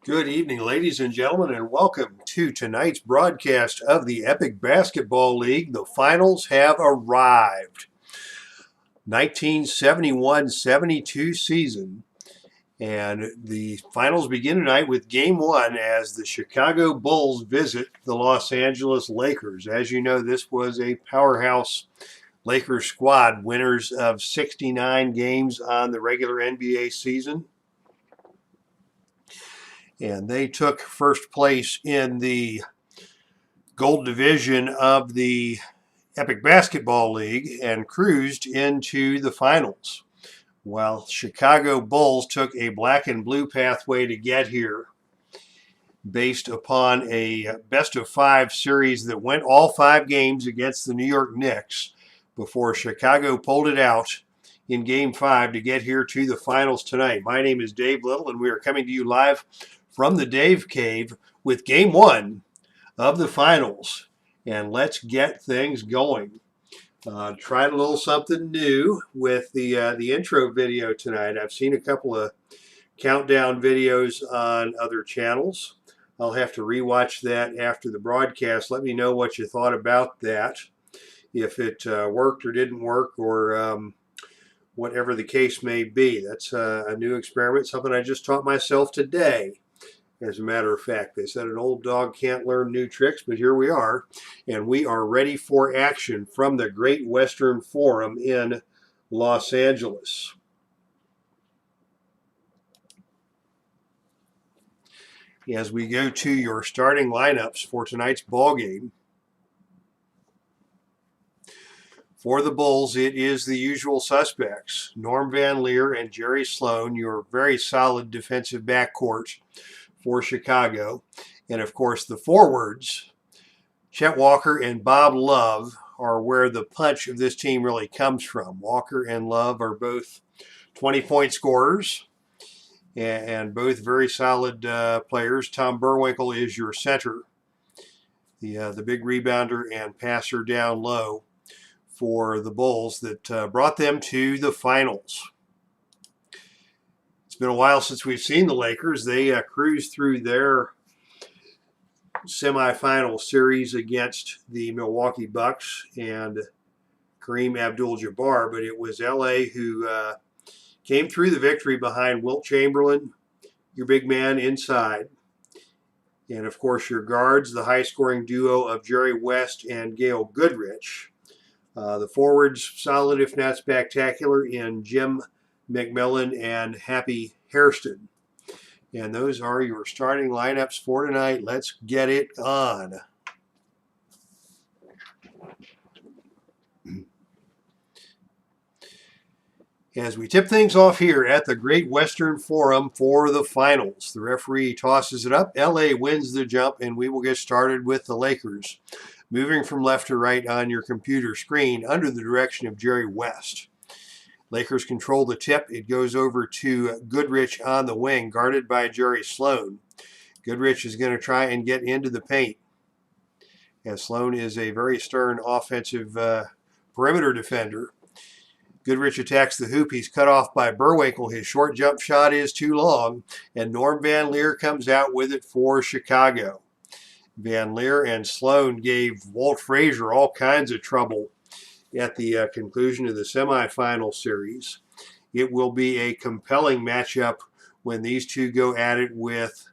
Good evening, ladies and gentlemen, and welcome to tonight's broadcast of the Epic Basketball League. The finals have arrived. 1971-72 season, and the finals begin tonight with Game 1 as the Chicago Bulls visit the Los Angeles Lakers. As you know, this was a powerhouse Lakers squad, winners of 69 games on the regular NBA season. And they took first place in the gold division of the Epic Basketball League and cruised into the finals, while Chicago Bulls took a black and blue pathway to get here based upon a best-of-5 series that went all 5 games against the New York Knicks before Chicago pulled it out in Game 5 to get here to the finals tonight. My name is Dave Little, and we are coming to you live from the Dave Cave with Game 1 of the finals. And let's get things going. Tried a little something new with the intro video tonight. I've seen a couple of countdown videos on other channels. I'll have to rewatch that after the broadcast. Let me know what you thought about that, if it worked or didn't work, or whatever the case may be. That's a new experiment, something I just taught myself today. As a matter of fact, they said an old dog can't learn new tricks, but here we are, and we are ready for action from the Great Western Forum in Los Angeles. As we go to your starting lineups for tonight's ball game, for the Bulls, it is the usual suspects, Norm Van Leer and Jerry Sloan, your very solid defensive backcourt for Chicago. And of course, the forwards, Chet Walker and Bob Love, are where the punch of this team really comes from. Walker and Love are both 20-point scorers and both very solid players. Tom Burwinkle is your center, the big rebounder and passer down low for the Bulls that brought them to the finals. It's been a while since we've seen the Lakers. They cruised through their semifinal series against the Milwaukee Bucks and Kareem Abdul-Jabbar, but it was LA who came through the victory behind Wilt Chamberlain, your big man inside, and of course your guards, the high-scoring duo of Jerry West and Gail Goodrich. The forwards, solid if not spectacular, in Jim McMillan and Happy Hairston. And those are your starting lineups for tonight. Let's get it on. As we tip things off here at the Great Western Forum for the finals, the referee tosses it up. LA wins the jump, and we will get started with the Lakers. Moving from left to right on your computer screen under the direction of Jerry West. Lakers control the tip. It goes over to Goodrich on the wing, guarded by Jerry Sloan. Goodrich is going to try and get into the paint, as Sloan is a very stern offensive perimeter defender. Goodrich attacks the hoop. He's cut off by Burwinkle. His short jump shot is too long, and Norm Van Leer comes out with it for Chicago. Van Leer and Sloan gave Walt Frazier all kinds of trouble at the conclusion of the semifinal series. It will be a compelling matchup when these two go at it with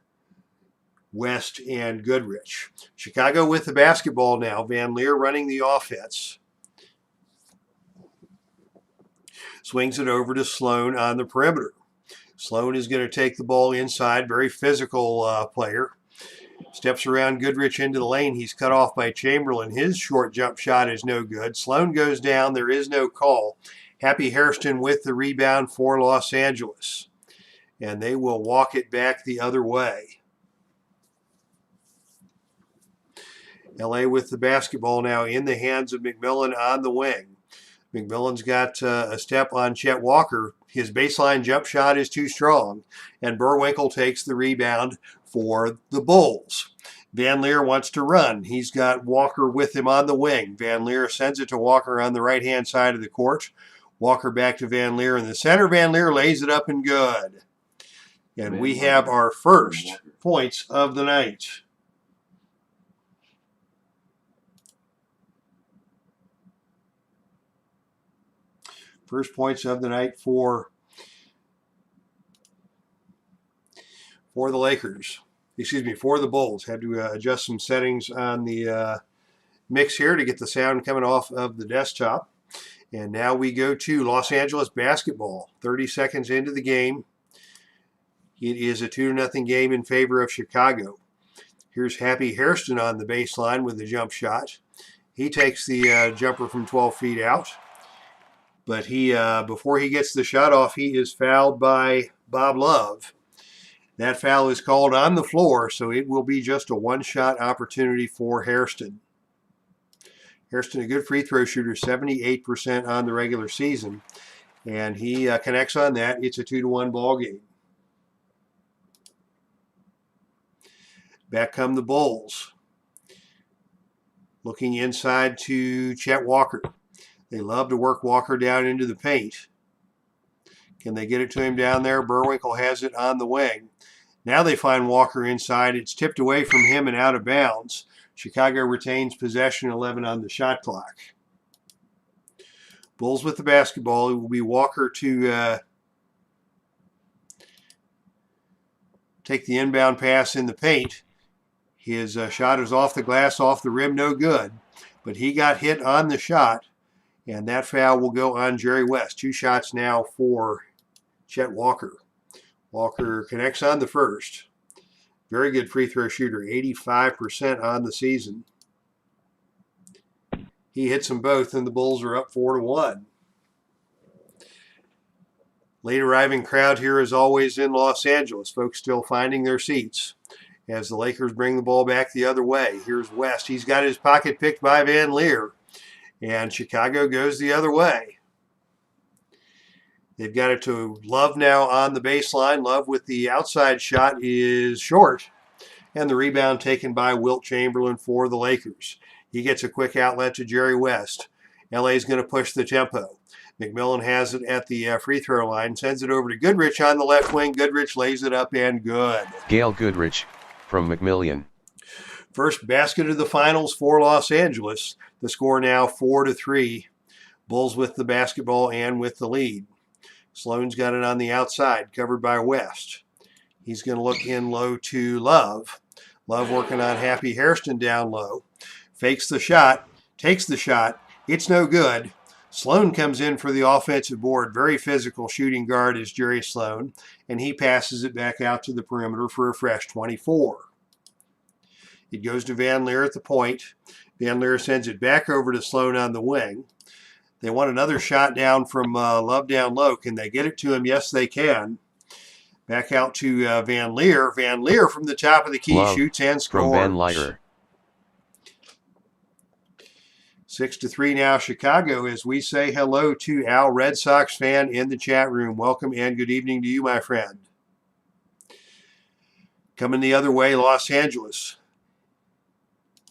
West and Goodrich. Chicago with the basketball now. Van Leer running the offense. Swings it over to Sloan on the perimeter. Sloan is going to take the ball inside. Very physical player. Steps around Goodrich into the lane. He's cut off by Chamberlain. His short jump shot is no good. Sloan goes down. There is no call. Happy Hairston with the rebound for Los Angeles. And they will walk it back the other way. LA with the basketball now in the hands of McMillan on the wing. McMillan's got a step on Chet Walker. His baseline jump shot is too strong, and Burwinkle takes the rebound for the Bulls. Van Leer wants to run. He's got Walker with him on the wing. Van Leer sends it to Walker on the right-hand side of the court. Walker back to Van Leer in the center. Van Leer lays it up and good. And we have our first points of the night. First points of the night for the Lakers. Excuse me, for the Bulls. Had to adjust some settings on the mix here to get the sound coming off of the desktop. And now we go to Los Angeles basketball. 30 seconds into the game. It is a 2-0 game in favor of Chicago. Here's Happy Hairston on the baseline with the jump shot. He takes the jumper from 12 feet out. But he, before he gets the shot off, he is fouled by Bob Love. That foul is called on the floor, so it will be just a one-shot opportunity for Hairston. Hairston, a good free throw shooter, 78% on the regular season. And he connects on that. It's a 2-1 ball game. Back come the Bulls. Looking inside to Chet Walker. They love to work Walker down into the paint. Can they get it to him down there? Burwinkle has it on the wing. Now they find Walker inside. It's tipped away from him and out of bounds. Chicago retains possession, 11 on the shot clock. Bulls with the basketball. It will be Walker to take the inbound pass in the paint. His shot is off the glass, off the rim, no good. But he got hit on the shot. And that foul will go on Jerry West. 2 shots now for Chet Walker. Walker connects on the first. Very good free throw shooter, 85% on the season. He hits them both, and the Bulls are up 4-1. Late arriving crowd here as always in Los Angeles. Folks still finding their seats as the Lakers bring the ball back the other way. Here's West. He's got his pocket picked by Van Leer. And Chicago goes the other way. They've got it to Love now on the baseline. Love with the outside shot is short. And the rebound taken by Wilt Chamberlain for the Lakers. He gets a quick outlet to Jerry West. LA's going to push the tempo. McMillan has it at the free throw line. Sends it over to Goodrich on the left wing. Goodrich lays it up and good. Gail Goodrich from McMillan. First basket of the finals for Los Angeles. The score now 4-3. Bulls with the basketball and with the lead. Sloan's got it on the outside, covered by West. He's going to look in low to Love. Love working on Happy Hairston down low. Fakes the shot, takes the shot. It's no good. Sloan comes in for the offensive board. Very physical shooting guard is Jerry Sloan. And he passes it back out to the perimeter for a fresh 24. It goes to Van Leer at the point. Van Leer sends it back over to Sloan on the wing. They want another shot down from Love down low. Can they get it to him? Yes, they can. Back out to Van Leer. Van Leer from the top of the key Love shoots and scores. From Van Leer. 6-3 now Chicago as we say hello to Al, Red Sox fan in the chat room. Welcome and good evening to you, my friend. Coming the other way, Los Angeles.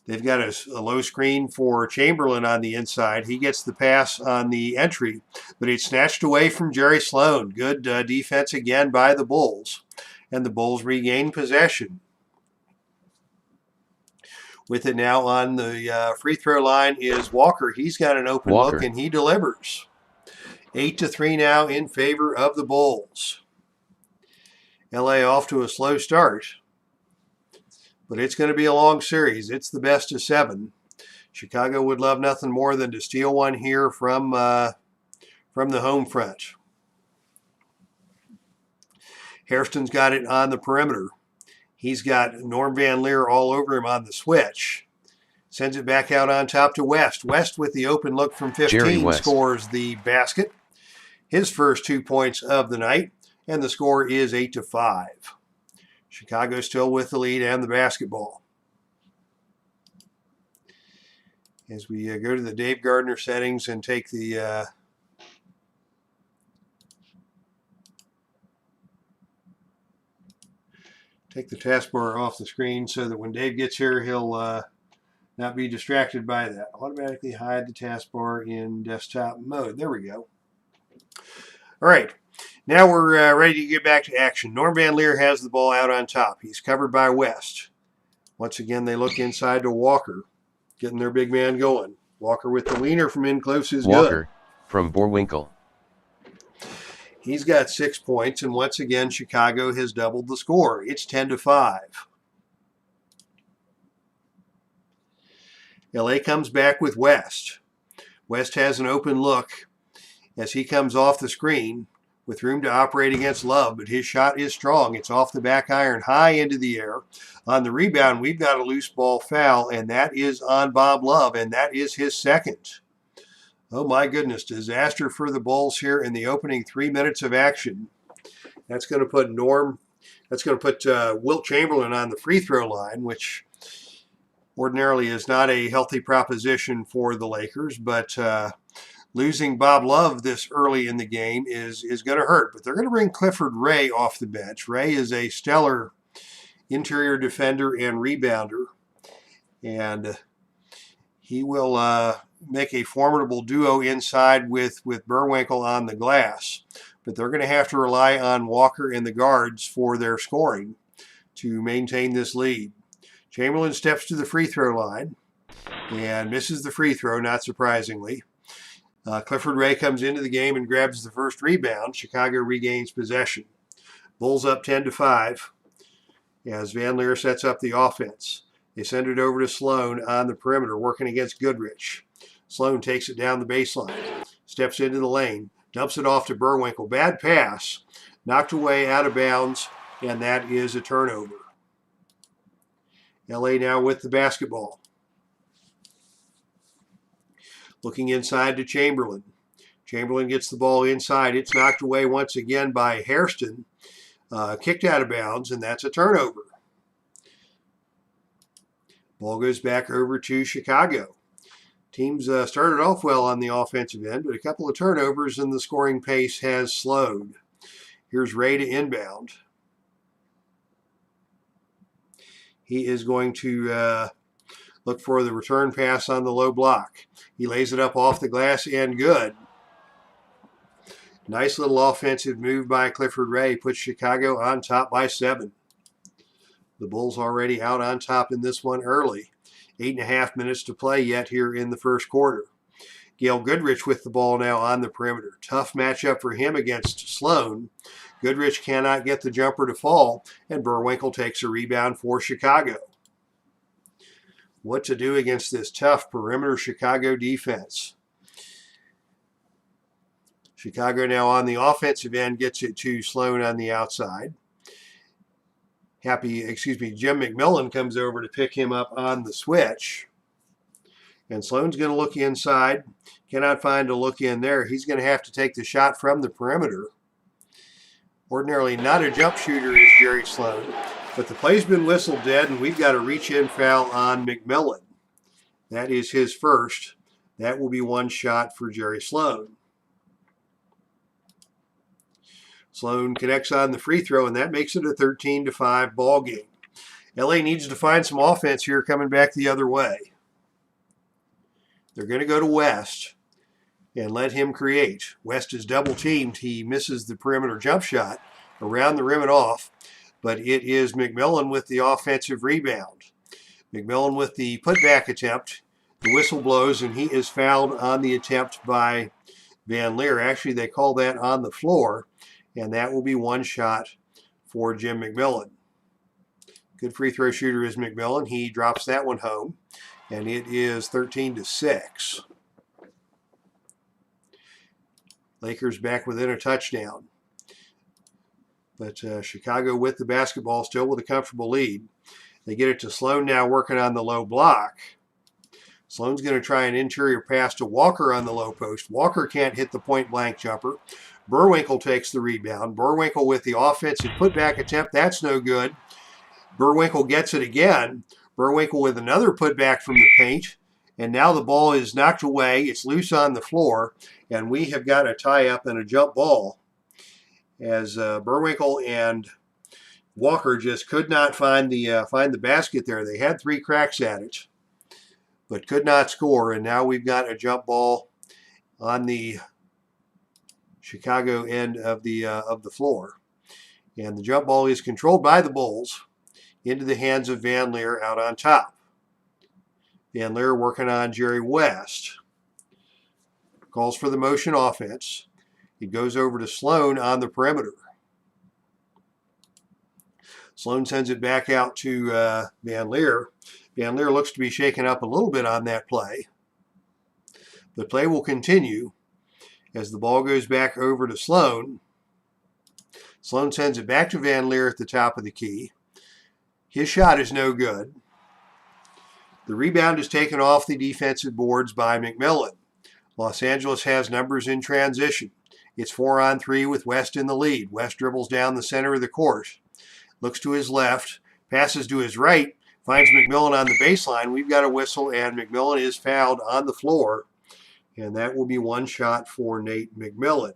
They've got a low screen for Chamberlain on the inside. He gets the pass on the entry, but it's snatched away from Jerry Sloan. Good defense again by the Bulls, and the Bulls regain possession. With it now on the free throw line is Walker. He's got an open look, and he delivers. 8-3 now in favor of the Bulls. LA off to a slow start. But it's going to be a long series. It's the best of 7. Chicago would love nothing more than to steal one here from the home front. Hairston's got it on the perimeter. He's got Norm Van Leer all over him on the switch. Sends it back out on top to West. West with the open look from 15 scores the basket. His first 2 points of the night. And the score is 8-5. Chicago still with the lead and the basketball. As we go to the Dave Gardner settings and take the taskbar off the screen so that when Dave gets here, he'll not be distracted by that. Automatically hide the taskbar in desktop mode. There we go. All right. Now we're ready to get back to action. Norm Van Leer has the ball out on top. He's covered by West. Once again, they look inside to Walker, getting their big man going. Walker with the leaner from in close is Walker, good. from Boerwinkle. He's got 6 points, and once again, Chicago has doubled the score. It's 10-5. LA comes back with West. West has an open look as he comes off the screen with room to operate against Love, but his shot is strong. It's off the back iron, high into the air. On the rebound, we've got a loose ball foul, and that is on Bob Love, and that is his second. Oh my goodness, disaster for the Bulls here in the opening 3 minutes of action. That's going to put Wilt Chamberlain on the free throw line, which ordinarily is not a healthy proposition for the Lakers, but losing Bob Love this early in the game is going to hurt. But they're going to bring Clifford Ray off the bench. Ray is a stellar interior defender and rebounder, and he will make a formidable duo inside with Boerwinkle on the glass. But they're going to have to rely on Walker and the guards for their scoring to maintain this lead. Chamberlain steps to the free throw line and misses the free throw, not surprisingly. Clifford Ray comes into the game and grabs the first rebound. Chicago regains possession. Bulls up 10-5 as Van Leer sets up the offense. They send it over to Sloan on the perimeter, working against Goodrich. Sloan takes it down the baseline, steps into the lane, dumps it off to Boerwinkle. Bad pass, knocked away out of bounds, and that is a turnover. LA now with the basketball. Looking inside to Chamberlain. Chamberlain gets the ball inside. It's knocked away once again by Hairston. Kicked out of bounds, and that's a turnover. Ball goes back over to Chicago. Teams started off well on the offensive end, but a couple of turnovers and the scoring pace has slowed. Here's Ray to inbound. He is going to look for the return pass on the low block. He lays it up off the glass and good. Nice little offensive move by Clifford Ray. Puts Chicago on top by 7. The Bulls already out on top in this one early. 8.5 minutes to play yet here in the first quarter. Gail Goodrich with the ball now on the perimeter. Tough matchup for him against Sloan. Goodrich cannot get the jumper to fall, and Boerwinkle takes a rebound for Chicago. What to do against this tough perimeter Chicago defense? Chicago now on the offensive end gets it to Sloan on the outside. Jim McMillan comes over to pick him up on the switch. And Sloan's going to look inside. Cannot find a look in there. He's going to have to take the shot from the perimeter. Ordinarily not a jump shooter is Jerry Sloan. But the play's been whistled dead, and we've got a reach-in foul on McMillan. That is his first. That will be one shot for Jerry Sloan. Sloan connects on the free throw, and that makes it a 13-5 ball game. LA needs to find some offense here coming back the other way. They're going to go to West and let him create. West is double teamed. He misses the perimeter jump shot around the rim and off, but it is McMillan with the offensive rebound. McMillan with the putback attempt. The whistle blows, and he is fouled on the attempt by Van Leer. Actually, they call that on the floor, and that will be one shot for Jim McMillan. Good free throw shooter is McMillan. He drops that one home, and it is 13-6. Lakers back within a touchdown. But Chicago with the basketball, still with a comfortable lead. They get it to Sloan now, working on the low block. Sloan's going to try an interior pass to Walker on the low post. Walker can't hit the point-blank jumper. Boerwinkle takes the rebound. Boerwinkle with the offensive putback attempt. That's no good. Boerwinkle gets it again. Boerwinkle with another putback from the paint. And now the ball is knocked away. It's loose on the floor. And we have got a tie-up and a jump ball, as Boerwinkle and Walker just could not find the basket there. They had 3 cracks at it, but could not score. And now we've got a jump ball on the Chicago end of the floor. And the jump ball is controlled by the Bulls into the hands of Van Leer out on top. Van Leer working on Jerry West. Calls for the motion offense. It goes over to Sloan on the perimeter. Sloan sends it back out to Van Leer. Van Leer looks to be shaken up a little bit on that play. The play will continue as the ball goes back over to Sloan. Sloan sends it back to Van Leer at the top of the key. His shot is no good. The rebound is taken off the defensive boards by McMillan. Los Angeles has numbers in transition. It's 4-on-3 with West in the lead. West dribbles down the center of the court. Looks to his left, passes to his right, finds McMillan on the baseline. We've got a whistle, and McMillan is fouled on the floor. And that will be one shot for Nate McMillan.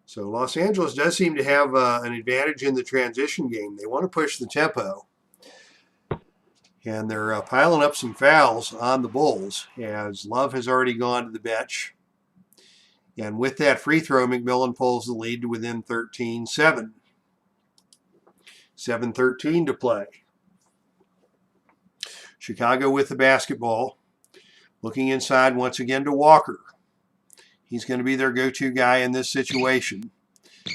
So Los Angeles does seem to have an advantage in the transition game. They want to push the tempo. And they're piling up some fouls on the Bulls as Love has already gone to the bench. And with that free throw, McMillan pulls the lead to within 13-7. 7:13 to play. Chicago with the basketball. Looking inside once again to Walker. He's going to be their go-to guy in this situation.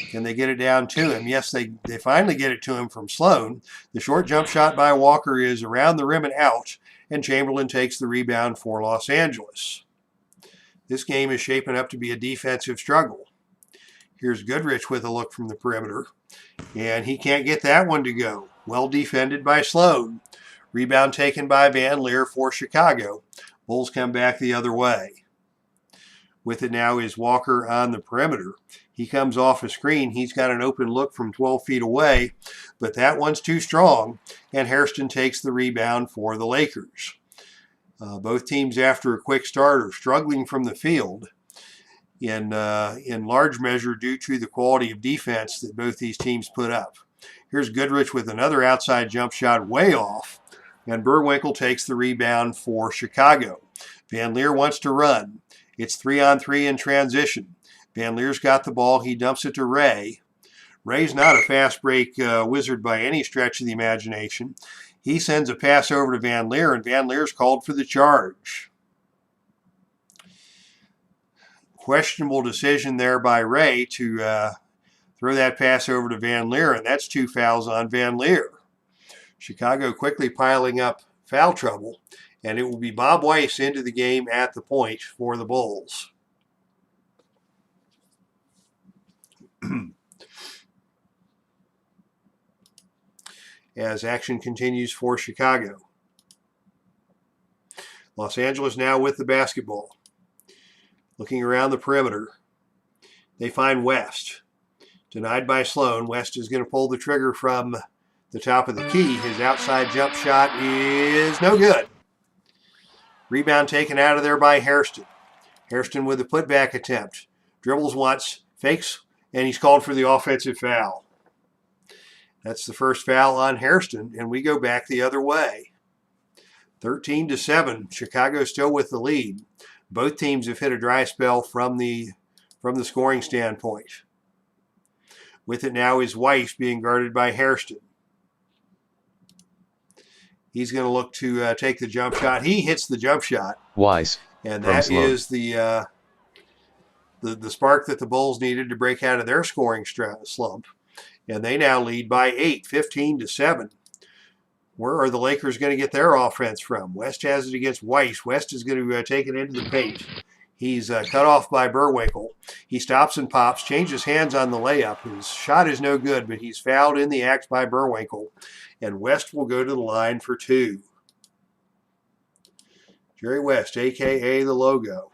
Can they get it down to him? Yes, they finally get it to him from Sloan. The short jump shot by Walker is around the rim and out, and Chamberlain takes the rebound for Los Angeles. This game is shaping up to be a defensive struggle. Here's Goodrich with a look from the perimeter, and he can't get that one to go. Well defended by Sloan. Rebound taken by Van Leer for Chicago. Bulls come back the other way. With it now is Walker on the perimeter. He comes off a screen. He's got an open look from 12 feet away, but that one's too strong, and Hairston takes the rebound for the Lakers. Both teams, after a quick start, are struggling from the field in large measure due to the quality of defense that both these teams put up. Here's Goodrich with another outside jump shot way off, and Burwinkle takes the rebound for Chicago. Van Leer wants to run. It's 3-on-3 in transition. Van Leer's got the ball. He dumps it to Ray. Ray's not a fast break wizard by any stretch of the imagination. He sends a pass over to Van Leer, and Van Leer's called for the charge. Questionable decision there by Ray to throw that pass over to Van Leer, and that's 2 fouls on Van Leer. Chicago quickly piling up foul trouble, and it will be Bob Weiss into the game at the point for the Bulls. As action continues for Chicago. Los Angeles now with the basketball. Looking around the perimeter, they find West. Denied by Sloan. West is going to pull the trigger from the top of the key. His outside jump shot is no good. Rebound taken out of there by Hairston. Hairston with a putback attempt. Dribbles once, fakes, and he's called for the offensive foul. That's the first foul on Hairston, and we go back the other way. 13-7. Chicago still with the lead. Both teams have hit a dry spell from the scoring standpoint. With it now is Weiss being guarded by Hairston. He's going to look to take the jump shot. He hits the jump shot. Weiss. And that is the spark that the Bulls needed to break out of their scoring slump. And they now lead by 8, 15-7. Where are the Lakers going to get their offense from? West has it against Weiss. West is going to take it into the paint. He's cut off by Burwinkle. He stops and pops, changes hands on the layup. His shot is no good, but he's fouled in the act by Burwinkle. And West will go to the line for 2. Jerry West, a.k.a. the Logo,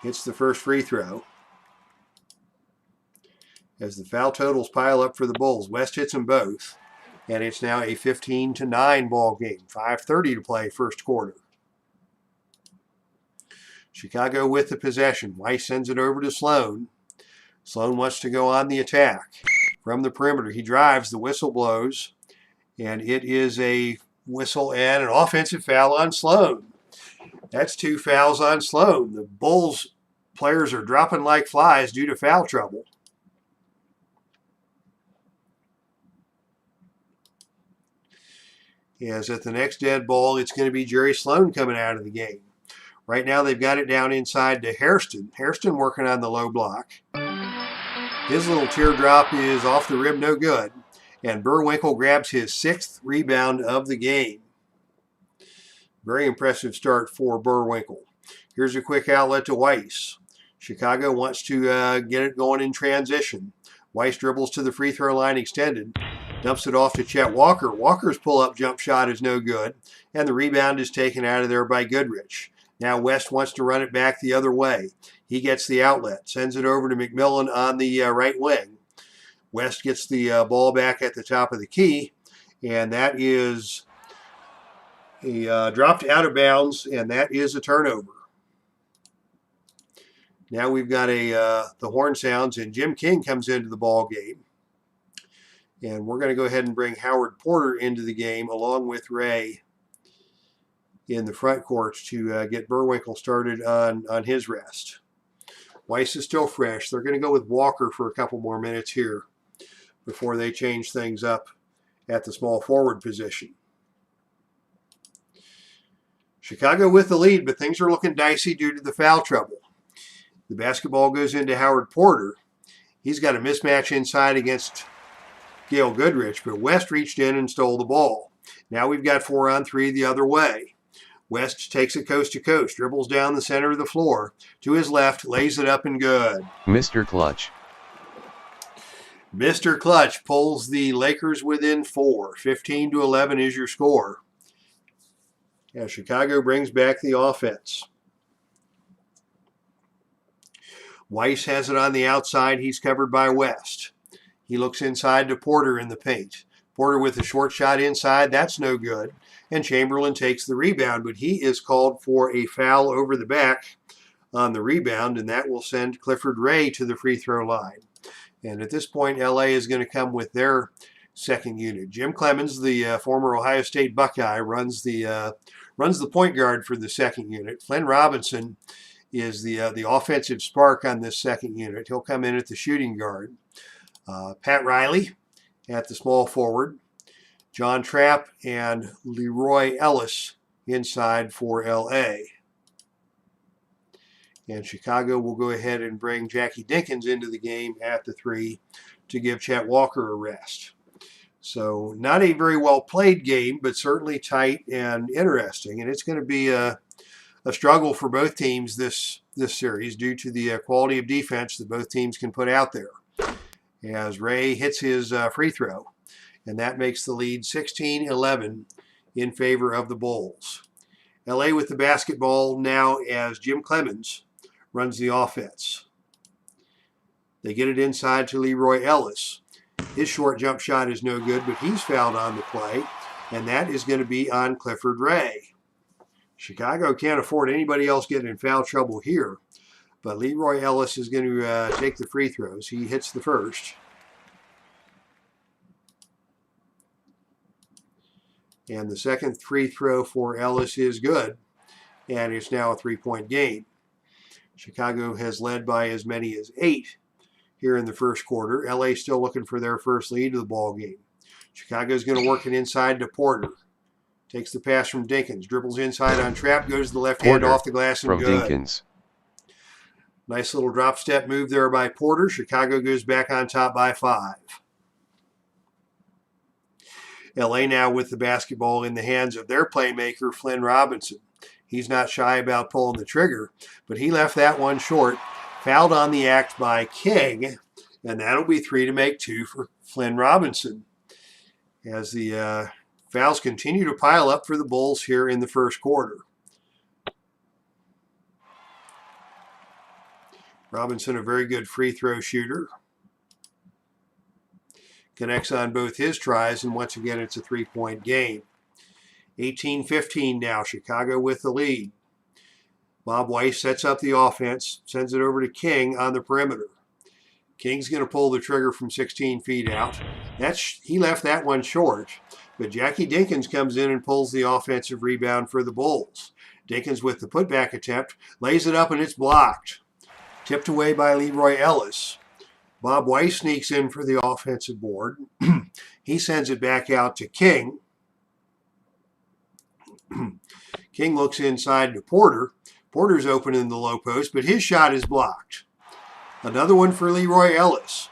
hits the first free throw. As the foul totals pile up for the Bulls, West hits them both. And it's now a 15-9 ball game. 5:30 to play first quarter. Chicago with the possession. Weiss sends it over to Sloan. Sloan wants to go on the attack. From the perimeter, he drives, the whistle blows, and it is a whistle and an offensive foul on Sloan. That's 2 fouls on Sloan. The Bulls players are dropping like flies due to foul trouble. As at the next dead ball, it's going to be Jerry Sloan coming out of the game. Right now they've got it down inside to Hairston. Hairston working on the low block. His little teardrop is off the rim, no good. And Burwinkle grabs his 6th rebound of the game. Very impressive start for Burwinkle. Here's a quick outlet to Weiss. Chicago wants to get it going in transition. Weiss dribbles to the free throw line extended. Dumps it off to Chet Walker. Walker's pull-up jump shot is no good. And the rebound is taken out of there by Goodrich. Now West wants to run it back the other way. He gets the outlet. Sends it over to McMillan on the right wing. West gets the ball back at the top of the key. And that is dropped out of bounds. And that is a turnover. Now we've got the horn sounds, and Jim King comes into the ball game. And we're going to go ahead and bring Howard Porter into the game along with Ray in the front court to get Burwinkle started on his rest. Weiss is still fresh. They're going to go with Walker for a couple more minutes here before they change things up at the small forward position. Chicago with the lead, but things are looking dicey due to the foul trouble. The basketball goes into Howard Porter. He's got a mismatch inside against Gail Goodrich, but West reached in and stole the ball. Now we've got 4-on-3 the other way. West takes it coast to coast, dribbles down the center of the floor. To his left, lays it up and good. Mr. Clutch. Mr. Clutch pulls the Lakers within 4. 15-11 is your score. As Chicago brings back the offense. Weiss has it on the outside. He's covered by West. He looks inside to Porter in the paint. Porter with a short shot inside. That's no good. And Chamberlain takes the rebound, but he is called for a foul over the back on the rebound, and that will send Clifford Ray to the free throw line. And at this point, LA is going to come with their second unit. Jim Clemens, the former Ohio State Buckeye, runs the point guard for the second unit. Flynn Robinson is the offensive spark on this second unit. He'll come in at the shooting guard. Pat Riley at the small forward. John Trapp and Leroy Ellis inside for LA. And Chicago will go ahead and bring Jackie Dinkins into the game at the 3 to give Chet Walker a rest. So not a very well played game, but certainly tight and interesting. And it's going to be a struggle for both teams this series due to the quality of defense that both teams can put out there. As Ray hits his free throw, and that makes the lead 16-11 in favor of the Bulls. LA with the basketball now as Jim Clemens runs the offense. They get it inside to Leroy Ellis. His short jump shot is no good, but he's fouled on the play, and that is going to be on Clifford Ray. Chicago can't afford anybody else getting in foul trouble here, but Leroy Ellis is going to take the free throws. He hits the first. And the second free throw for Ellis is good, and it's now a 3-point game. Chicago has led by as many as 8 here in the first quarter. LA still looking for their first lead of the ball game. Chicago's going to work it inside to Porter. Takes the pass from Dinkins. Dribbles inside on Trapp. Goes to the left hand off the glass and from good. Dinkins. Nice little drop step move there by Porter. Chicago goes back on top by 5. LA now with the basketball in the hands of their playmaker, Flynn Robinson. He's not shy about pulling the trigger, but he left that one short. Fouled on the act by King, and that'll be 3 to make 2 for Flynn Robinson. As the fouls continue to pile up for the Bulls here in the first quarter. Robinson, a very good free throw shooter. Connects on both his tries, and once again, it's a 3-point game. 18-15 now, Chicago with the lead. Bob Weiss sets up the offense, sends it over to King on the perimeter. King's going to pull the trigger from 16 feet out. He left that one short, but Jackie Dinkins comes in and pulls the offensive rebound for the Bulls. Dinkins with the putback attempt, lays it up, and it's blocked. Tipped away by Leroy Ellis. Bob Weiss sneaks in for the offensive board. He sends it back out to King. King looks inside to Porter. Porter's open in the low post, but his shot is blocked. Another one for Leroy Ellis.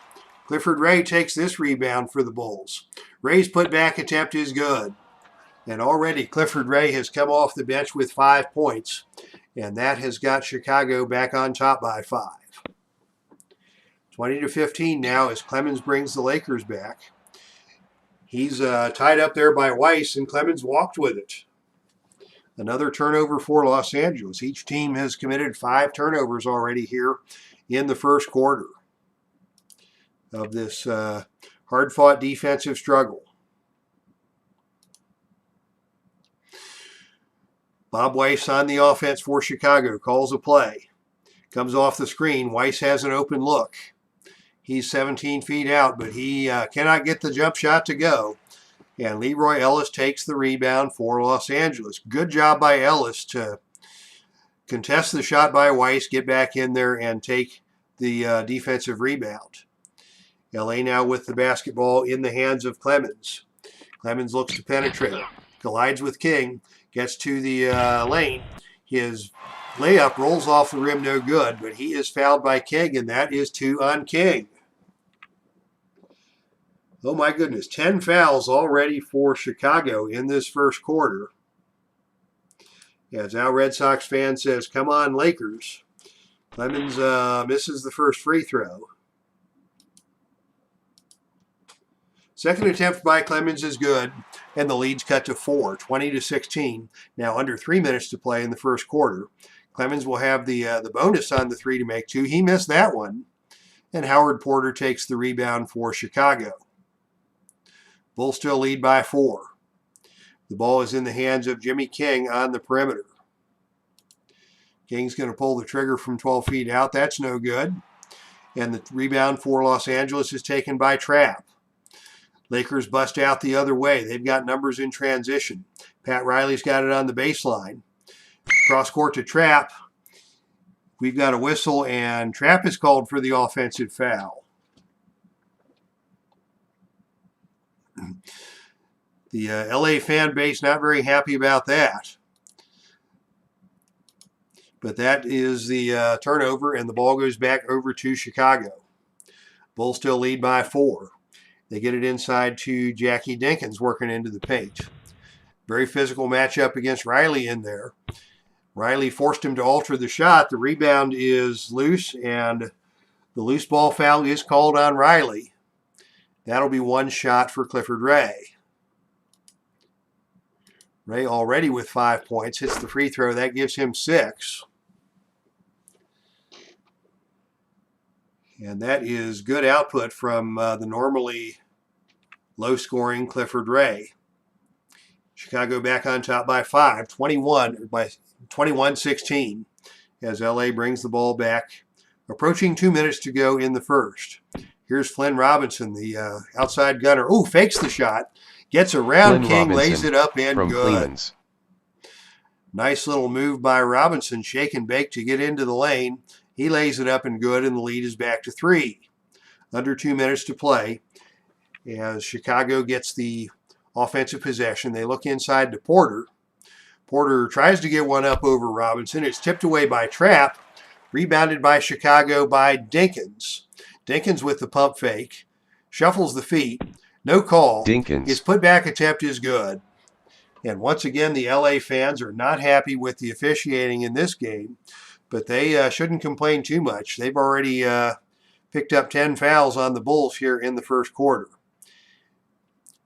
Clifford Ray takes this rebound for the Bulls. Ray's putback attempt is good. And already Clifford Ray has come off the bench with 5 points. And that has got Chicago back on top by 5. 20-15 now as Clemens brings the Lakers back. He's tied up there by Weiss, and Clemens walked with it. Another turnover for Los Angeles. Each team has committed 5 turnovers already here in the first quarter of this hard-fought defensive struggle. Bob Weiss on the offense for Chicago, calls a play. Comes off the screen. Weiss has an open look. He's 17 feet out, but he cannot get the jump shot to go. And Leroy Ellis takes the rebound for Los Angeles. Good job by Ellis to contest the shot by Weiss, get back in there, and take the defensive rebound. LA now with the basketball in the hands of Clemens. Clemens looks to penetrate. Collides with King. Gets to the lane. His layup rolls off the rim, no good, but he is fouled by King, and that is 2 on King. Oh my goodness, 10 fouls already for Chicago in this first quarter. As our Red Sox fan says, come on Lakers. Clemens misses the first free throw. Second attempt by Clemens is good, and the lead's cut to 4, 20-16. Now under 3 minutes to play in the first quarter. Clemens will have the bonus on the 3 to make 2. He missed that one, and Howard Porter takes the rebound for Chicago. Bulls still lead by 4. The ball is in the hands of Jimmy King on the perimeter. King's going to pull the trigger from 12 feet out. That's no good. And the rebound for Los Angeles is taken by Trapp. Lakers bust out the other way. They've got numbers in transition. Pat Riley's got it on the baseline. Cross court to Trapp. We've got a whistle, and Trapp is called for the offensive foul. The LA fan base not very happy about that. But that is the turnover, and the ball goes back over to Chicago. Bulls still lead by 4. They get it inside to Jackie Dinkins working into the paint. Very physical matchup against Riley in there. Riley forced him to alter the shot. The rebound is loose, and the loose ball foul is called on Riley. That'll be 1 shot for Clifford Ray. Ray already with 5 points. Hits the free throw. That gives him 6. And that is good output from the normally low-scoring Clifford Ray. Chicago back on top by 5, 21-16, as LA brings the ball back. Approaching 2 minutes to go in the first. Here's Flynn Robinson, the outside gunner. Ooh, fakes the shot. Gets around King, lays it up in, good. Clemens. Nice little move by Robinson, shake and bake to get into the lane. He lays it up and good, and the lead is back to 3. Under 2 minutes to play as Chicago gets the offensive possession. They look inside to Porter. Porter tries to get one up over Robinson. It's tipped away by Trapp. Rebounded by Chicago by Dinkins. Dinkins with the pump fake. Shuffles the feet. No call. Dinkins. His putback attempt is good. And once again, the LA fans are not happy with the officiating in this game. But they shouldn't complain too much. They've already picked up 10 fouls on the Bulls here in the first quarter.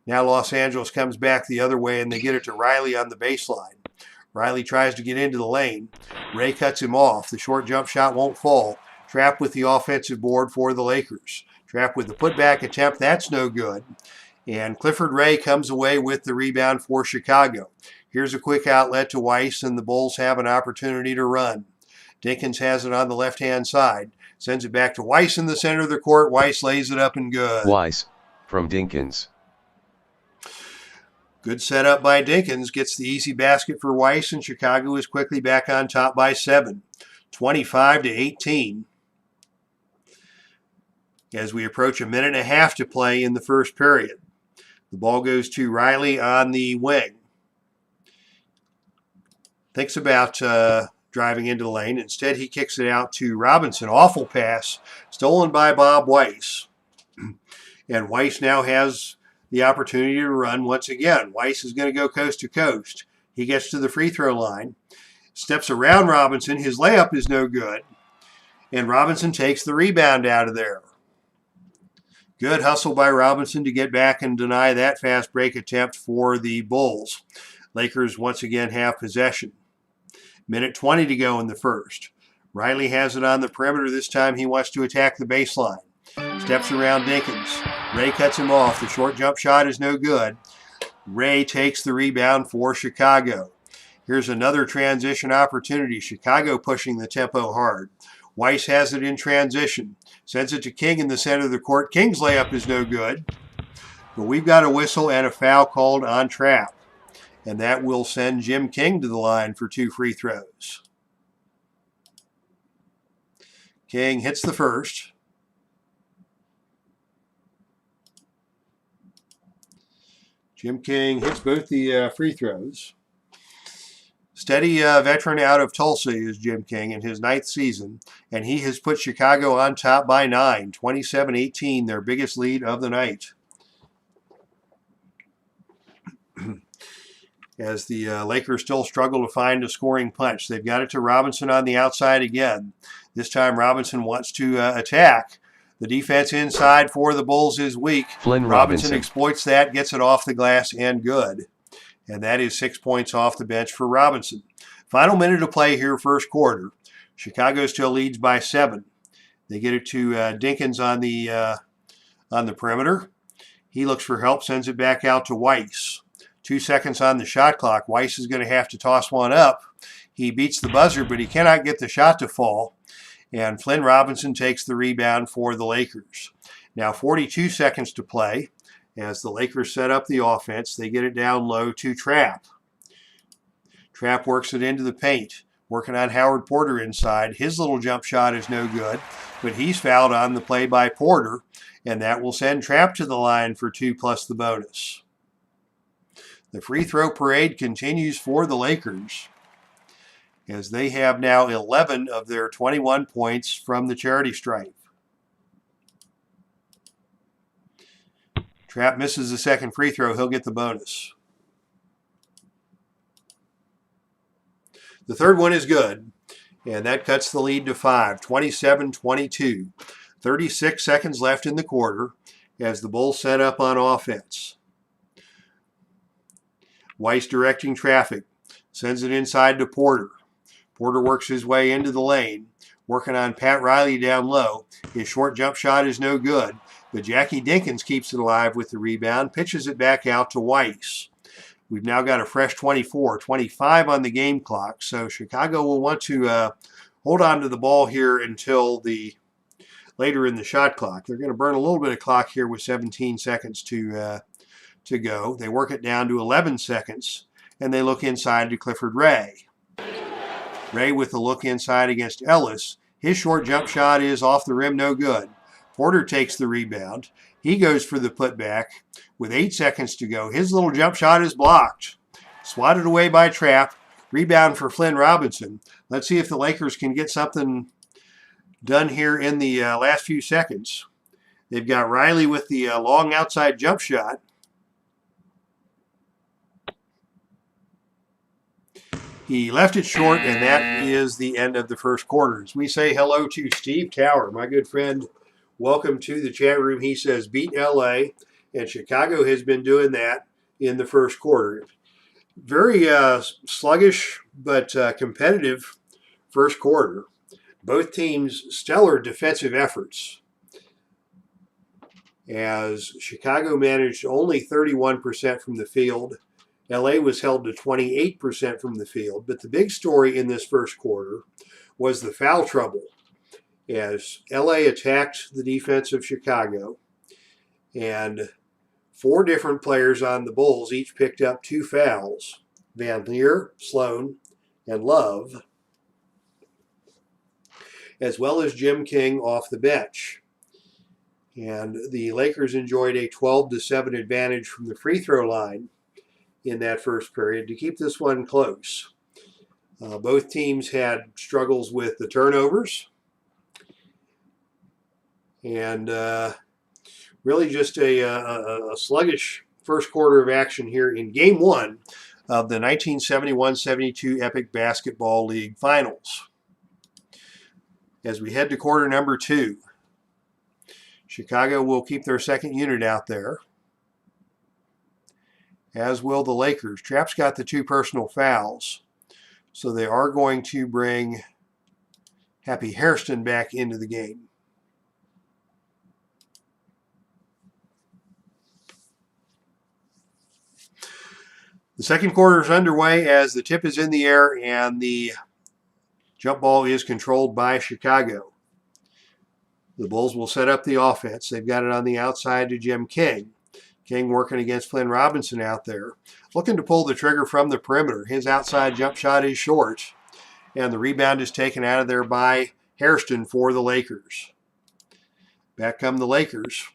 Now Los Angeles comes back the other way, and they get it to Riley on the baseline. Riley tries to get into the lane. Ray cuts him off. The short jump shot won't fall. Trapp with the offensive board for the Lakers. Trapp with the putback attempt. That's no good. And Clifford Ray comes away with the rebound for Chicago. Here's a quick outlet to Weiss, and the Bulls have an opportunity to run. Dinkins has it on the left-hand side. Sends it back to Weiss in the center of the court. Weiss lays it up and good. Weiss from Dinkins. Good setup by Dinkins. Gets the easy basket for Weiss, and Chicago is quickly back on top by 7. 25-18. as we approach a minute and a half to play in the first period. The ball goes to Riley on the wing. Thinks about driving into the lane. Instead, he kicks it out to Robinson. Awful pass, stolen by Bob Weiss. And Weiss now has the opportunity to run once again. Weiss is going to go coast to coast. He gets to the free throw line, steps around Robinson. His layup is no good, and Robinson takes the rebound out of there. Good hustle by Robinson to get back and deny that fast break attempt for the Bulls. Lakers once again have possession. Minute 20 to go in the first. Riley has it on the perimeter. This time he wants to attack the baseline. Steps around Dinkins. Ray cuts him off. The short jump shot is no good. Ray takes the rebound for Chicago. Here's another transition opportunity. Chicago pushing the tempo hard. Weiss has it in transition. Sends it to King in the center of the court. King's layup is no good. But we've got a whistle and a foul called on Trapp. And that will send Jim King to the line for 2 free throws. King hits the first. Jim King hits both the free throws. Steady veteran out of Tulsa is Jim King in his 9th season, and he has put Chicago on top by 9, 27-18, their biggest lead of the night. As the Lakers still struggle to find a scoring punch. They've got it to Robinson on the outside again. This time Robinson wants to attack. The defense inside for the Bulls is weak. Flynn Robinson exploits that, gets it off the glass, and good. And that is 6 points off the bench for Robinson. Final minute to play here, first quarter. Chicago still leads by 7. They get it to Dinkins on the perimeter. He looks for help, sends it back out to Weiss. 2 seconds on the shot clock. Weiss is going to have to toss one up. He beats the buzzer, but he cannot get the shot to fall. And Flynn Robinson takes the rebound for the Lakers. Now 42 seconds to play. As the Lakers set up the offense, they get it down low to Trapp. Trapp works it into the paint, working on Howard Porter inside. His little jump shot is no good, but he's fouled on the play by Porter, and that will send Trapp to the line for 2 plus the bonus. The free throw parade continues for the Lakers, as they have now 11 of their 21 points from the charity stripe. Trapp misses the second free throw. He'll get the bonus. The third one is good, and that cuts the lead to 5, 27-22. 36 seconds left in the quarter as the Bulls set up on offense. Weiss directing traffic. Sends it inside to Porter. Porter works his way into the lane, working on Pat Riley down low. His short jump shot is no good, but Jackie Dinkins keeps it alive with the rebound, pitches it back out to Weiss. We've now got a fresh 24, 25 on the game clock, so Chicago will want to hold on to the ball here until later in the shot clock. They're going to burn a little bit of clock here with 17 seconds to go. They work it down to 11 seconds, and they look inside to Clifford Ray. Ray with the look inside against Ellis. His short jump shot is off the rim, no good. Porter takes the rebound. He goes for the putback with 8 seconds to go. His little jump shot is blocked. Swatted away by Trapp. Rebound for Flynn Robinson. Let's see if the Lakers can get something done here in the last few seconds. They've got Riley with the long outside jump shot. He left it short, and that is the end of the first quarter. As we say hello to Steve Tower, my good friend. Welcome to the chat room. He says, beat LA, and Chicago has been doing that in the first quarter. Very sluggish but competitive first quarter. Both teams stellar defensive efforts, as Chicago managed only 31% from the field. LA was held to 28% from the field. But the big story in this first quarter was the foul trouble, as LA attacked the defense of Chicago, and 4 different players on the Bulls each picked up 2 fouls. Van Leer, Sloan, and Love, as well as Jim King off the bench. And the Lakers enjoyed a 12-7 advantage from the free throw line in that first period to keep this one close. Both teams had struggles with the turnovers, and really just a sluggish first quarter of action here in Game 1 of the 1971-72 Epic Basketball League Finals. As we head to quarter number 2, Chicago will keep their second unit out there, as will the Lakers. Trapp's got the 2 personal fouls, so they are going to bring Happy Hairston back into the game. The second quarter is underway as the tip is in the air and the jump ball is controlled by Chicago. The Bulls will set up the offense. They've got it on the outside to Jim King. King working against Flynn Robinson out there, looking to pull the trigger from the perimeter. His outside jump shot is short, and the rebound is taken out of there by Hairston for the Lakers. Back come the Lakers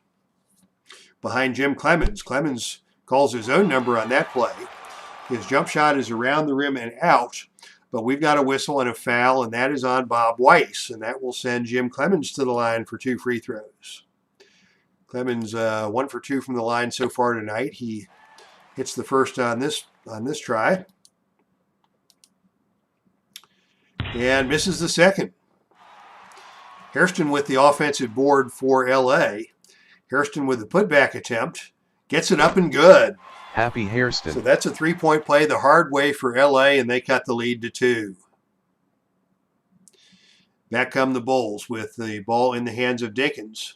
behind Jim Clemens. Clemens calls his own number on that play. His jump shot is around the rim and out, but we've got a whistle and a foul, and that is on Bob Weiss, and that will send Jim Clemens to the line for 2 free throws. Clemens 1 for 2 from the line so far tonight. He hits the first on this try and misses the second. Hairston with the offensive board for LA. Hairston with the putback attempt gets it up and good. Happy Hairston. So that's a 3-point play the hard way for LA, and they cut the lead to 2. Back come the Bulls with the ball in the hands of Dinkins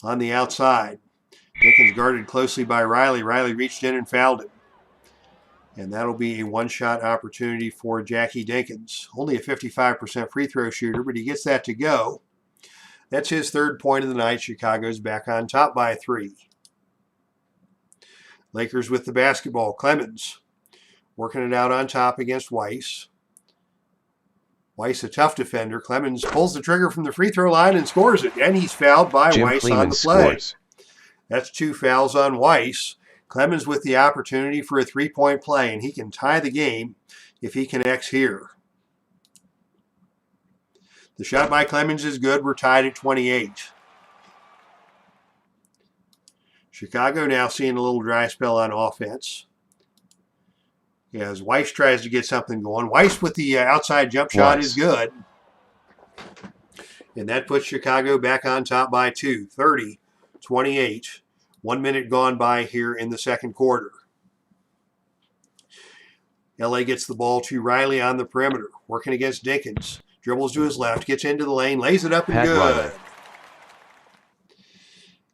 on the outside. Dinkins guarded closely by Riley. Riley reached in and fouled him. And that'll be a one-shot opportunity for Jackie Dinkins. Only a 55% free throw shooter, but he gets that to go. That's his 3rd point of the night. Chicago's back on top by 3. Lakers with the basketball. Clemens working it out on top against Weiss. Weiss, a tough defender. Clemens pulls the trigger from the free throw line and scores it. And he's fouled by Jim Weiss Clemens on the play. Scores. That's 2 fouls on Weiss. Clemens with the opportunity for a 3-point play, and he can tie the game if he connects here. The shot by Clemens is good. We're tied at 28. Chicago now seeing a little dry spell on offense as Weiss tries to get something going. Weiss with the outside jump shot is good. And that puts Chicago back on top by 2, 30-28. 1 minute gone by here in the second quarter. LA gets the ball to Riley on the perimeter, working against Dinkins. Dribbles to his left, gets into the lane, lays it up and good. Riley.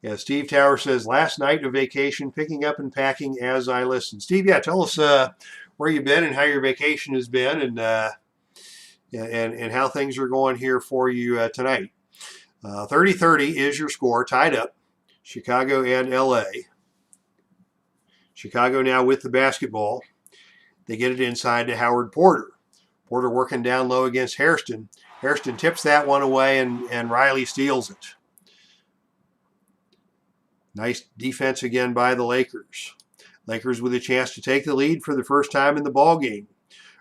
Yeah, Steve Tower says, last night of vacation, picking up and packing as I listen. Steve, yeah, tell us where you've been and how your vacation has been and how things are going here for you tonight. 30-30 is your score, tied up, Chicago and LA. Chicago now with the basketball. They get it inside to Howard Porter. Porter working down low against Hairston. Hairston tips that one away and Riley steals it. Nice defense again by the Lakers. Lakers with a chance to take the lead for the first time in the ballgame.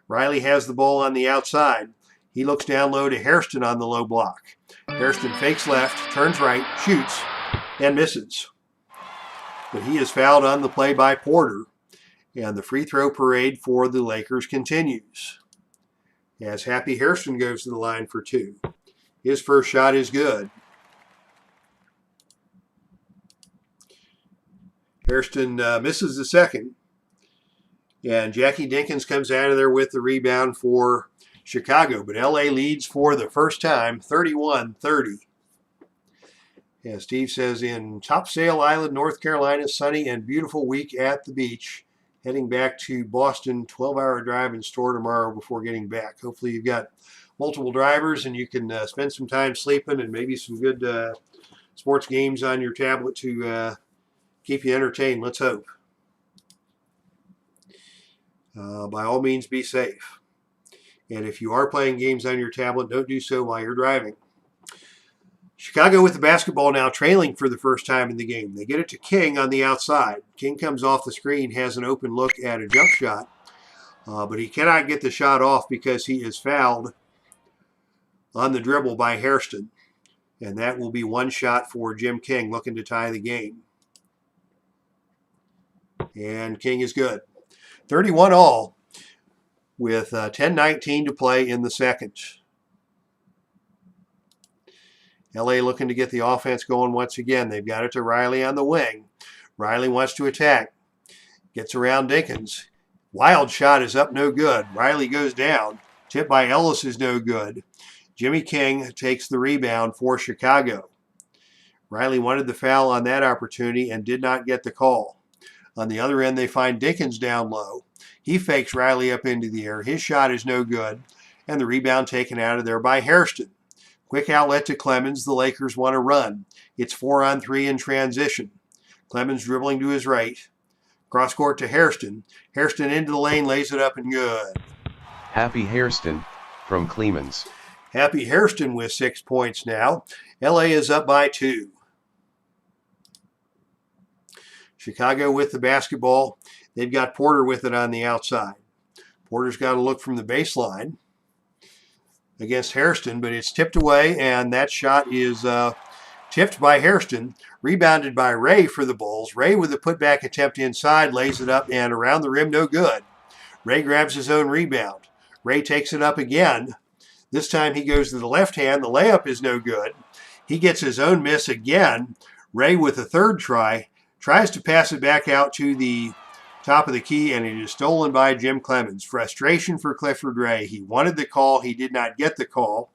Riley has the ball on the outside. He looks down low to Hairston on the low block. Hairston fakes left, turns right, shoots, and misses. But he is fouled on the play by Porter, and the free throw parade for the Lakers continues. As Happy Hairston goes to the line for 2. His first shot is good. Hairston misses the second. And Jackie Dinkins comes out of there with the rebound for Chicago. But LA leads for the first time, 31-30. As Steve says, in Topsail Island, North Carolina, sunny and beautiful week at the beach. Heading back to Boston, 12-hour drive and store tomorrow before getting back. Hopefully you've got multiple drivers and you can spend some time sleeping and maybe some good sports games on your tablet to keep you entertained. Let's hope. By all means, be safe. And if you are playing games on your tablet, don't do so while you're driving. Chicago with the basketball now, trailing for the first time in the game. They get it to King on the outside. King comes off the screen, has an open look at a jump shot, but he cannot get the shot off because he is fouled on the dribble by Hairston. And that will be one shot for Jim King, looking to tie the game. And King is good. 31 all with 10:19 to play in the second. LA looking to get the offense going once again. They've got it to Riley on the wing. Riley wants to attack. Gets around Dinkins. Wild shot is up, no good. Riley goes down. Tip by Ellis is no good. Jimmy King takes the rebound for Chicago. Riley wanted the foul on that opportunity and did not get the call. On the other end, they find Dinkins down low. He fakes Riley up into the air. His shot is no good, and the rebound taken out of there by Hairston. Quick outlet to Clemens. The Lakers want to run. It's 4-on-3 in transition. Clemens dribbling to his right. Cross court to Hairston. Hairston into the lane, lays it up and good. Happy Hairston from Clemens. Happy Hairston with 6 points now. LA is up by 2. Chicago with the basketball. They've got Porter with it on the outside. Porter's got to look from the baseline against Hairston, but it's tipped away, and that shot is tipped by Hairston, rebounded by Ray for the Bulls. Ray with a putback attempt inside, lays it up, and around the rim, no good. Ray grabs his own rebound. Ray takes it up again. This time he goes to the left hand. The layup is no good. He gets his own miss again. Ray with a third try, tries to pass it back out to the top of the key, and it is stolen by Jim Clemens. Frustration for Clifford Ray. He wanted the call. He did not get the call.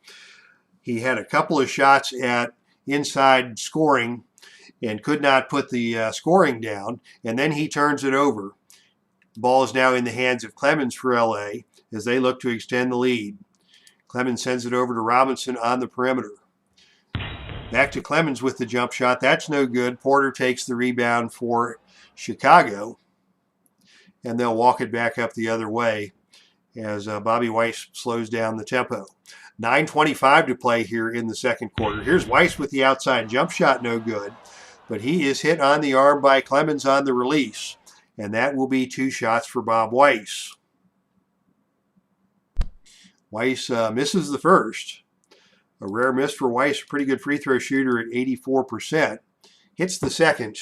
He had a couple of shots at inside scoring and could not put the scoring down, and then he turns it over. The ball is now in the hands of Clemens for LA as they look to extend the lead. Clemens sends it over to Robinson on the perimeter. Back to Clemens with the jump shot. That's no good. Porter takes the rebound for Chicago, and they'll walk it back up the other way as Bobby Weiss slows down the tempo. 9:25 to play here in the second quarter. Here's Weiss with the outside jump shot, no good, but he is hit on the arm by Clemens on the release, and that will be 2 shots for Bob Weiss. Weiss misses the first. A rare miss for Weiss, a pretty good free throw shooter at 84%. Hits the second,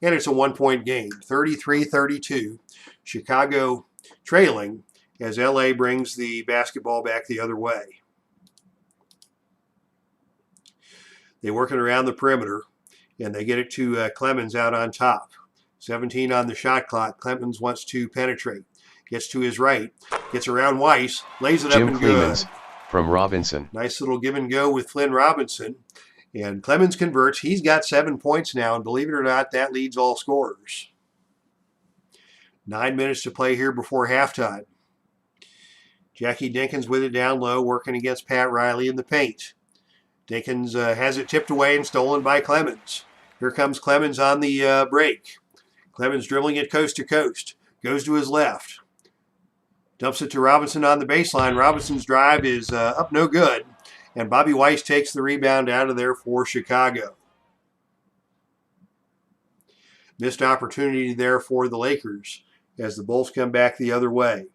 and it's a 1-point game, 33-32. Chicago trailing as LA brings the basketball back the other way. They work it around the perimeter, and they get it to Clemens out on top. 17 on the shot clock. Clemens wants to penetrate. Gets to his right. Gets around Weiss. Lays it Jim up and Clemens good. from Robinson. Nice little give and go with Flynn Robinson. And Clemens converts. He's got 7 points now, and believe it or not, that leads all scorers. 9 minutes to play here before halftime. Jackie Dinkins with it down low, working against Pat Riley in the paint. Dinkins has it tipped away and stolen by Clemens. Here comes Clemens on the break. Clemens dribbling it coast to coast. Goes to his left. Dumps it to Robinson on the baseline. Robinson's drive is up no good. And Bobby Weiss takes the rebound out of there for Chicago. Missed opportunity there for the Lakers as the Bulls come back the other way.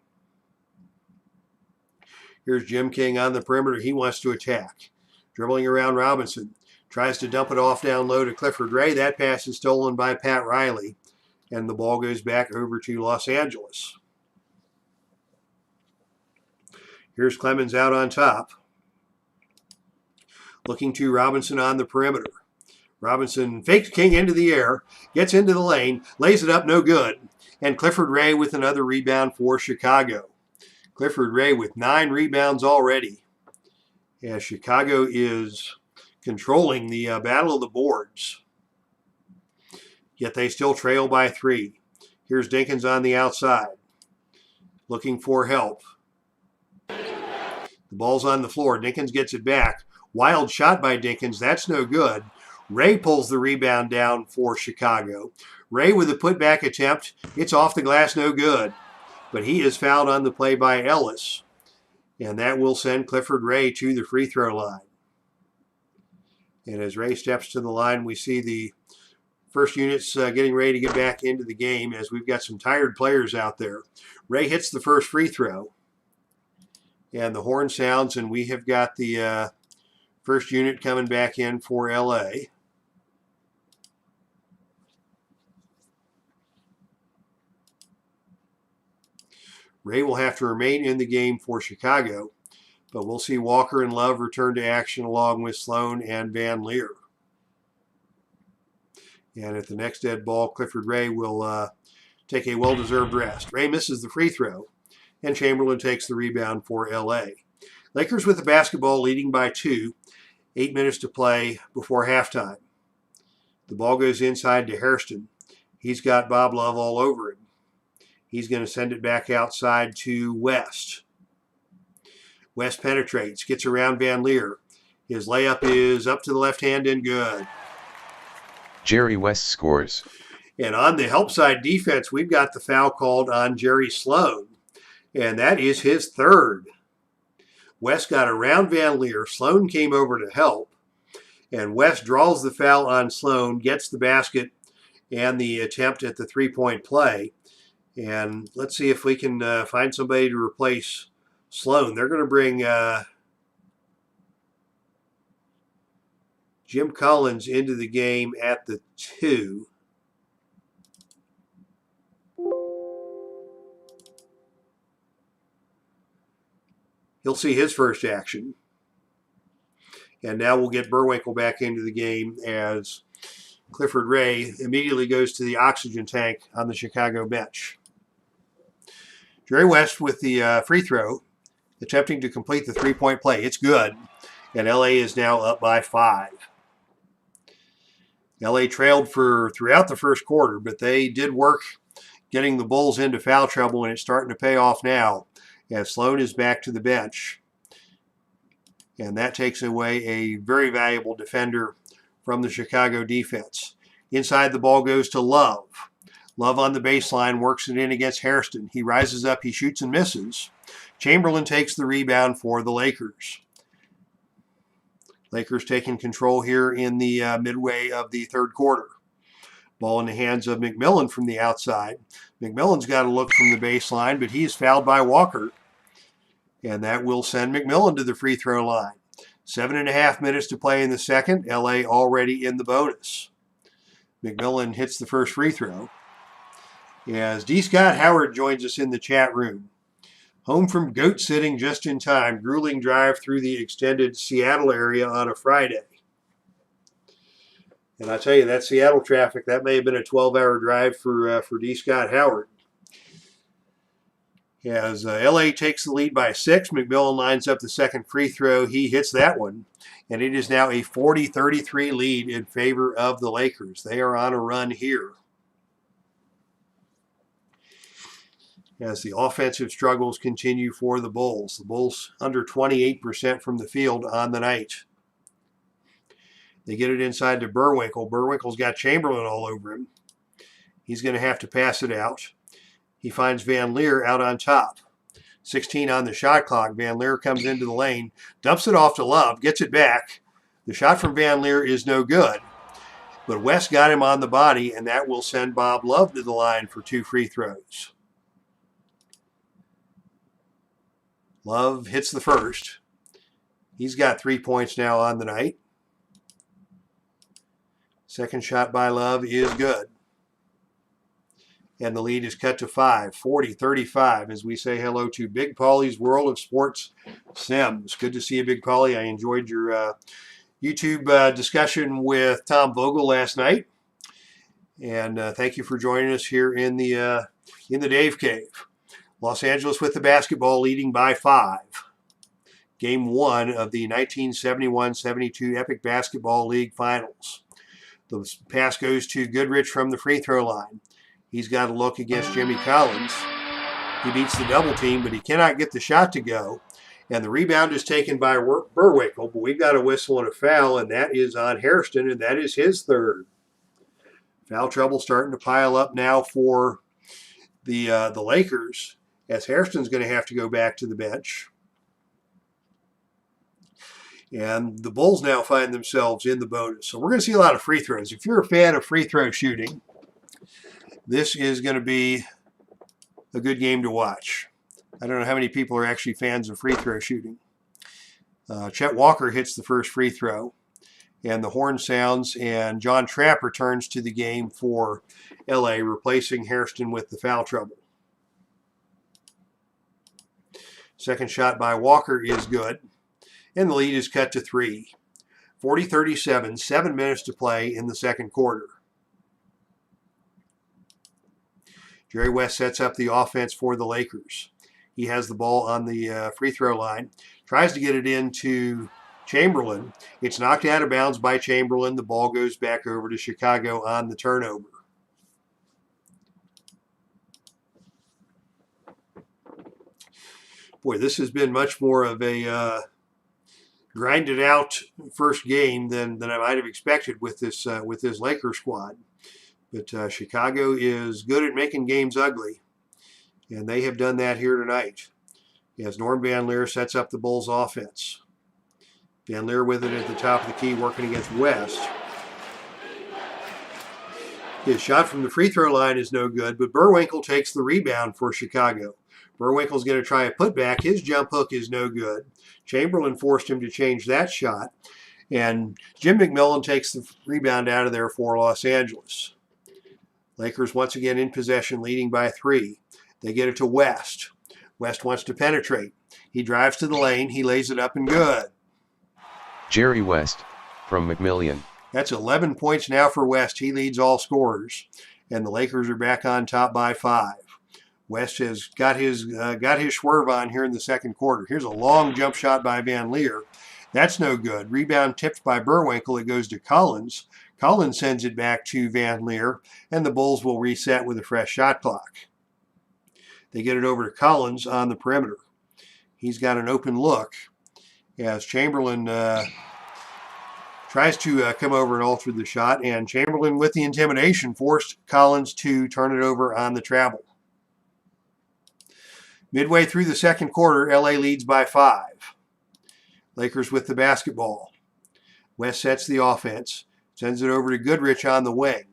Here's Jim King on the perimeter. He wants to attack. Dribbling around Robinson. Tries to dump it off down low to Clifford Ray. That pass is stolen by Pat Riley. And the ball goes back over to Los Angeles. Here's Clemens out on top. Looking to Robinson on the perimeter. Robinson fakes King into the air, gets into the lane, lays it up, no good. And Clifford Ray with another rebound for Chicago. Clifford Ray with 9 rebounds already. As Chicago is controlling the battle of the boards. Yet they still trail by 3. Here's Dinkins on the outside. Looking for help. The ball's on the floor. Dinkins gets it back. Wild shot by Dinkins. That's no good. Ray pulls the rebound down for Chicago. Ray with a putback attempt. It's off the glass, no good. But he is fouled on the play by Ellis. And that will send Clifford Ray to the free throw line. And as Ray steps to the line, we see the first units getting ready to get back into the game as we've got some tired players out there. Ray hits the first free throw, and the horn sounds, and we have got the first unit coming back in for LA. Ray will have to remain in the game for Chicago, but we'll see Walker and Love return to action along with Sloan and Van Leer. And at the next dead ball, Clifford Ray will take a well-deserved rest. Ray misses the free throw, and Chamberlain takes the rebound for LA. Lakers with the basketball, leading by 2, 8 minutes to play before halftime. The ball goes inside to Hairston. He's got Bob Love all over him. He's going to send it back outside to West. West penetrates, gets around Van Leer. His layup is up to the left hand and good. Jerry West scores. And on the help side defense, we've got the foul called on Jerry Sloan, and that is his third. West got around Van Leer. Sloan came over to help, and West draws the foul on Sloan, gets the basket and the attempt at the three-point play. And let's see if we can find somebody to replace Sloan. They're going to bring Jim Collins into the game at the 2. He'll see his first action. And now we'll get Burwinkle back into the game as Clifford Ray immediately goes to the oxygen tank on the Chicago bench. Jerry West with the free throw, attempting to complete the three-point play. It's good, and LA is now up by 5. LA trailed throughout the first quarter, but they did work getting the Bulls into foul trouble, and it's starting to pay off now as Sloan is back to the bench. And that takes away a very valuable defender from the Chicago defense. Inside, the ball goes to Love. Love on the baseline works it in against Hairston. He rises up, he shoots and misses. Chamberlain takes the rebound for the Lakers. Lakers taking control here in the midway of the third quarter. Ball in the hands of McMillan from the outside. McMillan's got a look from the baseline, but he is fouled by Walker. And that will send McMillan to the free throw line. 7.5 minutes to play in the second. LA already in the bonus. McMillan hits the first free throw. As D. Scott Howard joins us in the chat room. Home from goat sitting just in time. Grueling drive through the extended Seattle area on a Friday. And I tell you, that Seattle traffic, that may have been a 12-hour drive for D. Scott Howard. As LA takes the lead by 6, McMillan lines up the second free throw. He hits that one. And it is now a 40-33 lead in favor of the Lakers. They are on a run here. As the offensive struggles continue for the Bulls. The Bulls under 28% from the field on the night. They get it inside to Burwinkle. Burwinkle's got Chamberlain all over him. He's going to have to pass it out. He finds Van Leer out on top. 16 on the shot clock. Van Leer comes into the lane, dumps it off to Love, gets it back. The shot from Van Leer is no good. But West got him on the body, and that will send Bob Love to the line for 2 free throws. Love hits the first. He's got 3 points now on the night. Second shot by Love is good. And the lead is cut to 5, 40-35, as we say hello to Big Paulie's World of Sports Sims. Good to see you, Big Paulie. I enjoyed your YouTube discussion with Tom Vogel last night. And thank you for joining us here in the Dave Cave. Los Angeles with the basketball, leading by 5. Game 1 of the 1971-72 Epic Basketball League Finals. The pass goes to Goodrich from the free throw line. He's got a look against Jimmy Collins. He beats the double team, but he cannot get the shot to go. And the rebound is taken by Burwinkle, but we've got a whistle and a foul, and that is on Hairston, and that is his third. Foul trouble starting to pile up now for the Lakers, as Hairston's going to have to go back to the bench. And the Bulls now find themselves in the bonus. So we're going to see a lot of free throws. If you're a fan of free throw shooting, this is going to be a good game to watch. I don't know how many people are actually fans of free throw shooting. Chet Walker hits the first free throw, and the horn sounds, and John Trapp returns to the game for LA, replacing Hairston with the foul trouble. Second shot by Walker is good, and the lead is cut to 3. 40-37, 7 minutes to play in the second quarter. Jerry West sets up the offense for the Lakers. He has the ball on the free throw line, tries to get it into Chamberlain. It's knocked out of bounds by Chamberlain. The ball goes back over to Chicago on the turnover. Boy, this has been much more of a grinded out first game than I might have expected with this Lakers squad. But Chicago is good at making games ugly, and they have done that here tonight. As Norm Van Leer sets up the Bulls offense. Van Leer with it at the top of the key, working against West. His shot from the free throw line is no good, but Burwinkle takes the rebound for Chicago. Burwinkle's going to try a putback. His jump hook is no good. Chamberlain forced him to change that shot, and Jim McMillan takes the rebound out of there for Los Angeles. Lakers once again in possession, leading by 3. They get it to West. West wants to penetrate. He drives to the lane. He lays it up and good. Jerry West, from McMillan. That's 11 points now for West. He leads all scorers, and the Lakers are back on top by 5. West has got his swerve on here in the second quarter. Here's a long jump shot by Van Leer. That's no good. Rebound tipped by Burwinkle. It goes to Collins. Collins sends it back to Van Leer, and the Bulls will reset with a fresh shot clock. They get it over to Collins on the perimeter. He's got an open look as Chamberlain tries to come over and alter the shot, and Chamberlain with the intimidation forced Collins to turn it over on the travel. Midway through the second quarter, LA leads by 5. Lakers with the basketball. West sets the offense, sends it over to Goodrich on the wing.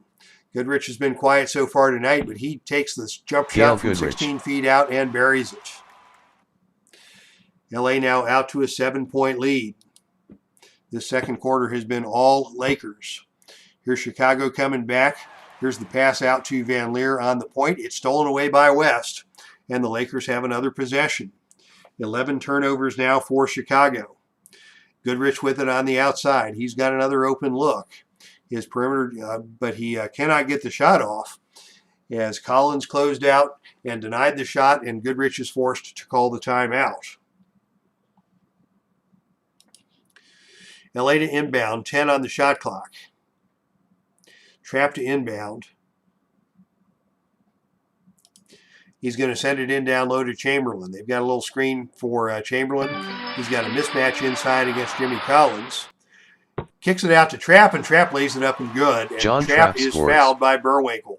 Goodrich has been quiet so far tonight, but he takes this jump shot from 16 feet out and buries it. LA now out to a 7-point lead. This second quarter has been all Lakers. Here's Chicago coming back. Here's the pass out to Van Leer on the point. It's stolen away by West, and the Lakers have another possession. 11 turnovers now for Chicago. Goodrich with it on the outside. He's got another open look. His perimeter, but he cannot get the shot off as Collins closed out and denied the shot, and Goodrich is forced to call the timeout. LA to inbound, 10 on the shot clock. Trapp to inbound. He's going to send it in down low to Chamberlain. They've got a little screen for Chamberlain. He's got a mismatch inside against Jimmy Collins. Kicks it out to Trapp, and Trapp lays it up and good. And John Trapp Trapp is scores. fouled by Burwinkle.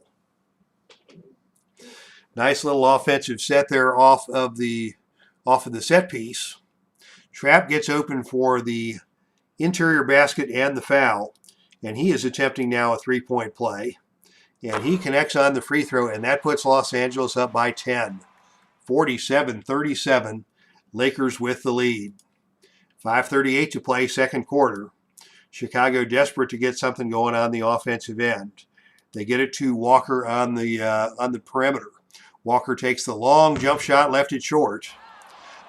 Nice little offensive set there off of the set piece. Trapp gets open for the interior basket and the foul, and he is attempting now a three-point play. And he connects on the free throw, and that puts Los Angeles up by 10. 47-37, Lakers with the lead. 5:38 to play, second quarter. Chicago desperate to get something going on the offensive end. They get it to Walker on the perimeter. Walker takes the long jump shot, left it short,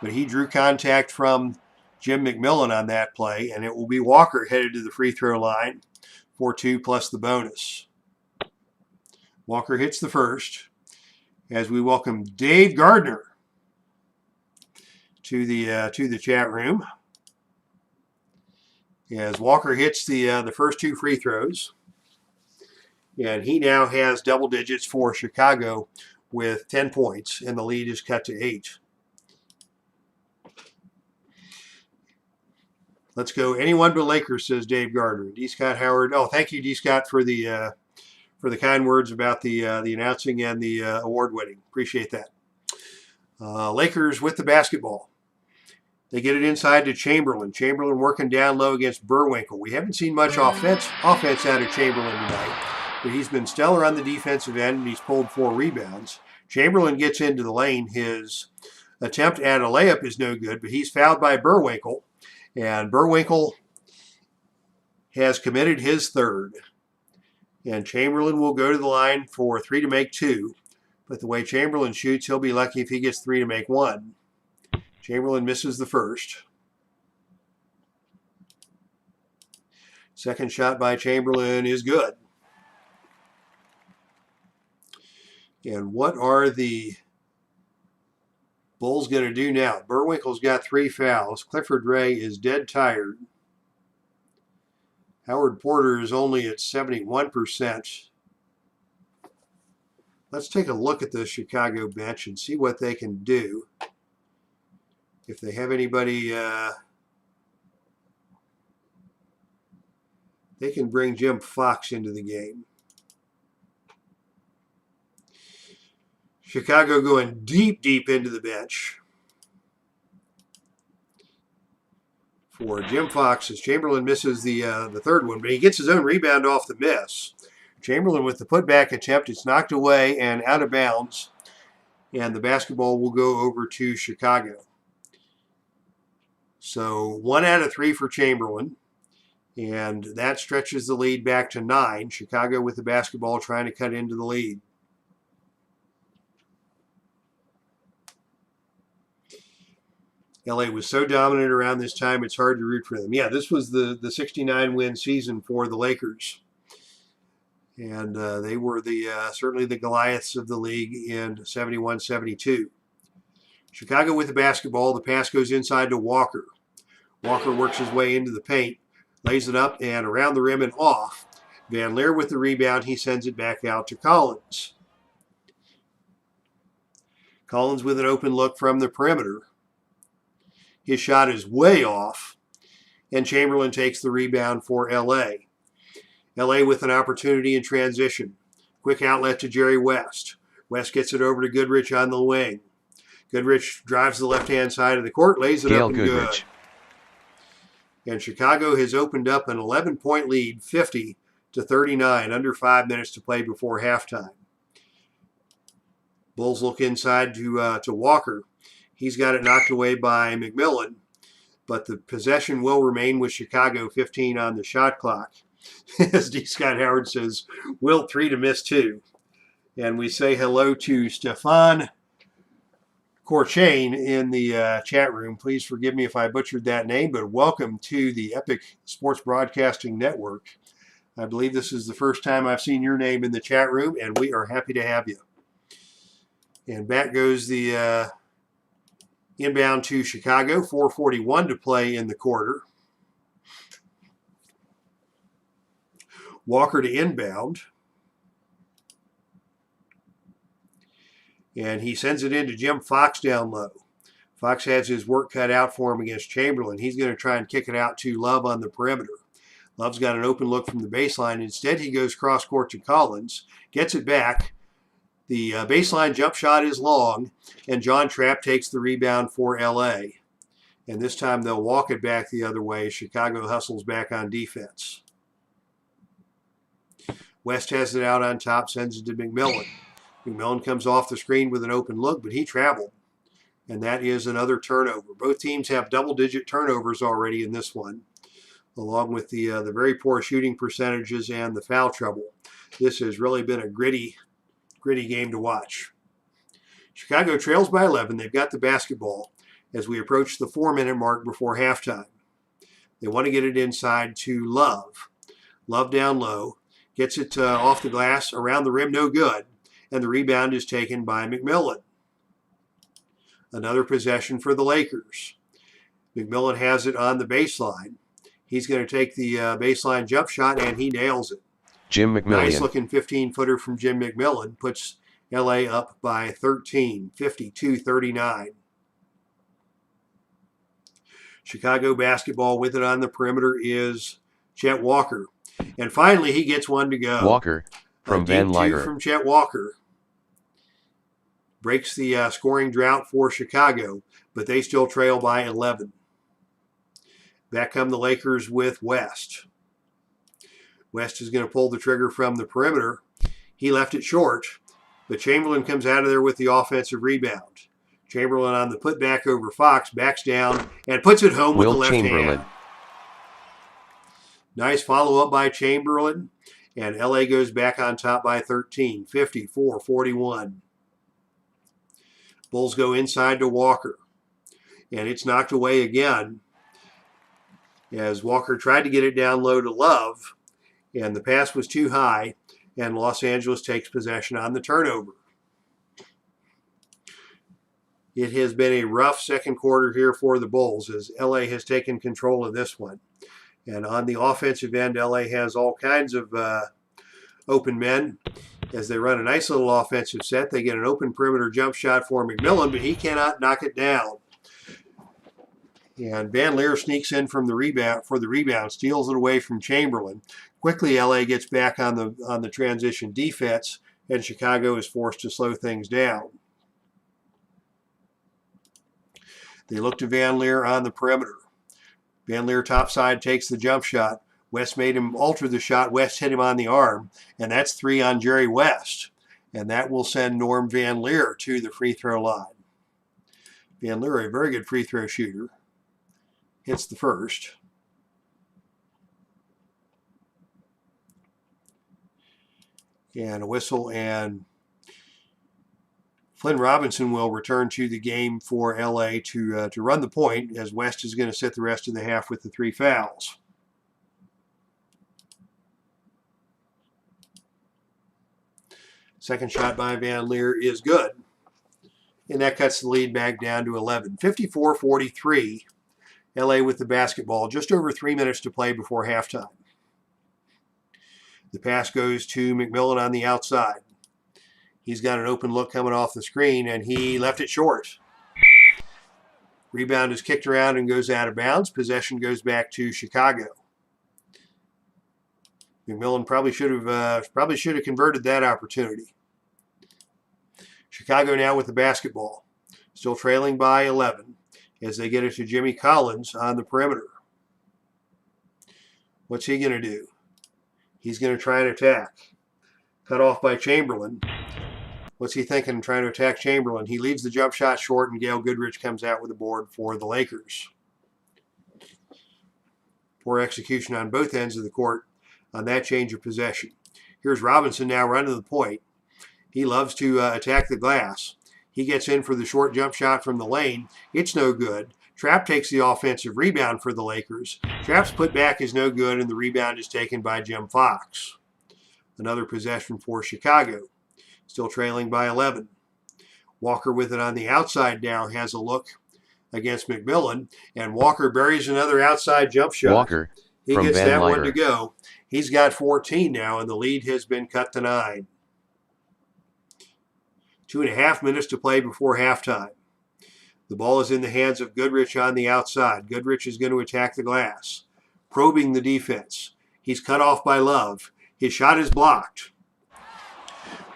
but he drew contact from Jim McMillan on that play, and it will be Walker headed to the free throw line for 2 plus the bonus. Walker hits the first as we welcome Dave Gardner to the chat room. As Walker hits the first 2 free throws, and he now has double digits for Chicago with 10 points, and the lead is cut to 8. Let's go anyone but Lakers, says Dave Gardner. D. Scott Howard. Oh, thank you, D. Scott, for the kind words about the announcing and the award winning. Appreciate that. Lakers with the basketball. They get it inside to Chamberlain. Chamberlain working down low against Burwinkle. We haven't seen much offense out of Chamberlain tonight, but he's been stellar on the defensive end, and he's pulled 4 rebounds. Chamberlain gets into the lane. His attempt at a layup is no good, but he's fouled by Burwinkle, and Burwinkle has committed his third. And Chamberlain will go to the line for 3 to make 2, but the way Chamberlain shoots, he'll be lucky if he gets 3 to make 1. Chamberlain misses the first. Second shot by Chamberlain is good. And what are the Bulls going to do now? Burwinkle's got 3 fouls. Clifford Ray is dead tired. Howard Porter is only at 71%. Let's take a look at the Chicago bench and see what they can do. If they have anybody, they can bring Jim Fox into the game. Chicago going deep into the bench for Jim Fox as Chamberlain misses the third one, but he gets his own rebound off the miss. Chamberlain with the putback attempt, it's knocked away and out of bounds, and the basketball will go over to Chicago. So 1 out of 3 for Chamberlain, and that stretches the lead back to 9. Chicago with the basketball trying to cut into the lead. LA was so dominant around this time, it's hard to root for them. Yeah, this was the 69-win season for the Lakers. And they were certainly the Goliaths of the league in 71-72. Chicago with the basketball. The pass goes inside to Walker. Walker works his way into the paint, lays it up and around the rim and off. Van Leer with the rebound. He sends it back out to Collins. Collins with an open look from the perimeter. His shot is way off, and Chamberlain takes the rebound for L.A. L.A. with an opportunity in transition. Quick outlet to Jerry West. West gets it over to Goodrich on the wing. Goodrich drives the left-hand side of the court, lays it Gail up and Goodrich. Good. And Chicago has opened up an 11-point lead, 50-39, under 5 minutes to play before halftime. Bulls look inside to Walker. He's got it knocked away by McMillan, but the possession will remain with Chicago, 15 on the shot clock. As D. Scott Howard says, Wilt 3 to miss 2. And we say hello to Stefan Corchain in the chat room. Please forgive me if I butchered that name, but welcome to the Epic Sports Broadcasting Network. I believe this is the first time I've seen your name in the chat room, and we are happy to have you. And back goes the inbound to Chicago, 4:41 to play in the quarter. Walker to inbound. And he sends it in to Jim Fox down low. Fox has his work cut out for him against Chamberlain. He's going to try and kick it out to Love on the perimeter. Love's got an open look from the baseline. Instead, he goes cross-court to Collins, gets it back. The baseline jump shot is long, and John Trapp takes the rebound for L.A. And this time they'll walk it back the other way. Chicago hustles back on defense. West has it out on top, sends it to McMillan. McMillan comes off the screen with an open look, but he traveled. And that is another turnover. Both teams have double-digit turnovers already in this one, along with the very poor shooting percentages and the foul trouble. This has really been a gritty game to watch. Chicago trails by 11. They've got the basketball as we approach the 4-minute mark before halftime. They want to get it inside to Love. Love down low. Gets it off the glass, around the rim, no good. And the rebound is taken by McMillan. Another possession for the Lakers. McMillan has it on the baseline. He's going to take the baseline jump shot, and he nails it. Jim McMillan. Nice-looking 15-footer from Jim McMillan puts L.A. up by 13, 52-39. Chicago basketball with it on the perimeter is Chet Walker. And finally, he gets one to go. Walker from Van Liger. From Chet Walker. breaks the scoring drought for Chicago, but they still trail by 11. Back come the Lakers with West. West is going to pull the trigger from the perimeter. He left it short, but Chamberlain comes out of there with the offensive rebound. Chamberlain on the putback over Fox, backs down and puts it home with the Wilt left Chamberlain. hand. Nice follow-up by Chamberlain, and LA goes back on top by 13, 54-41. Bulls go inside to Walker, and it's knocked away again as Walker tried to get it down low to Love, and the pass was too high, and Los Angeles takes possession on the turnover. It has been a rough second quarter here for the Bulls as LA has taken control of this one. And on the offensive end, LA has all kinds of open men as they run a nice little offensive set. They get an open perimeter jump shot for McMillan, but he cannot knock it down. And Van Leer sneaks in from the rebound, steals it away from Chamberlain. Quickly, LA gets back on the transition defense, and Chicago is forced to slow things down. They look to Van Leer on the perimeter. Van Leer topside takes the jump shot. West made him alter the shot. West hit him on the arm, and that's 3 on Jerry West. And that will send Norm Van Leer to the free throw line. Van Leer, a very good free throw shooter, hits the first. And a whistle, and Flynn Robinson will return to the game for LA to run the point, as West is going to sit the rest of the half with the 3 fouls. Second shot by Van Leer is good, and that cuts the lead back down to 11. 54-43, LA with the basketball. Just over 3 minutes to play before halftime. The pass goes to McMillan on the outside. He's got an open look coming off the screen, and he left it short. Rebound is kicked around and goes out of bounds. Possession goes back to Chicago. McMillan probably should have converted that opportunity. Chicago now with the basketball, still trailing by 11 as they get it to Jimmy Collins on the perimeter. What's he going to do? He's going to try and attack. Cut off by Chamberlain. What's he thinking, trying to attack Chamberlain? He leaves the jump shot short, and Gail Goodrich comes out with a board for the Lakers. Poor execution on both ends of the court on that change of possession. Here's Robinson now running the point. He loves to attack the glass. He gets in for the short jump shot from the lane. It's no good. Trapp takes the offensive rebound for the Lakers. Trapp's put back is no good, and the rebound is taken by Jim Fox. Another possession for Chicago. Still trailing by 11. Walker with it on the outside now has a look against McMillan, and Walker buries another outside jump shot. Walker, he from gets Van that one Leer. to go. He's got 14 now, and the lead has been cut to 9. 2.5 minutes to play before halftime. The ball is in the hands of Goodrich on the outside. Goodrich is going to attack the glass, probing the defense. He's cut off by Love. His shot is blocked.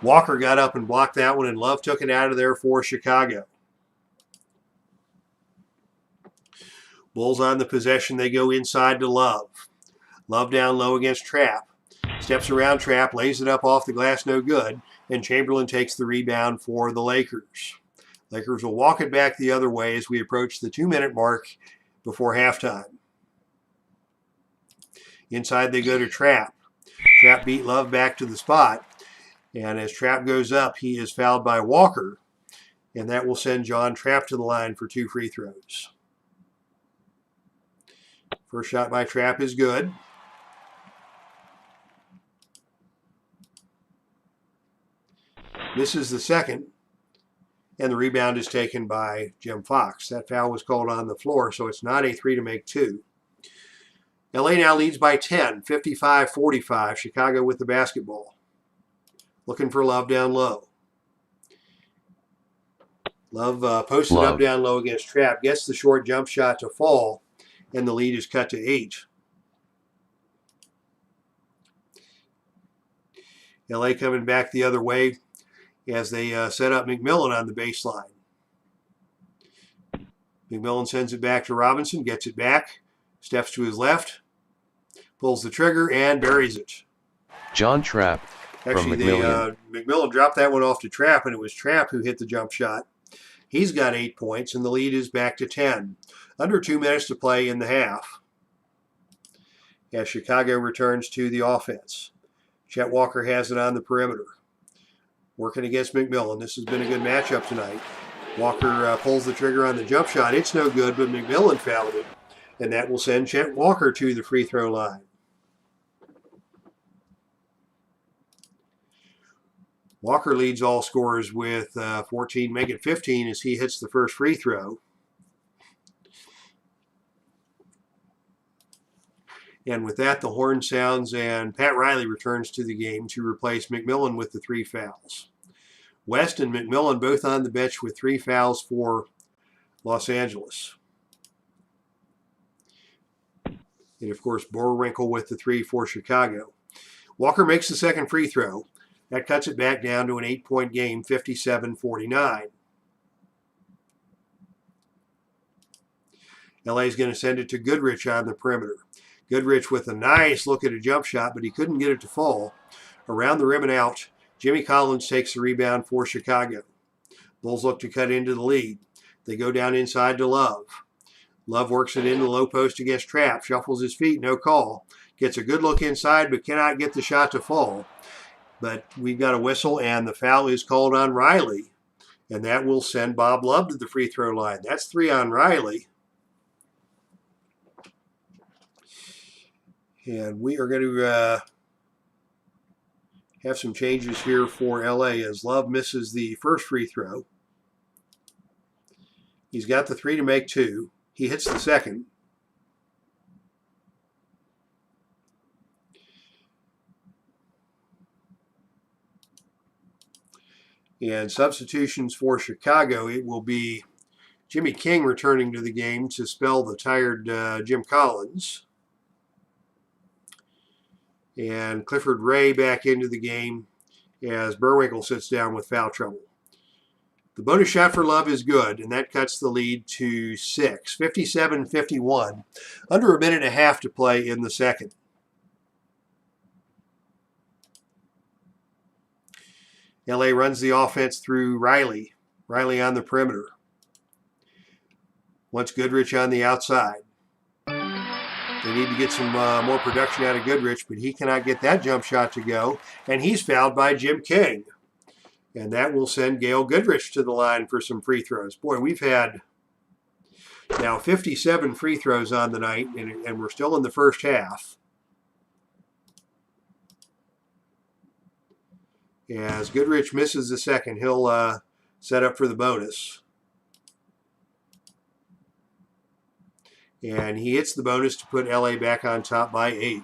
Walker got up and blocked that one, and Love took it out of there for Chicago. Bulls on the possession. They go inside to Love. Love down low against Trapp. Steps around Trapp, lays it up off the glass, no good, and Chamberlain takes the rebound for the Lakers. Lakers will walk it back the other way as we approach the 2-minute mark before halftime. Inside they go to Trapp. Trapp beat Love back to the spot. And as Trapp goes up, he is fouled by Walker. And that will send John Trapp to the line for 2 free throws. First shot by Trapp is good. Misses the second. And the rebound is taken by Jim Fox. That foul was called on the floor, so it's not a 3 to make 2. LA now leads by 10, 55-45. Chicago with the basketball. Looking for Love down low. Love posted up down low against Trapp. Gets the short jump shot to fall, and the lead is cut to 8. LA coming back the other way, as they set up McMillan on the baseline. McMillan sends it back to Robinson, gets it back, steps to his left, pulls the trigger, and buries it. John Trapp from Actually, McMillian. McMillan dropped that one off to Trapp, and it was Trapp who hit the jump shot. He's got 8 points, and the lead is back to 10. Under 2 minutes to play in the half, as Chicago returns to the offense. Chet Walker has it on the perimeter, working against McMillan. This has been a good matchup tonight. Walker pulls the trigger on the jump shot. It's no good, but McMillan fouled it, and that will send Chet Walker to the free throw line. Walker leads all scorers with 14, make it 15 as he hits the first free throw. And with that, the horn sounds and Pat Riley returns to the game to replace McMillan with the 3 fouls. West and McMillan both on the bench with 3 fouls for Los Angeles. And of course, Boerwinkle with the 3 for Chicago. Walker makes the second free throw. That cuts it back down to an 8-point game, 57-49. LA is going to send it to Goodrich on the perimeter. Goodrich with a nice look at a jump shot, but he couldn't get it to fall. Around the rim and out, Jimmy Collins takes the rebound for Chicago. Bulls look to cut into the lead. They go down inside to Love. Love works it into the low post against Trapp, shuffles his feet, no call. Gets a good look inside, but cannot get the shot to fall. But we've got a whistle, and the foul is called on Riley. And that will send Bob Love to the free throw line. That's 3 on Riley. And we are going to have some changes here for LA as Love misses the first free throw. He's got the 3 to make 2. He hits the second. And substitutions for Chicago, it will be Jimmy King returning to the game to spell the tired Jim Collins. And Clifford Ray back into the game as Boerwinkle sits down with foul trouble. The bonus shot for Love is good, and that cuts the lead to 6, 57-51. Under a minute and a half to play in the second. LA runs the offense through Riley. Riley on the perimeter. Wants Goodrich on the outside. They need to get some more production out of Goodrich, but he cannot get that jump shot to go. And he's fouled by Jim King. And that will send Gail Goodrich to the line for some free throws. Boy, we've had now 57 free throws on the night, and we're still in the first half. As Goodrich misses the second, he'll set up for the bonus. And he hits the bonus to put LA back on top by 8.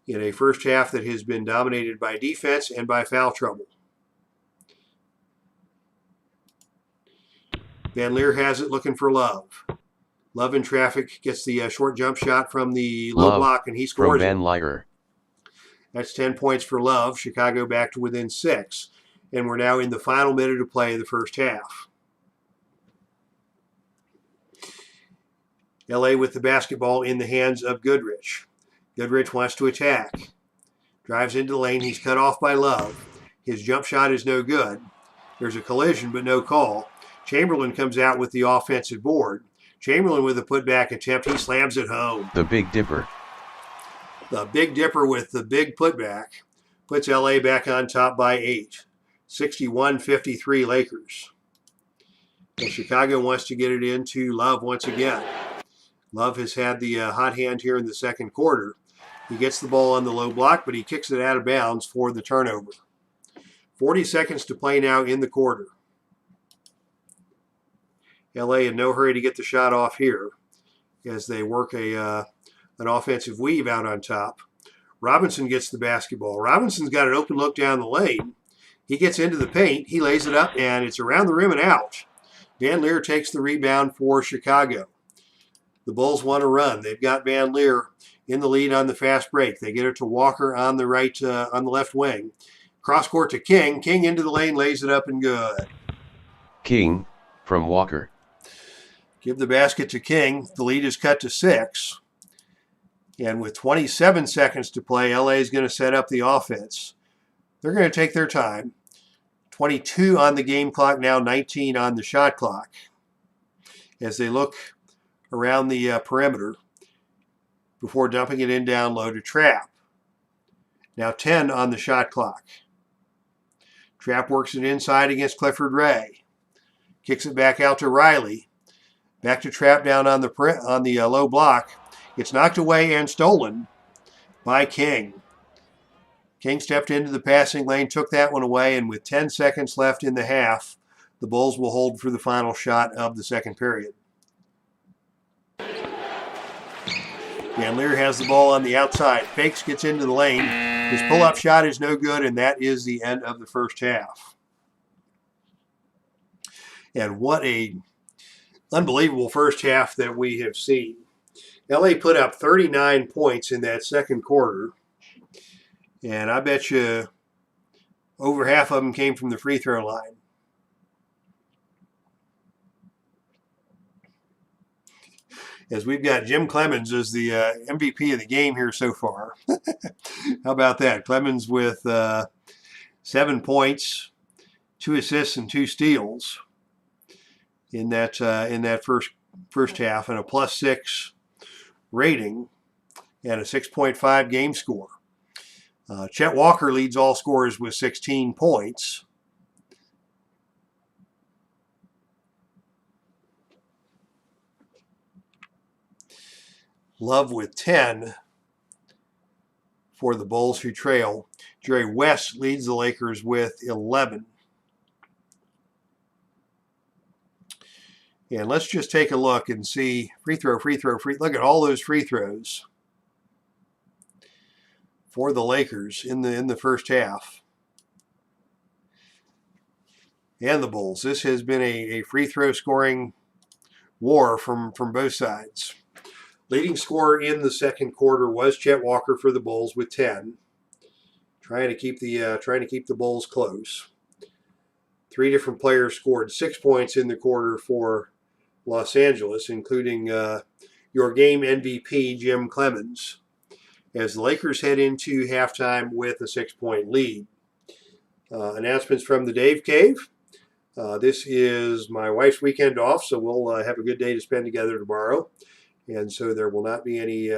In a first half that has been dominated by defense and by foul trouble. Van Leer has it looking for Love. Love in traffic, gets the short jump shot from the low block, and he scores from Van Leer. That's 10 points for Love. Chicago back to within 6. And we're now in the final minute of play of the first half. LA with the basketball in the hands of Goodrich. Goodrich wants to attack. Drives into the lane. He's cut off by Love. His jump shot is no good. There's a collision, but no call. Chamberlain comes out with the offensive board. Chamberlain with a putback attempt. He slams it home. The Big Dipper. The Big Dipper with the big putback puts LA back on top by 8. 61-53 Lakers. And Chicago wants to get it into Love once again. Love has had the hot hand here in the second quarter. He gets the ball on the low block, but he kicks it out of bounds for the turnover. 40 seconds to play now in the quarter. LA in no hurry to get the shot off here as they work an offensive weave out on top. Robinson gets the basketball. Robinson's got an open look down the lane. He gets into the paint. He lays it up, and it's around the rim and out. Van Leer takes the rebound for Chicago. The Bulls want to run. They've got Van Leer in the lead on the fast break. They get it to Walker on the right, on the left wing. Cross court to King. King into the lane, lays it up and good. King, from Walker. Give the basket to King. The lead is cut to 6. And with 27 seconds to play, LA is going to set up the offense. They're going to take their time. 22 on the game clock now, 19 on the shot clock. As they look around the perimeter before dumping it in down low to Trap. Now 10 on the shot clock. Trap works it inside against Clifford Ray. Kicks it back out to Riley. Back to Trap down on the low block. It's knocked away and stolen by King. King stepped into the passing lane, took that one away, and with 10 seconds left in the half, the Bulls will hold for the final shot of the second period. Van Leer has the ball on the outside. Fakes, gets into the lane. His pull-up shot is no good, and that is the end of the first half. And what a unbelievable first half that we have seen. LA put up 39 points in that second quarter, and I bet you over half of them came from the free throw line. As we've got Jim Clemens as the MVP of the game here so far. How about that? Clemens with 7 points, 2 assists, and 2 steals in that first half, and a +6 rating and a 6.5 game score. Chet Walker leads all scorers with 16 points. Love with 10 for the Bulls, who trail. Jerry West leads the Lakers with 11. And let's just take a look and see free throw. Look at all those free throws for the Lakers in the first half. And the Bulls. This has been a free throw scoring war from both sides. Leading scorer in the second quarter was Chet Walker for the Bulls with 10, trying to keep the Bulls close. 3 different players scored 6 points in the quarter for Los Angeles, including your game MVP Jim Clemens, as the Lakers head into halftime with a 6-point lead. Announcements from the Dave Cave. This is my wife's weekend off, so we'll have a good day to spend together tomorrow. And so there will not be any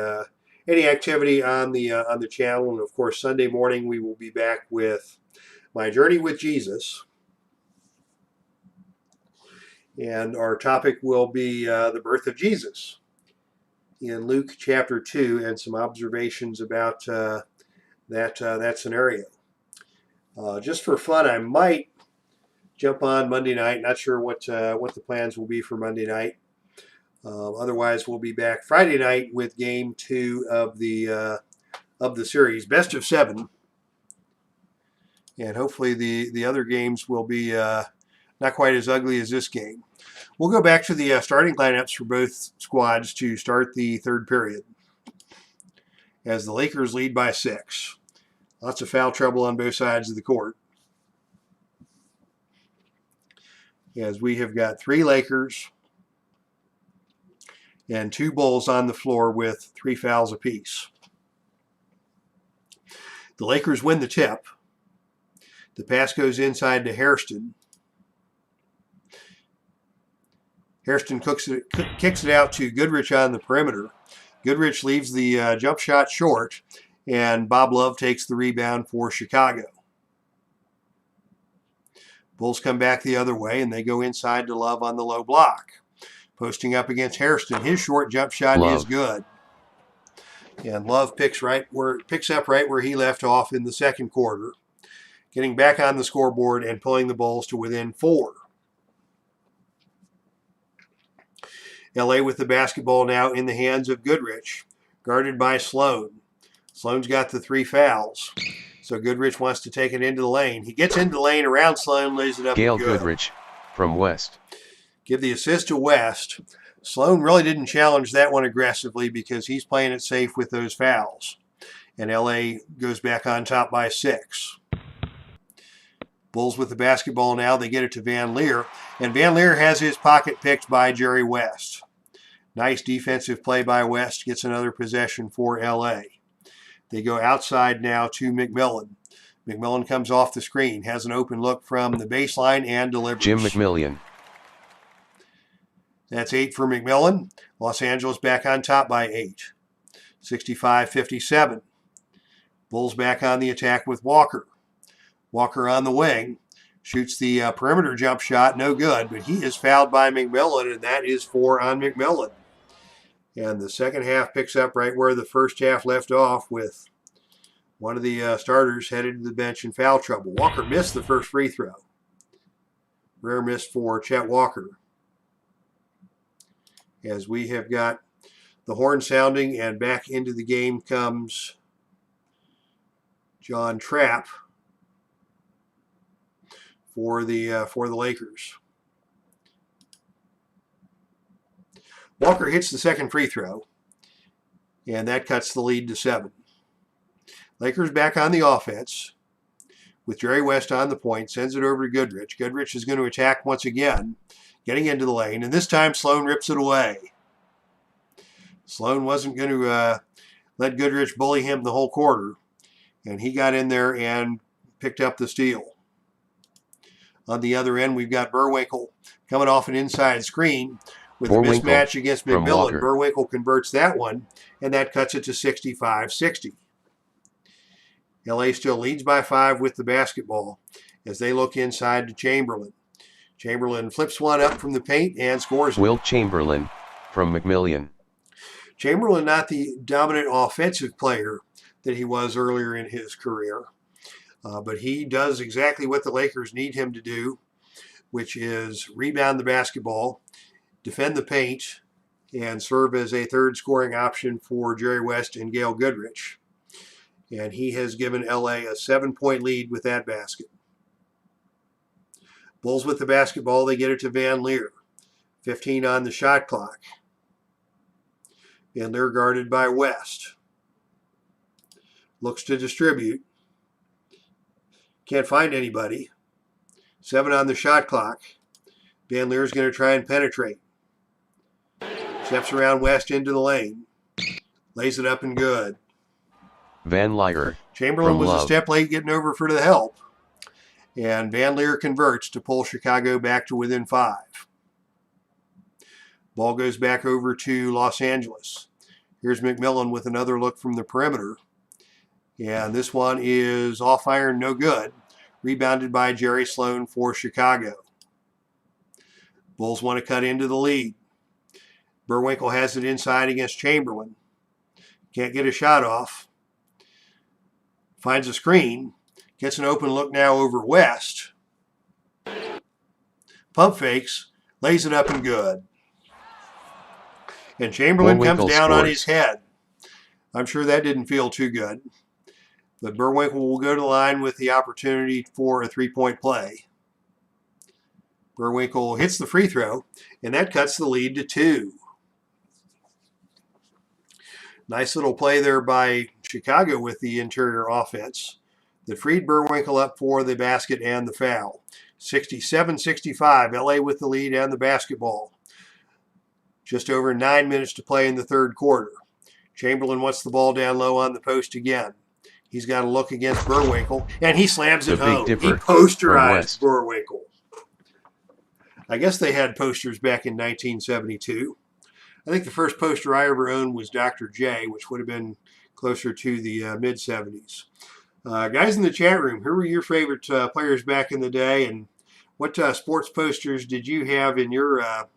activity on the channel. And of course, Sunday morning we will be back with My Journey with Jesus. And our topic will be the birth of Jesus in Luke chapter 2, and some observations about that scenario. Just for fun, I might jump on Monday night. Not sure what the plans will be for Monday night. Otherwise, we'll be back Friday night with game 2 of the series, best of 7, and hopefully the other games will be not quite as ugly as this game. We'll go back to the starting lineups for both squads to start the third period, as the Lakers lead by 6. Lots of foul trouble on both sides of the court, as we have got 3 Lakers and 2 Bulls on the floor with 3 fouls apiece. The Lakers win the tip. The pass goes inside to Hairston. Hairston kicks it out to Goodrich on the perimeter. Goodrich leaves the jump shot short, and Bob Love takes the rebound for Chicago. Bulls come back the other way, and they go inside to Love on the low block. Posting up against Hairston. His short jump shot is good. And Love picks up right where he left off in the second quarter, getting back on the scoreboard and pulling the Bulls to within 4. LA with the basketball now in the hands of Goodrich, guarded by Sloan. Sloan's got the 3 fouls, so Goodrich wants to take it into the lane. He gets into the lane around Sloan, lays it up. Gail Goodrich from West. Give the assist to West. Sloan really didn't challenge that one aggressively because he's playing it safe with those fouls. And LA goes back on top by 6. Bulls with the basketball now. They get it to Van Leer. And Van Leer has his pocket picked by Jerry West. Nice defensive play by West. Gets another possession for LA. They go outside now to McMillan. McMillan comes off the screen. Has an open look from the baseline and delivers. Jim McMillian. That's 8 for McMillan. Los Angeles back on top by 8. 65-57. Bulls back on the attack with Walker. Walker on the wing. Shoots the perimeter jump shot. No good, but he is fouled by McMillan, and that is 4 on McMillan. And the second half picks up right where the first half left off, with one of the starters headed to the bench in foul trouble. Walker missed the first free throw. Rare miss for Chet Walker. As we have got the horn sounding, and back into the game comes John Trapp for the Lakers. Walker hits the second free throw, and that cuts the lead to 7. Lakers back on the offense with Jerry West on the point, sends it over to Goodrich. Goodrich is going to attack once again, getting into the lane, and this time Sloan rips it away. Sloan wasn't going to let Goodrich bully him the whole quarter, and he got in there and picked up the steal. On the other end, we've got Burwinkle coming off an inside screen with a mismatch against McMillan. Burwinkle converts that one, and that cuts it to 65-60. LA still leads by 5 with the basketball as they look inside to Chamberlain. Chamberlain flips one up from the paint and scores it. Wilt Chamberlain from McMillian. Chamberlain not the dominant offensive player that he was earlier in his career. But he does exactly what the Lakers need him to do, which is rebound the basketball, defend the paint, and serve as a third scoring option for Jerry West and Gail Goodrich. And he has given LA a 7-point lead with that basket. Bulls with the basketball. They get it to Van Leer. 15 on the shot clock. Van Leer guarded by West. Looks to distribute. Can't find anybody. 7 on the shot clock. Van Leer is going to try and penetrate. Steps around West into the lane. Lays it up and good. Van Leer. Chamberlain was a step late getting over for the help. And Van Leer converts to pull Chicago back to within 5. Ball goes back over to Los Angeles. Here's McMillan with another look from the perimeter. And this one is off iron, no good. Rebounded by Jerry Sloan for Chicago. Bulls want to cut into the lead. Burwinkle has it inside against Chamberlain. Can't get a shot off. Finds a screen. Gets an open look now over West. Pump fakes. Lays it up and good. And Chamberlain comes down on his head. I'm sure that didn't feel too good. But Burwinkle will go to the line with the opportunity for a 3-point play. Burwinkle hits the free throw, and that cuts the lead to 2. Nice little play there by Chicago with the interior offense that freed Burwinkle up for the basket and the foul. 67-65, LA with the lead and the basketball. Just over 9 minutes to play in the third quarter. Chamberlain wants the ball down low on the post again. He's got a look against Burwinkle, and he slams it home. He posterized Burwinkle. I guess they had posters back in 1972. I think the first poster I ever owned was Dr. J, which would have been closer to the mid-70s. Guys in the chat room, who were your favorite players back in the day, and what sports posters did you have in your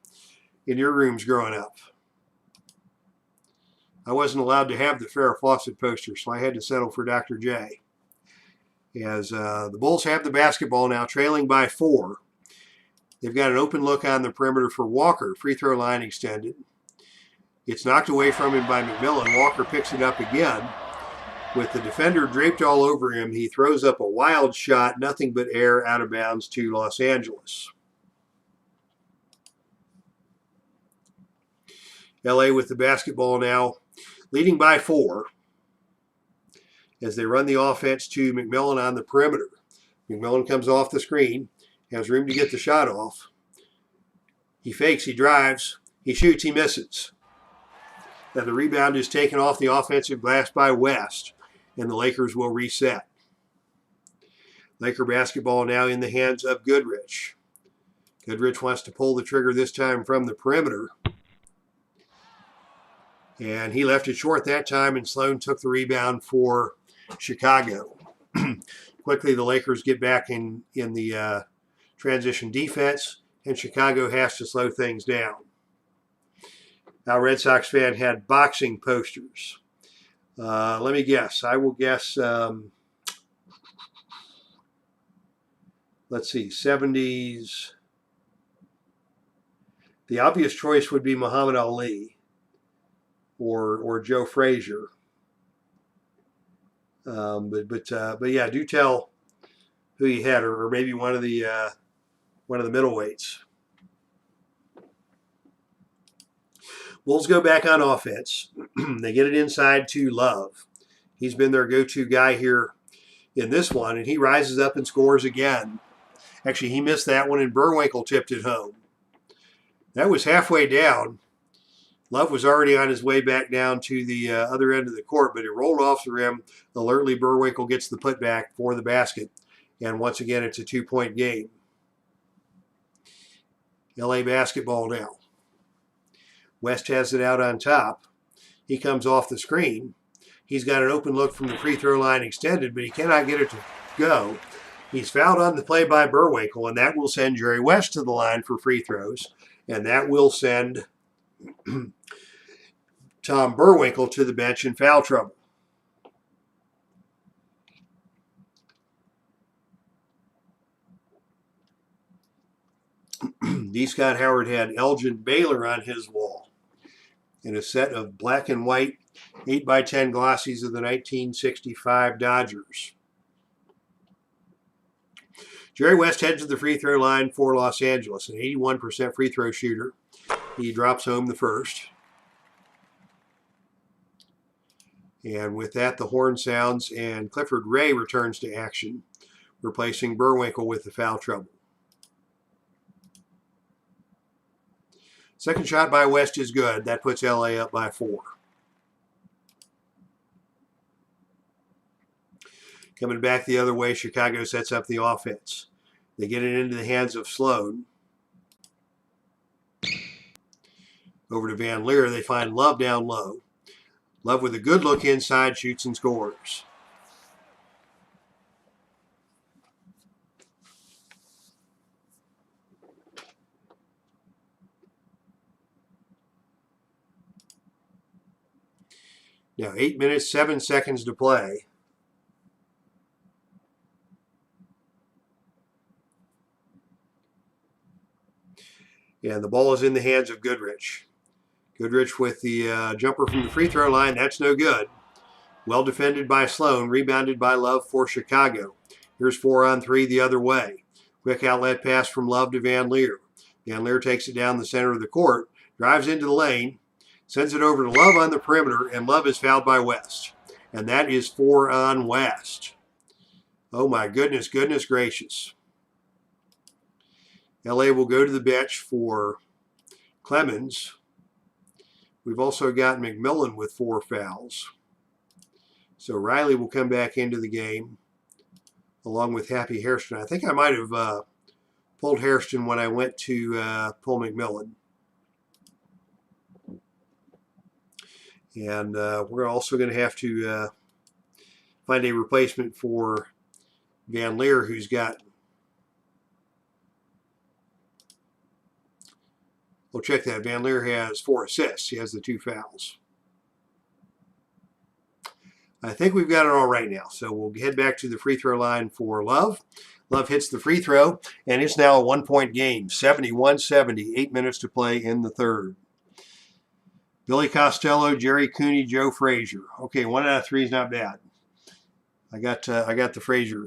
rooms growing up? I wasn't allowed to have the Farrah Fawcett poster, so I had to settle for Dr. J. As the Bulls have the basketball now, trailing by 4. They've got an open look on the perimeter for Walker. Free throw line extended. It's knocked away from him by McMillan. Walker picks it up again. With the defender draped all over him, he throws up a wild shot, nothing but air, out of bounds to Los Angeles. LA with the basketball now, leading by 4 as they run the offense to McMillan on the perimeter. McMillan comes off the screen, has room to get the shot off. He fakes, he drives, he shoots, he misses. Now the rebound is taken off the offensive glass by West, and the Lakers will reset. Laker basketball now in the hands of Goodrich. Goodrich wants to pull the trigger this time from the perimeter. And he left it short that time, and Sloan took the rebound for Chicago. Quickly, the Lakers get back in the transition defense, and Chicago has to slow things down. Now, Red Sox fan had boxing posters. Let me guess. I will guess, let's see, 70s. The obvious choice would be Muhammad Ali or Joe Frazier. But yeah, do tell who you had, or maybe one of the middleweights. Wolves go back on offense. They get it inside to Love. He's been their go-to guy here in this one, and he rises up and scores again. Actually, he missed that one, and Burwinkle tipped it home. That was halfway down. Love was already on his way back down to the other end of the court, but it rolled off the rim. Alertly, Burwinkle gets the putback for the basket. And once again, it's a 2-point game. LA basketball now. West has it out on top. He comes off the screen. He's got an open look from the free throw line extended, but he cannot get it to go. He's fouled on the play by Burwinkle, and that will send Jerry West to the line for free throws. And that will send Tom Burwinkle to the bench in foul trouble. D. Scott Howard had Elgin Baylor on his wall in a set of black and white 8x10 glossies of the 1965 Dodgers. Jerry West heads to the free throw line for Los Angeles, an 81% free throw shooter. He drops home the first. And with that, the horn sounds, and Clifford Ray returns to action, replacing Burwinkle with the foul trouble. Second shot by West is good. That puts LA up by 4. Coming back the other way, Chicago sets up the offense. They get it into the hands of Sloan. Over to Van Leer. They find Love down low. Love with a good look inside, shoots and scores. Now 8 minutes, 7 seconds to play. And the ball is in the hands of Goodrich. Goodrich with the jumper from the free throw line. That's no good. Well defended by Sloan. Rebounded by Love for Chicago. Here's 4 on 3 the other way. Quick outlet pass from Love to Van Leer. Van Leer takes it down the center of the court. Drives into the lane. Sends it over to Love on the perimeter. And Love is fouled by West. And that is 4 on West. Oh my goodness, goodness gracious. LA will go to the bench for Clemens. We've also got McMillan with 4 fouls. So Riley will come back into the game along with Happy Hairston. I think I might have pulled Hairston when I went to pull McMillan. And we're also going to have to find a replacement for Van Leer, who's got... We'll check that. Van Leer has 4 assists. He has the 2 fouls. I think we've got it all right now. So we'll head back to the free throw line for Love. Love hits the free throw, and it's now a 1-point game. 71-70. 8 minutes to play in the third. Billy Costello, Jerry Cooney, Joe Frazier. Okay, 1 out of 3 is not bad. I got the Frazier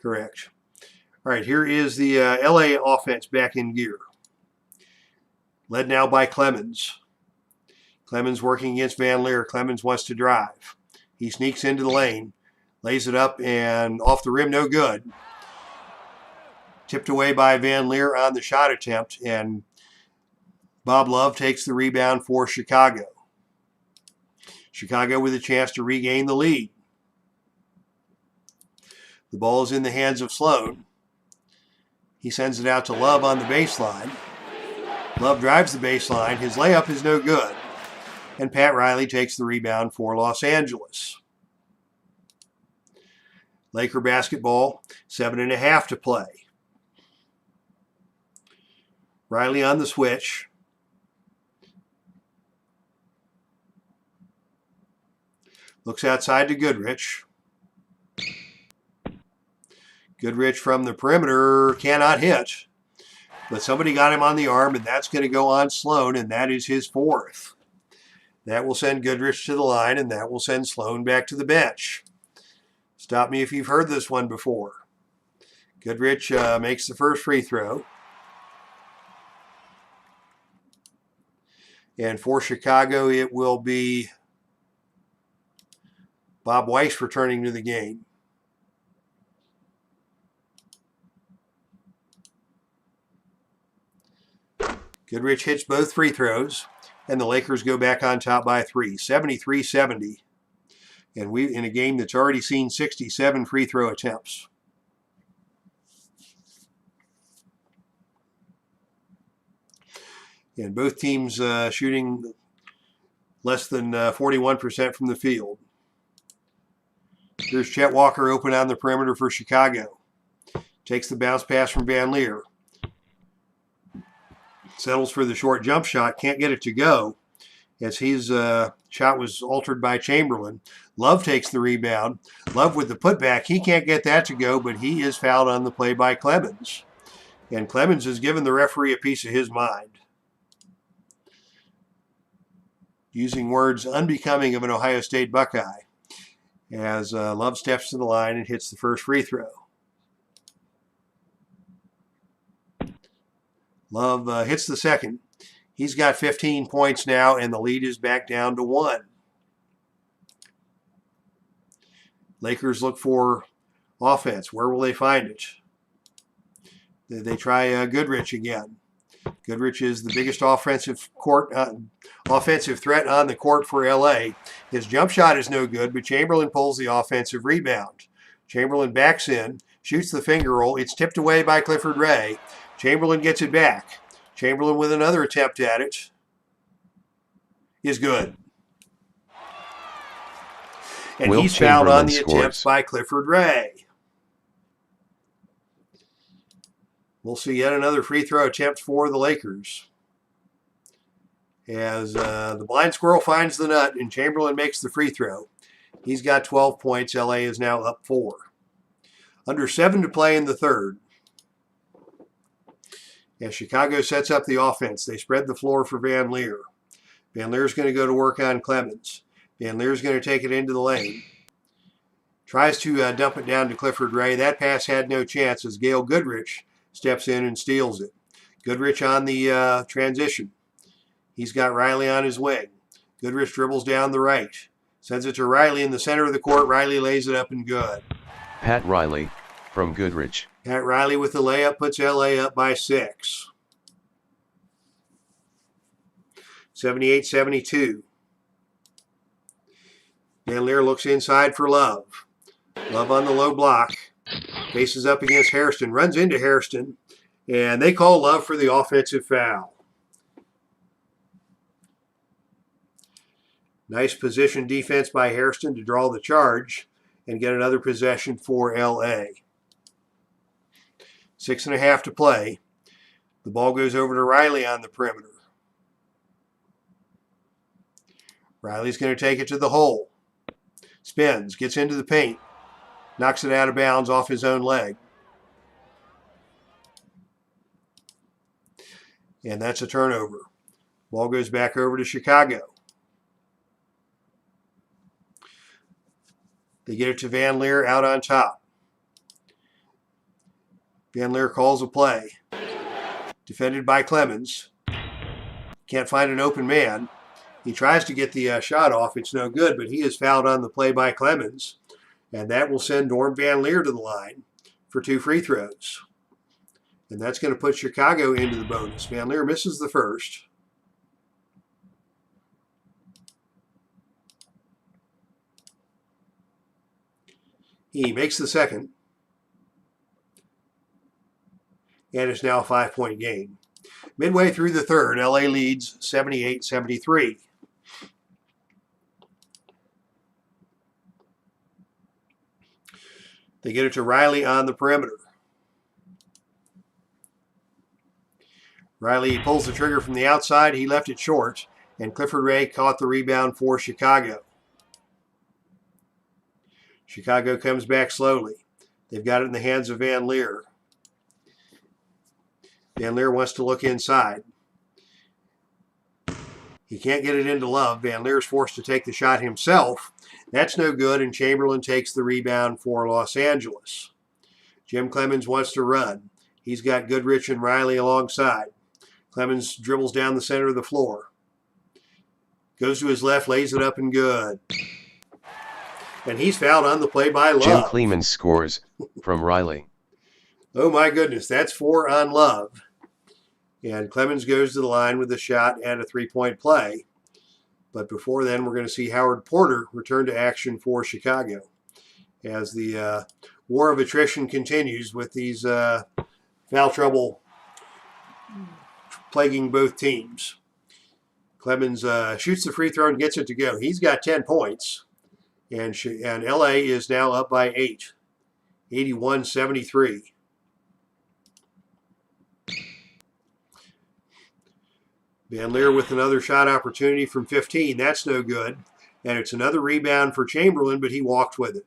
correct. All right, here is the LA offense back in gear. Led now by Clemens. Clemens working against Van Leer. Clemens wants to drive. He sneaks into the lane, lays it up and off the rim, no good. Tipped away by Van Leer on the shot attempt, and Bob Love takes the rebound for Chicago. Chicago with a chance to regain the lead. The ball is in the hands of Sloan. He sends it out to Love on the baseline. Love drives the baseline. His layup is no good. And Pat Riley takes the rebound for Los Angeles. Laker basketball, 7.5 to play. Riley on the switch. Looks outside to Goodrich. Goodrich from the perimeter cannot hit. But somebody got him on the arm, and that's going to go on Sloan, and that is his fourth. That will send Goodrich to the line, and that will send Sloan back to the bench. Stop me if you've heard this one before. Goodrich makes the first free throw. And for Chicago, it will be Bob Weiss returning to the game. Goodrich hits both free throws, and the Lakers go back on top by 3, 73-70. And we in a game that's already seen 67 free throw attempts. And both teams shooting less than 41% from the field. Here's Chet Walker open on the perimeter for Chicago. Takes the bounce pass from Van Leer. Settles for the short jump shot. Can't get it to go as his shot was altered by Chamberlain. Love takes the rebound. Love with the putback. He can't get that to go, but he is fouled on the play by Clemens. And Clemens has given the referee a piece of his mind, using words unbecoming of an Ohio State Buckeye, as Love steps to the line and hits the first free throw. Love hits the second. He's got 15 points now, and the lead is back down to 1. Lakers look for offense. Where will they find it? They try Goodrich again. Goodrich is the biggest offensive threat on the court for LA. His jump shot is no good, but Chamberlain pulls the offensive rebound. Chamberlain backs in, shoots the finger roll. It's tipped away by Clifford Ray. Chamberlain gets it back. Chamberlain with another attempt at it is good. And Wilt he's fouled on the Chamberlain attempt by Clifford Ray. We'll see yet another free throw attempt for the Lakers. As the blind squirrel finds the nut and Chamberlain makes the free throw. He's got 12 points. LA is now up 4. Under 7 to play in the third. As Chicago sets up the offense, they spread the floor for Van Leer. Van Leer's going to go to work on Clemens. Van Leer's going to take it into the lane. Tries to dump it down to Clifford Ray. That pass had no chance as Gail Goodrich steps in and steals it. Goodrich on the transition. He's got Riley on his wing. Goodrich dribbles down the right. Sends it to Riley in the center of the court. Riley lays it up and good. Pat Riley from Goodrich. Pat Riley with the layup puts LA up by 6. 78-72. Van Leer looks inside for Love. Love on the low block. Faces up against Hairston. Runs into Hairston. And they call Love for the offensive foul. Nice position defense by Hairston to draw the charge and get another possession for LA. 6.5 to play. The ball goes over to Riley on the perimeter. Riley's going to take it to the hole. Spins, gets into the paint. Knocks it out of bounds off his own leg. And that's a turnover. Ball goes back over to Chicago. They get it to Van Leer out on top. Van Leer calls a play. Defended by Clemens. Can't find an open man. He tries to get the shot off. It's no good, but he is fouled on the play by Clemens. And that will send Norm Van Leer to the line for 2 free throws. And that's going to put Chicago into the bonus. Van Leer misses the first. He makes the second. And it's now a 5-point game. Midway through the third, LA leads 78-73. They get it to Riley on the perimeter. Riley pulls the trigger from the outside. He left it short, and Clifford Ray caught the rebound for Chicago. Chicago comes back slowly. They've got it in the hands of Van Leer. Van Leer wants to look inside. He can't get it into Love. Van Leer's forced to take the shot himself. That's no good, and Chamberlain takes the rebound for Los Angeles. Jim Clemens wants to run. He's got Goodrich and Riley alongside. Clemens dribbles down the center of the floor. Goes to his left, lays it up and good. And he's fouled on the play by Love. Jim Clemens scores from Riley. Oh my goodness, that's 4 on Love. And Clemens goes to the line with a shot and a 3-point play. But before then, we're going to see Howard Porter return to action for Chicago as the war of attrition continues with these foul trouble plaguing both teams. Clemens shoots the free throw and gets it to go. He's got 10 points, and LA is now up by 8, 81-73. Van Leer with another shot opportunity from 15. That's no good. And it's another rebound for Chamberlain, but he walked with it.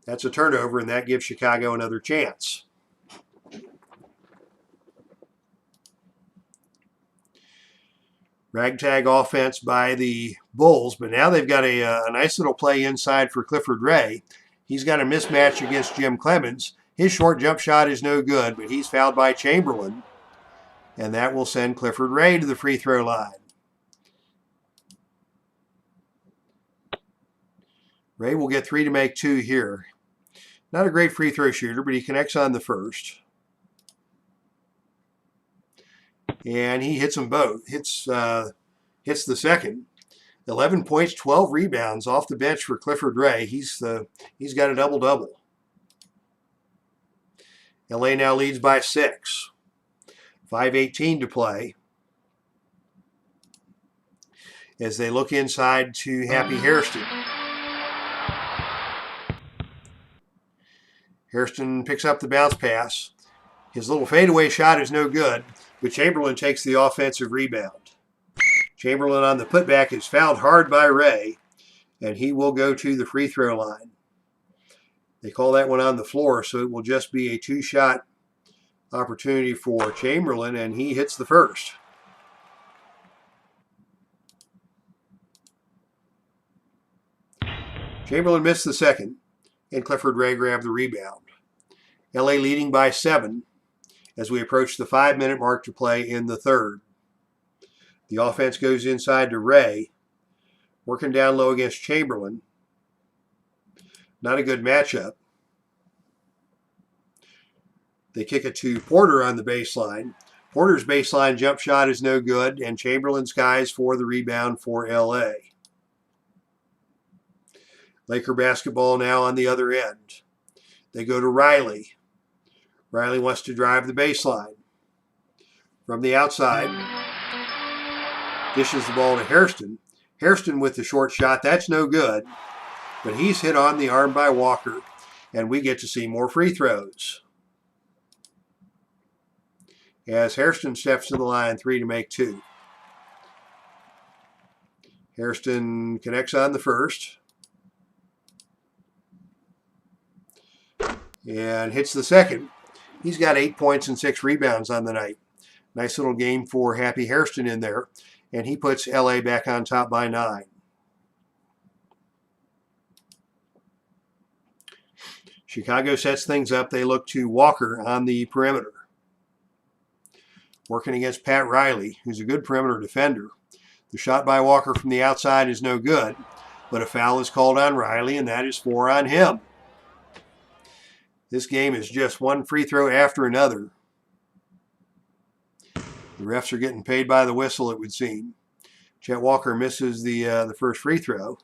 That's a turnover, and that gives Chicago another chance. Ragtag offense by the Bulls, but now they've got a nice little play inside for Clifford Ray. He's got a mismatch against Jim Clemens. His short jump shot is no good, but he's fouled by Chamberlain. And that will send Clifford Ray to the free throw line. Ray will get 3 to make 2 here. Not a great free throw shooter, but he connects on the first. And he hits them both. Hits the second. 11 points, 12 rebounds off the bench for Clifford Ray. He's got a double-double. LA now leads by 6. 5:18 to play as they look inside to Happy Hairston. Hairston picks up the bounce pass. His little fadeaway shot is no good, but Chamberlain takes the offensive rebound. Chamberlain on the putback is fouled hard by Ray, and he will go to the free throw line. They call that one on the floor, so it will just be a 2-shot opportunity for Chamberlain, and he hits the first. Chamberlain missed the second, and Clifford Ray grabbed the rebound. LA leading by 7 as we approach the 5-minute mark to play in the third. The offense goes inside to Ray, working down low against Chamberlain. Not a good matchup. They kick it to Porter on the baseline. Porter's baseline jump shot is no good, and Chamberlain skies for the rebound for LA. Laker basketball now on the other end. They go to Riley. Riley wants to drive the baseline. From the outside, dishes the ball to Hairston. Hairston with the short shot. That's no good, but he's hit on the arm by Walker, and we get to see more free throws. As Hairston steps to the line, 3 to make 2. Hairston connects on the first. And hits the second. He's got 8 points and 6 rebounds on the night. Nice little game for Happy Hairston in there. And he puts LA back on top by 9. Chicago sets things up. They look to Walker on the perimeter. Working against Pat Riley, who's a good perimeter defender. The shot by Walker from the outside is no good, but a foul is called on Riley, and that is 4 on him. This game is just one free throw after another The refs are getting paid by the whistle, it would seem. Chet Walker misses the first free throw.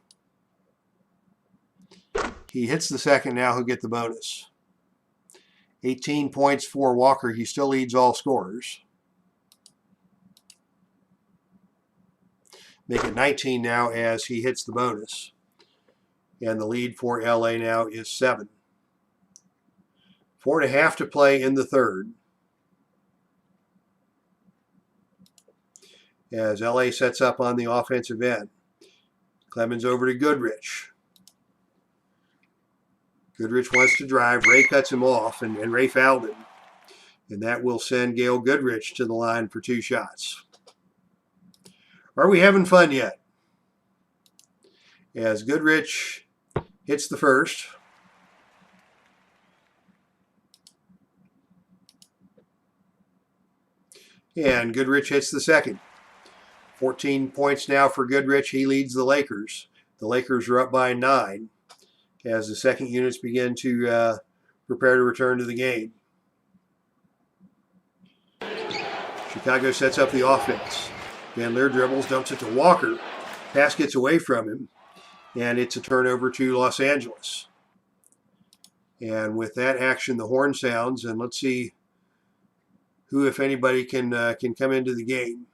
He hits the second now, he'll get the bonus. 18 points for Walker. He still leads all scorers. Make it 19 now as he hits the bonus. And the lead for LA now is 7. 4.5 to play in the third. As LA sets up on the offensive end. Clemens over to Goodrich. Goodrich wants to drive. Ray cuts him off, and Ray fouled him. And that will send Gail Goodrich to the line for 2 shots. Are we having fun yet? As Goodrich hits the first. And Goodrich hits the second. 14 points now for Goodrich. He leads the Lakers. The Lakers are up by 9 as the second units begin to prepare to return to the game. Chicago sets up the offense. Van Leer dribbles, dumps it to Walker. Pass gets away from him, and it's a turnover to Los Angeles. And with that action, the horn sounds, and let's see who, if anybody, can come into the game.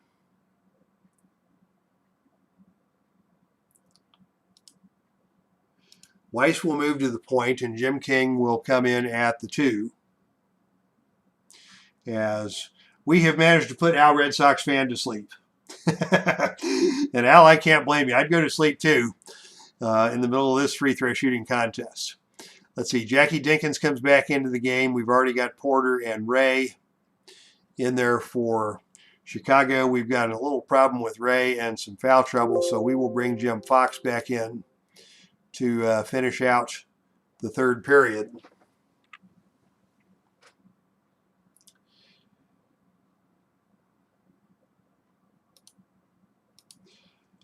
Weiss will move to the point, and Jim King will come in at the 2. As we have managed to put Al Red Sox fan to sleep. And Al, I can't blame you. I'd go to sleep too in the middle of this free throw shooting contest. Let's see. Jackie Dinkins comes back into the game. We've already got Porter and Ray in there for Chicago. We've got a little problem with Ray and some foul trouble, so we will bring Jim Fox back in to finish out the third period.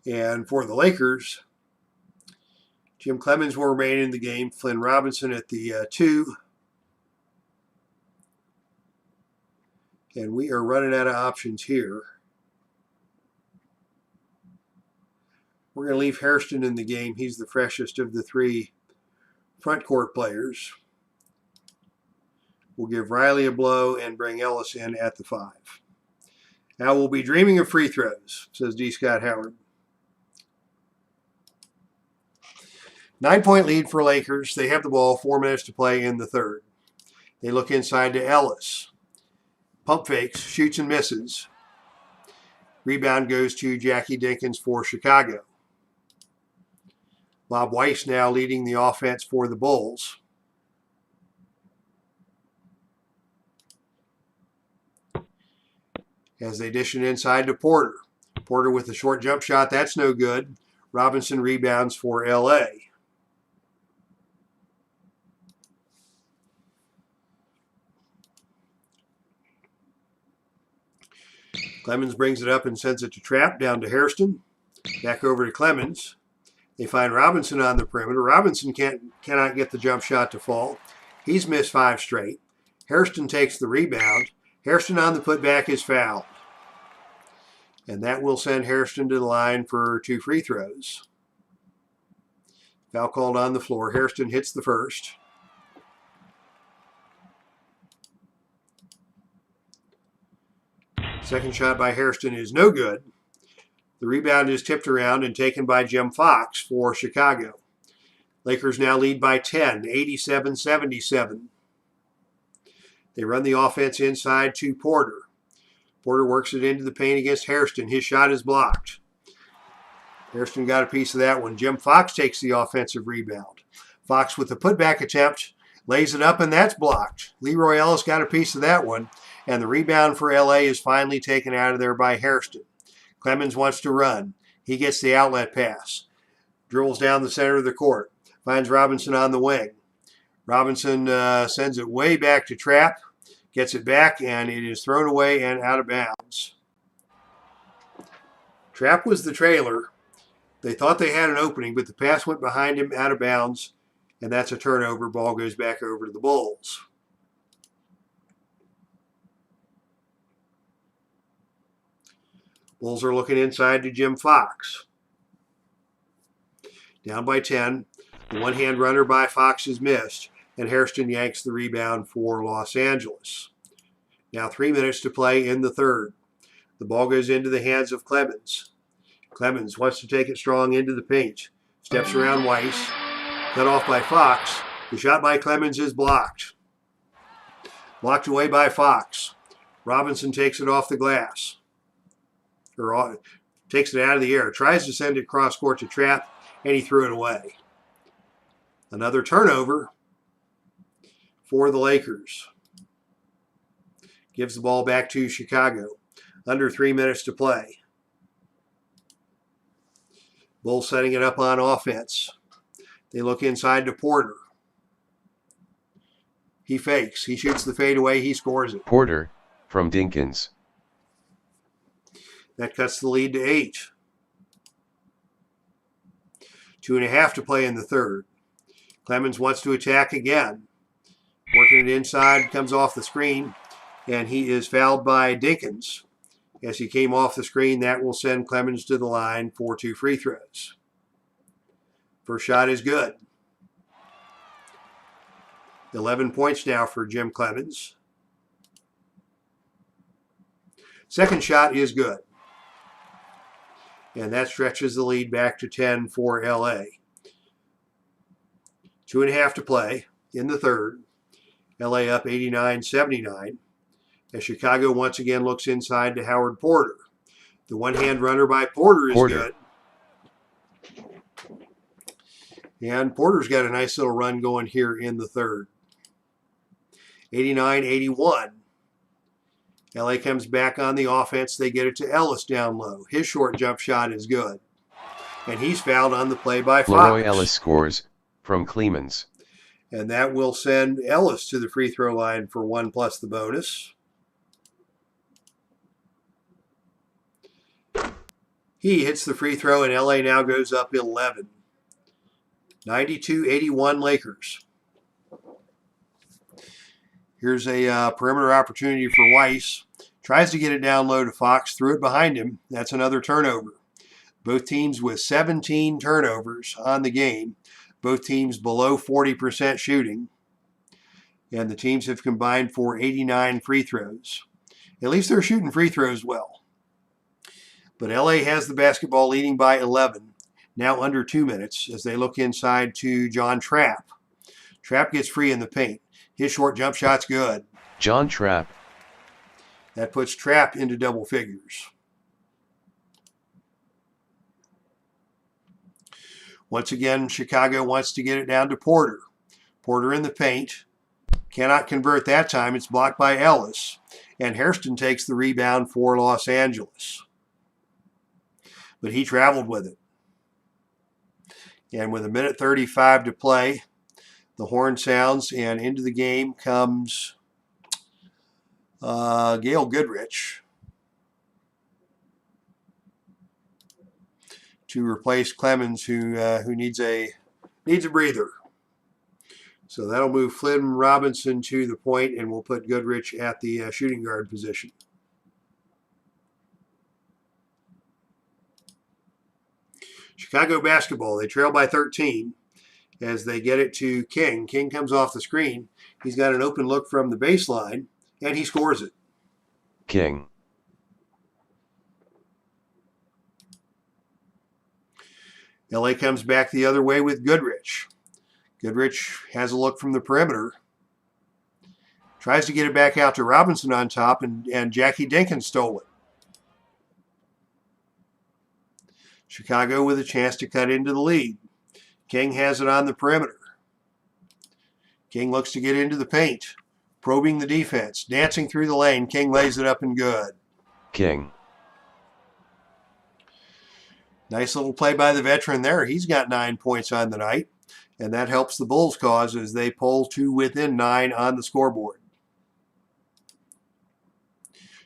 And for the Lakers, Jim Clemens will remain in the game. Flynn Robinson at the 2. And we are running out of options here. We're going to leave Hairston in the game. He's the freshest of the 3 front court players. We'll give Riley a blow and bring Ellis in at the 5. Now we'll be dreaming of free throws, says D. Scott Howard. 9-point lead for Lakers. They have the ball, 4 minutes to play in the third. They look inside to Ellis. Pump fakes, shoots and misses. Rebound goes to Jackie Dinkins for Chicago. Bob Weiss now leading the offense for the Bulls. As they dish it inside to Porter. Porter with a short jump shot, that's no good. Robinson rebounds for LA. Clemens brings it up and sends it to Trapp, down to Hairston. Back over to Clemens. They find Robinson on the perimeter. Robinson cannot get the jump shot to fall. He's missed 5 straight. Hairston takes the rebound. Hairston on the putback is fouled. And that will send Hairston to the line for 2 free throws. Foul called on the floor. Hairston hits the first. Second shot by Hairston is no good. The rebound is tipped around and taken by Jim Fox for Chicago. Lakers now lead by 10, 87-77. They run the offense inside to Porter. Porter works it into the paint against Hairston. His shot is blocked. Hairston got a piece of that one. Jim Fox takes the offensive rebound. Fox with the putback attempt, lays it up, and that's blocked. Leroy Ellis got a piece of that one. And the rebound for LA is finally taken out of there by Hairston. Clemens wants to run. He gets the outlet pass. Dribbles down the center of the court. Finds Robinson on the wing. Robinson sends it way back to Trapp. Gets it back, and it is thrown away and out of bounds. Trapp was the trailer. They thought they had an opening, but the pass went behind him, out of bounds, and that's a turnover. Ball goes back over to the Bulls. Bulls are looking inside to Jim Fox. Down by 10. The one-hand runner by Fox is missed, and Hairston yanks the rebound for Los Angeles. Now 3 minutes to play in the third. The ball goes into the hands of Clemens. Clemens wants to take it strong into the paint. Steps around Weiss. Cut off by Fox. The shot by Clemens is blocked. Blocked away by Fox. Robinson takes it off the glass. Takes it out of the air. Tries to send it cross court to Trapp, and he threw it away. Another turnover for the Lakers. Gives the ball back to Chicago. Under 3 minutes to play. Bulls setting it up on offense. They look inside to Porter. He fakes. He shoots the fadeaway. He scores it. Porter, from Dinkins. That cuts the lead to 8. 2.5 to play in the third. Clemens wants to attack again. Working it inside, comes off the screen, and he is fouled by Dinkins. As he came off the screen, that will send Clemens to the line for 2 free throws. First shot is good. 11 points now for Jim Clemens. Second shot is good. And that stretches the lead back to 10 for LA. 2.5 to play in the third. LA up 89-79. As Chicago once again looks inside to Howard Porter. The one-hand runner by Porter is good. And Porter's got a nice little run going here in the third. 89-81. LA comes back on the offense. They get it to Ellis down low. His short jump shot is good. And he's fouled on the play by Fox. Leroy Ellis scores from Clemens. And that will send Ellis to the free throw line for 1 plus the bonus. He hits the free throw, and LA now goes up 11. 92-81 Lakers. Here's a perimeter opportunity for Weiss. Tries to get it down low to Fox. Threw it behind him. That's another turnover. Both teams with 17 turnovers on the game. Both teams below 40% shooting. And the teams have combined for 89 free throws. At least they're shooting free throws well. But LA has the basketball leading by 11. Now under 2 minutes as they look inside to John Trapp. Trapp gets free in the paint. His short jump shot's good. John Trapp. That puts Trapp into double figures. Once again, Chicago wants to get it down to Porter. Porter in the paint. Cannot convert that time. It's blocked by Ellis. And Hairston takes the rebound for Los Angeles. But he traveled with it. And with 1:35 to play, the horn sounds, and into the game comes Gail Goodrich to replace Clemens, who needs a breather. So that'll move Flynn Robinson to the point, and we'll put Goodrich at the shooting guard position. Chicago basketball, they trail by 13 as they get it to King. King comes off the screen. He's got an open look from the baseline, and he scores it. King. LA comes back the other way with Goodrich. Goodrich has a look from the perimeter. Tries to get it back out to Robinson on top, and Jackie Dinkins stole it. Chicago with a chance to cut into the lead. King has it on the perimeter. King looks to get into the paint. Probing the defense. Dancing through the lane. King lays it up and good. King. Nice little play by the veteran there. He's got 9 points on the night. And that helps the Bulls' cause as they pull to within 9 on the scoreboard.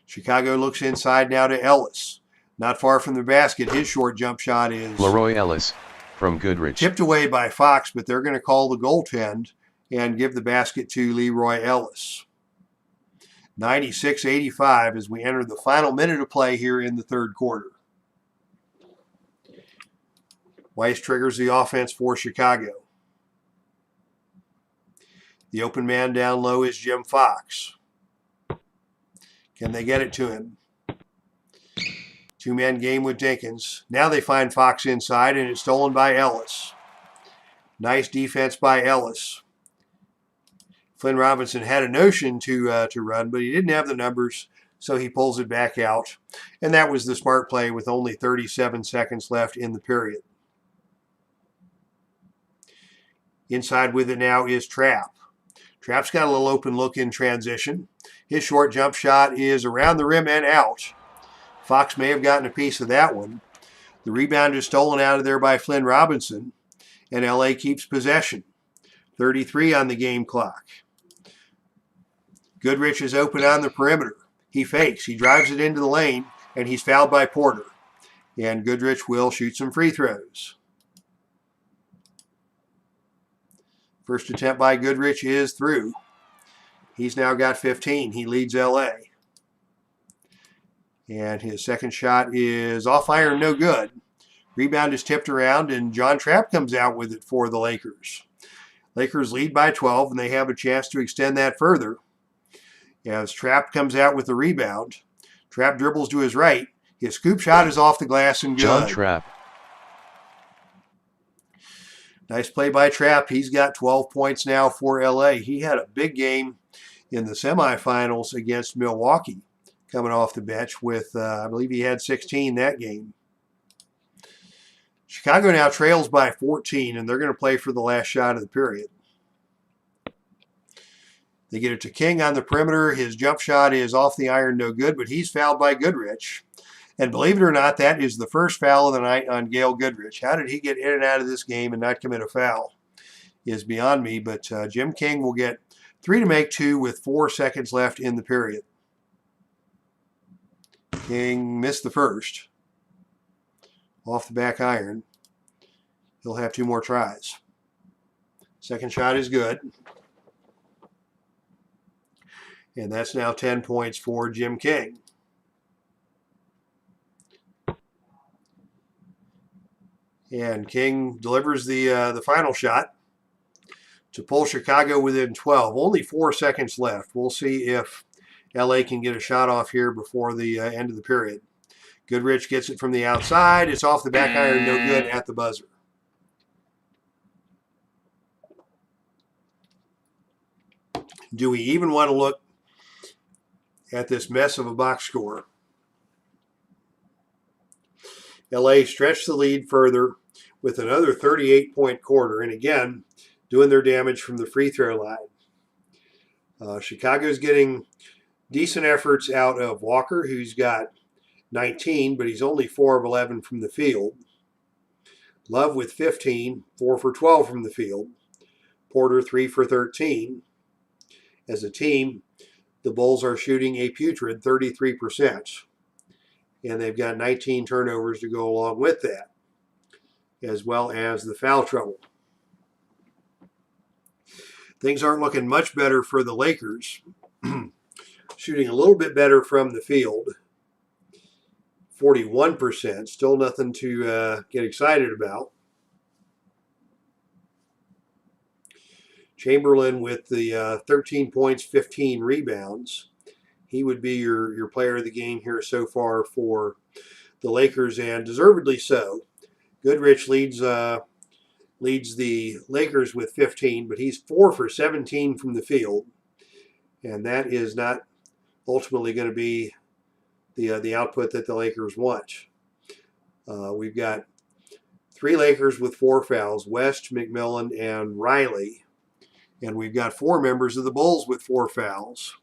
Chicago looks inside now to Ellis. Not far from the basket. His short jump shot is Leroy Ellis from Goodrich. Tipped away by Fox, but they're going to call the goaltend and give the basket to Leroy Ellis. 96-85 as we enter the final minute of play here in the third quarter. Weiss triggers the offense for Chicago. The open man down low is Jim Fox. Can they get it to him? Two-man game with Dinkins. Now they find Fox inside, and it's stolen by Ellis. Nice defense by Ellis. Flynn Robinson had a notion to run, but he didn't have the numbers, so he pulls it back out. And that was the smart play with only 37 seconds left in the period. Inside with it now is Trapp. Trapp's got a little open look in transition. His short jump shot is around the rim and out. Fox may have gotten a piece of that one. The rebound is stolen out of there by Flynn Robinson, and LA keeps possession. 33 on the game clock. Goodrich is open on the perimeter. He fakes. He drives it into the lane, and he's fouled by Porter. And Goodrich will shoot some free throws. First attempt by Goodrich is through. He's now got 15. He leads LA. And his second shot is off iron, no good. Rebound is tipped around, and John Trapp comes out with it for the Lakers. Lakers lead by 12, and they have a chance to extend that further. As Trapp comes out with the rebound, Trapp dribbles to his right. His scoop shot is off the glass and good. John Trapp. Nice play by Trapp. He's got 12 points now for LA. He had a big game in the semifinals against Milwaukee, coming off the bench with, I believe he had 16 that game. Chicago now trails by 14, and they're going to play for the last shot of the period. They get it to King on the perimeter. His jump shot is off the iron, no good, but he's fouled by Goodrich. And believe it or not, that is the first foul of the night on Gail Goodrich. How did he get in and out of this game and not commit a foul is beyond me, but Jim King will get 3 to make 2 with 4 seconds left in the period. King missed the first. Off the back iron. He'll have 2 more tries. Second shot is good. And that's now 10 points for Jim King. And King delivers the final shot to pull Chicago within 12. Only 4 seconds left. We'll see if LA can get a shot off here before the end of the period. Goodrich gets it from the outside. It's off the back iron, no good at the buzzer. Do we even want to look at this mess of a box score? LA stretched the lead further with another 38-point quarter, and again, doing their damage from the free throw line. Chicago's getting decent efforts out of Walker, who's got 19, but he's only 4 of 11 from the field. Love with 15, 4 for 12 from the field. Porter 3 for 13. As a team, the Bulls are shooting a putrid 33%. And they've got 19 turnovers to go along with that, as well as the foul trouble. Things aren't looking much better for the Lakers. Shooting a little bit better from the field. 41%, still nothing to get excited about. Chamberlain with the 13 points, 15 rebounds. He would be your player of the game here so far for the Lakers, and deservedly so. Goodrich leads the Lakers with 15, but he's 4 for 17 from the field, and that is not ultimately going to be the output that the Lakers want. We've got 3 Lakers with 4 fouls, West, McMillan, and Riley, and we've got 4 members of the Bulls with 4 fouls,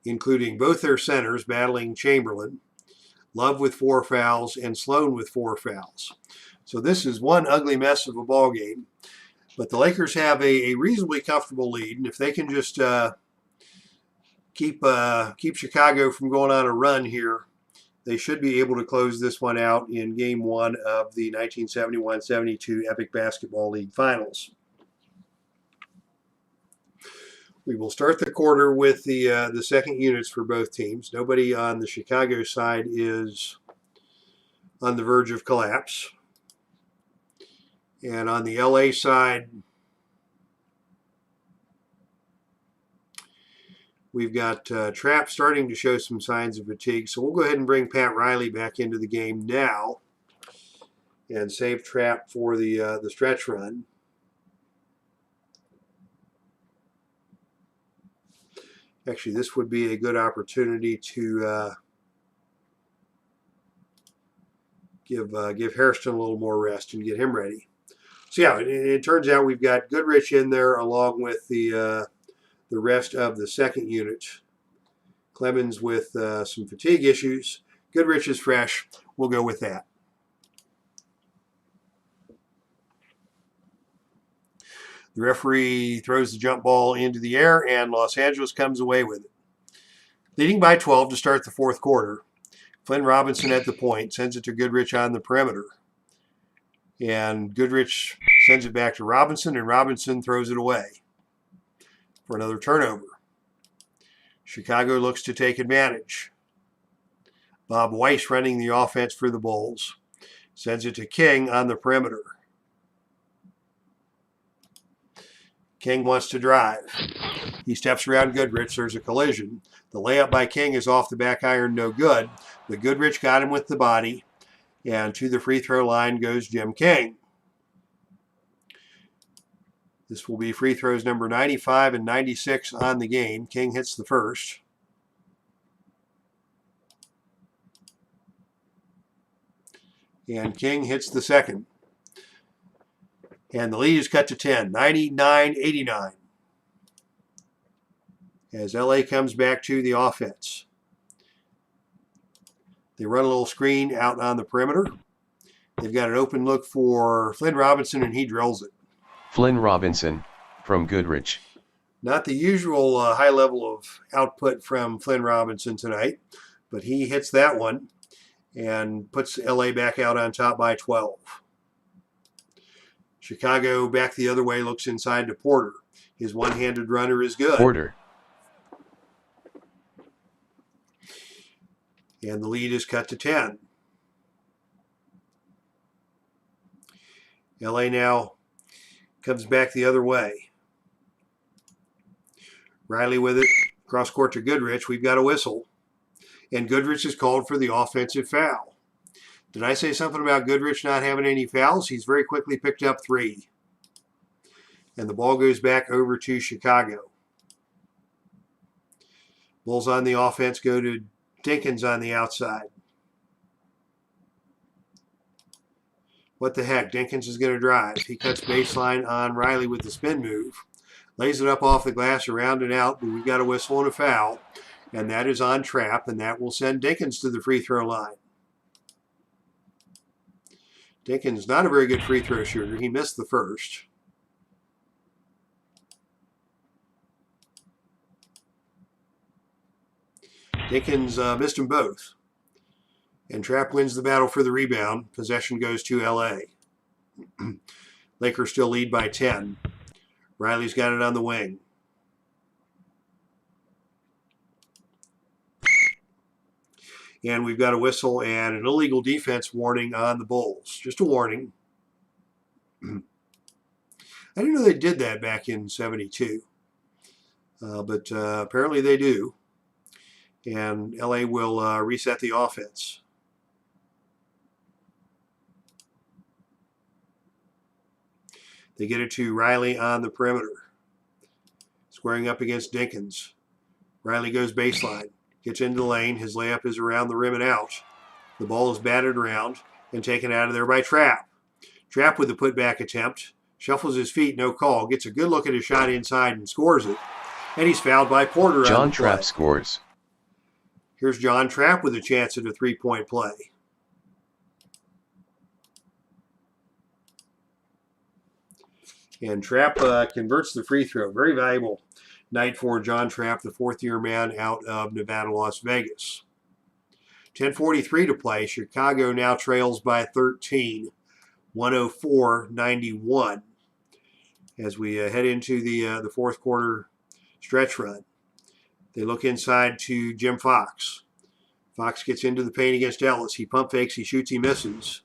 including both their centers battling Chamberlain, Love with 4 fouls, and Sloan with 4 fouls. So this is one ugly mess of a ball game. But the Lakers have a reasonably comfortable lead, and if they can just keep Chicago from going on a run here, they should be able to close this one out in Game 1 of the 1971-72 Epic Basketball League Finals. We will start the quarter with the second units for both teams. Nobody on the Chicago side is on the verge of collapse. And on the LA side, we've got Trapp starting to show some signs of fatigue. So we'll go ahead and bring Pat Riley back into the game now and save Trapp for the stretch run. Actually, this would be a good opportunity to give Hairston a little more rest and get him ready. So yeah, it turns out we've got Goodrich in there along with the rest of the second unit. Clemens with some fatigue issues. Goodrich is fresh. We'll go with that. The referee throws the jump ball into the air, and Los Angeles comes away with it. Leading by 12 to start the fourth quarter. Flynn Robinson at the point, sends it to Goodrich on the perimeter. And Goodrich sends it back to Robinson, and Robinson throws it away for another turnover. Chicago looks to take advantage. Bob Weiss running the offense for the Bulls. Sends it to King on the perimeter. King wants to drive. He steps around Goodrich. There's a collision. The layup by King is off the back iron, no good. But Goodrich got him with the body. And to the free throw line goes Jim King. This will be free throws number 95 and 96 on the game. King hits the first. And King hits the second. And the lead is cut to 10, 99-89. As LA comes back to the offense. They run a little screen out on the perimeter. They've got an open look for Flynn Robinson, and he drills it. Flynn Robinson, from Goodrich. Not the usual high level of output from Flynn Robinson tonight, but he hits that one and puts LA back out on top by 12. Chicago back the other way, looks inside to Porter. His one-handed runner is good. Porter. And the lead is cut to 10. LA now comes back the other way. Riley with it, cross court to Goodrich. We've got a whistle. And Goodrich is called for the offensive foul. Did I say something about Goodrich not having any fouls? He's very quickly picked up 3. And the ball goes back over to Chicago. Bulls on the offense go to Dinkins on the outside. What the heck? Dinkins is going to drive. He cuts baseline on Riley with the spin move. Lays it up off the glass around and out, but we've got a whistle and a foul. And that is on Trapp, and that will send Dinkins to the free throw line. Dinkins not a very good free throw shooter. He missed the first. Dinkins missed them both. And Trapp wins the battle for the rebound. Possession goes to LA. Lakers still lead by 10. Riley's got it on the wing. And we've got a whistle and an illegal defense warning on the Bulls. Just a warning. I didn't know they did that back in 72. But apparently they do. And LA will reset the offense. They get it to Riley on the perimeter. Squaring up against Dinkins. Riley goes baseline. Gets into the lane. His layup is around the rim and out. The ball is batted around and taken out of there by Trapp. Trapp with the putback attempt. Shuffles his feet, no call. Gets a good look at his shot inside and scores it. And he's fouled by Porter. John Trapp scores. Here's John Trapp with a chance at a three-point play. And Trapp converts the free throw. Very valuable night for John Trapp, the fourth-year man out of Nevada, Las Vegas. 10:43 to play. Chicago now trails by 13, 104-91. As we head into the fourth quarter, stretch run. They look inside to Jim Fox. Fox gets into the paint against Ellis. He pump fakes, he shoots, he misses.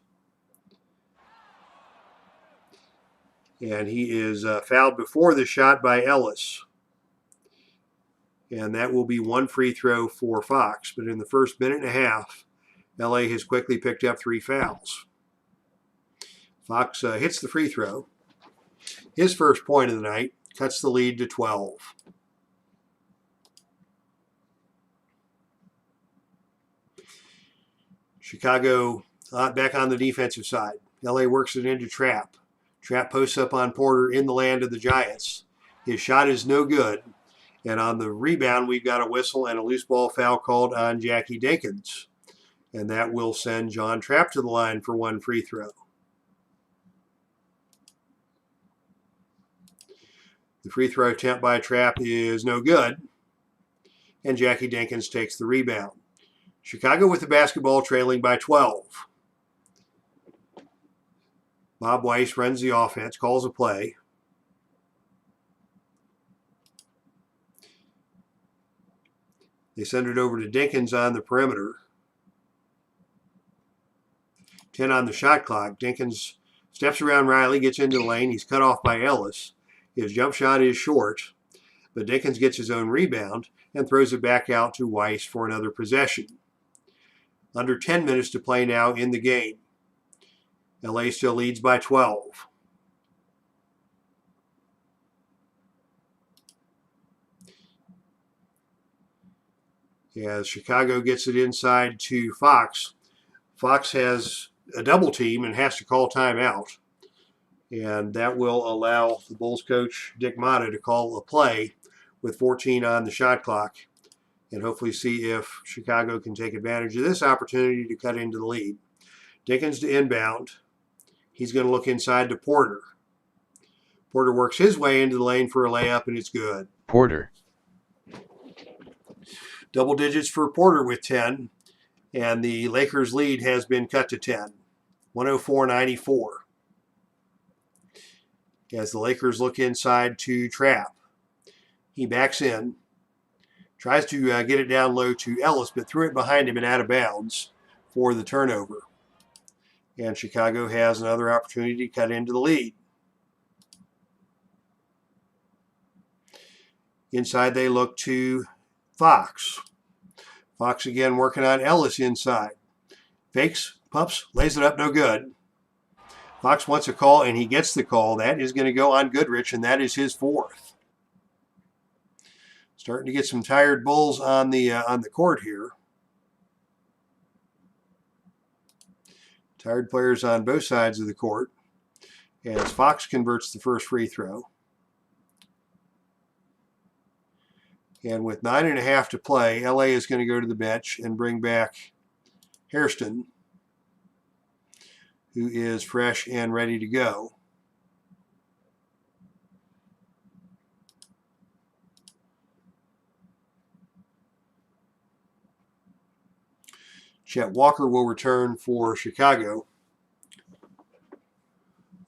And he is fouled before the shot by Ellis. And that will be one free throw for Fox. But in the first minute and a half, LA has quickly picked up 3 fouls. Fox hits the free throw. His first point of the night, cuts the lead to 12. Chicago back on the defensive side. LA works it into Trapp. Trapp posts up on Porter in the land of the Giants. His shot is no good. And on the rebound, we've got a whistle and a loose ball foul called on Jackie Dinkins. And that will send John Trapp to the line for one free throw. The free throw attempt by Trapp is no good. And Jackie Dinkins takes the rebound. Chicago with the basketball trailing by 12. Bob Weiss runs the offense, calls a play. They send it over to Dinkins on the perimeter. 10 on the shot clock. Dinkins steps around Riley, gets into the lane. He's cut off by Ellis. His jump shot is short, but Dinkins gets his own rebound and throws it back out to Weiss for another possession. Under 10 minutes to play now in the game. LA still leads by 12. As Chicago gets it inside to Fox. Fox has a double team and has to call timeout. And that will allow the Bulls coach, Dick Motta, to call a play with 14 on the shot clock and hopefully see if Chicago can take advantage of this opportunity to cut into the lead. Dinkins to inbound. He's going to look inside to Porter. Porter works his way into the lane for a layup, and it's good. Porter. Double digits for Porter with 10, and the Lakers' lead has been cut to 10, 104-94. As the Lakers look inside to Trapp. He backs in, tries to get it down low to Ellis, but threw it behind him and out of bounds for the turnover. And Chicago has another opportunity to cut into the lead. Inside they look to Fox. Fox again working on Ellis inside. Fakes, pumps, lays it up, no good. Fox wants a call, and he gets the call. That is going to go on Goodrich, and that is his 4th. Starting to get some tired Bulls on the court here. Tired players on both sides of the court. As Fox converts the first free throw. And with 9.5 to play, LA is going to go to the bench and bring back Hairston, who is fresh and ready to go. Chet Walker will return for Chicago,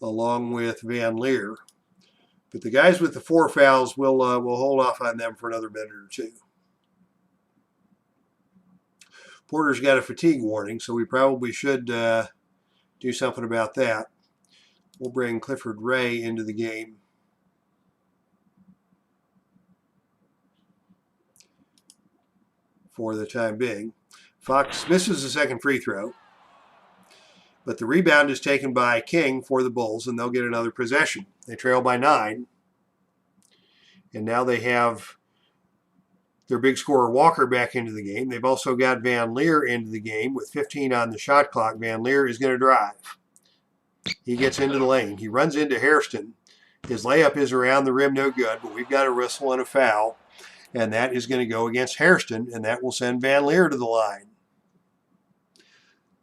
along with Van Leer. But the guys with the 4 fouls, we'll hold off on them for another minute or two. Porter's got a fatigue warning, so we probably should do something about that. We'll bring Clifford Ray into the game. For the time being. Fox misses the second free throw, but the rebound is taken by King for the Bulls, and they'll get another possession. They trail by 9, and now they have their big scorer Walker back into the game. They've also got Van Leer into the game with 15 on the shot clock. Van Leer is going to drive. He gets into the lane. He runs into Hairston. His layup is around the rim, no good, but we've got a whistle and a foul, and that is going to go against Hairston, and that will send Van Leer to the line.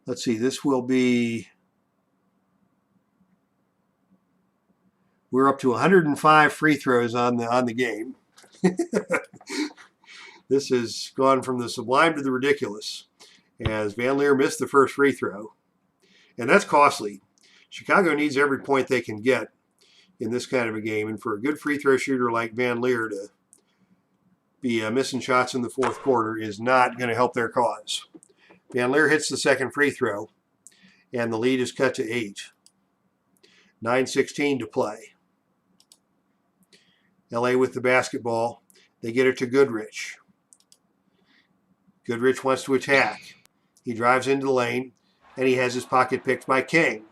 Let's see, this will be, we're up to 105 free throws on the game. This has gone from the sublime to the ridiculous, as Van Leer missed the first free throw, and that's costly. Chicago needs every point they can get in this kind of a game, and for a good free throw shooter like Van Leer to be missing shots in the fourth quarter is not going to help their cause. Van Leer hits the second free throw, and the lead is cut to 8. 9:16 to play. LA with the basketball. They get it to Goodrich. Goodrich wants to attack. He drives into the lane, and he has his pocket picked by King.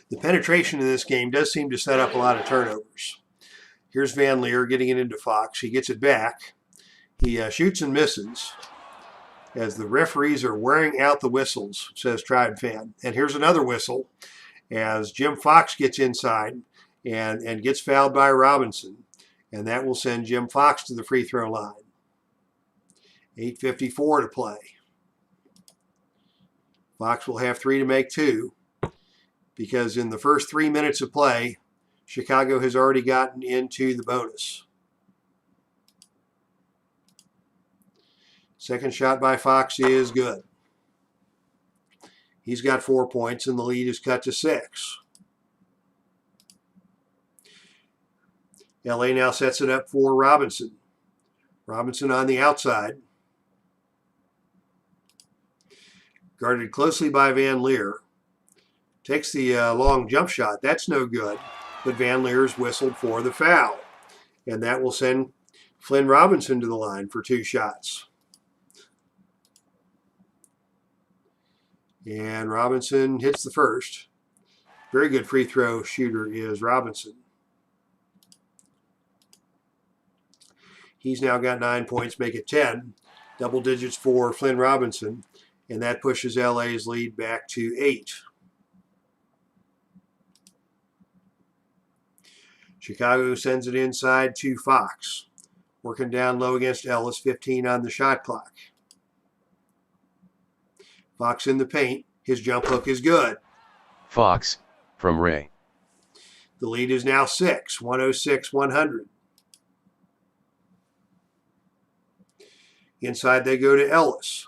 The penetration in this game does seem to set up a lot of turnovers. Here's Van Leer getting it into Fox. He gets it back. He shoots and misses as the referees are wearing out the whistles, says Tribe Fan. And here's another whistle as Jim Fox gets inside and gets fouled by Robinson. And that will send Jim Fox to the free throw line. 8:54 to play. Fox will have 3 to make 2 because in the first 3 minutes of play, Chicago has already gotten into the bonus. Second shot by Fox is good. He's got 4 points and the lead is cut to 6. LA now sets it up for Robinson. Robinson on the outside. Guarded closely by Van Leer. Takes the long jump shot. That's no good. But Van Leer's whistled for the foul. And that will send Flynn Robinson to the line for 2 shots. And Robinson hits the first. Very good free throw shooter is Robinson. He's now got 9 points, make it 10. Double digits for Flynn Robinson. And that pushes LA's lead back to 8. Chicago sends it inside to Fox. Working down low against Ellis, 15 on the shot clock. Fox in the paint. His jump hook is good. Fox, from Ray. The lead is now 6, 106-100. Inside they go to Ellis.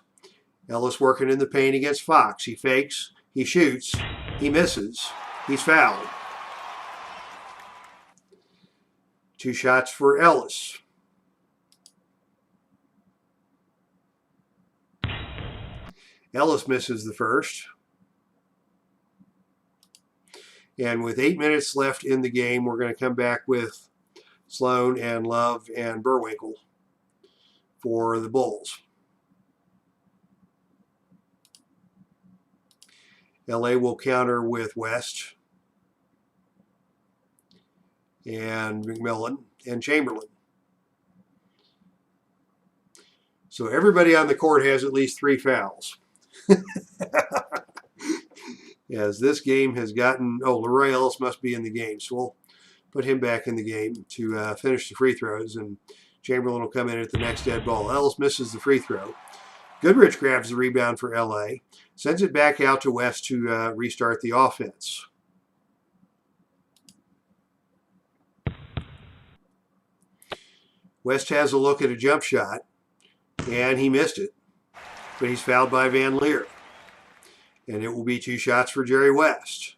Ellis working in the paint against Fox. He fakes, he shoots, he misses, he's fouled. 2 shots for Ellis. Ellis misses the first. And with 8 minutes left in the game, we're going to come back with Sloan and Love and Burwinkle for the Bulls. LA will counter with West and McMillan and Chamberlain. So everybody on the court has at least 3 fouls. As this game has gotten, Leroy Ellis must be in the game, so we'll put him back in the game to finish the free throws, and Chamberlain will come in at the next dead ball. Ellis misses the free throw. Goodrich grabs the rebound for LA, sends it back out to West to restart the offense. West has a look at a jump shot, and he missed it, but he's fouled by Van Leer. And it will be 2 shots for Jerry West.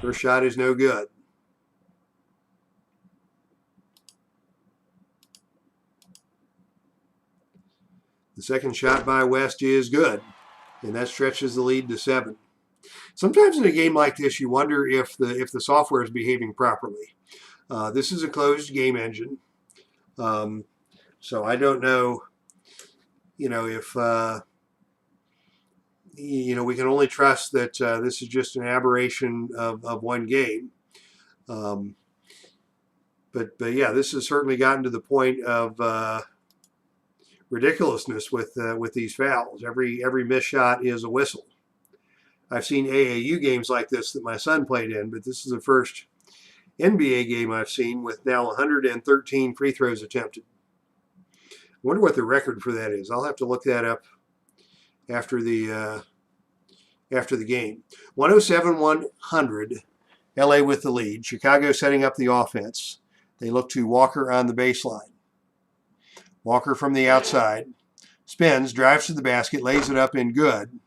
First shot is no good. The second shot by West is good, and that stretches the lead to 7. Sometimes in a game like this, you wonder if the software is behaving properly. This is a closed game engine, so I don't know. If we can only trust that this is just an aberration of one game. But yeah, this has certainly gotten to the point of ridiculousness with these fouls. Every missed shot is a whistle. I've seen AAU games like this that my son played in, but this is the first NBA game I've seen with now 113 free throws attempted. I wonder what the record for that is. I'll have to look that up after the game. 107-100, LA with the lead. Chicago setting up the offense. They look to Walker on the baseline. Walker from the outside. Spins, drives to the basket, lays it up in good.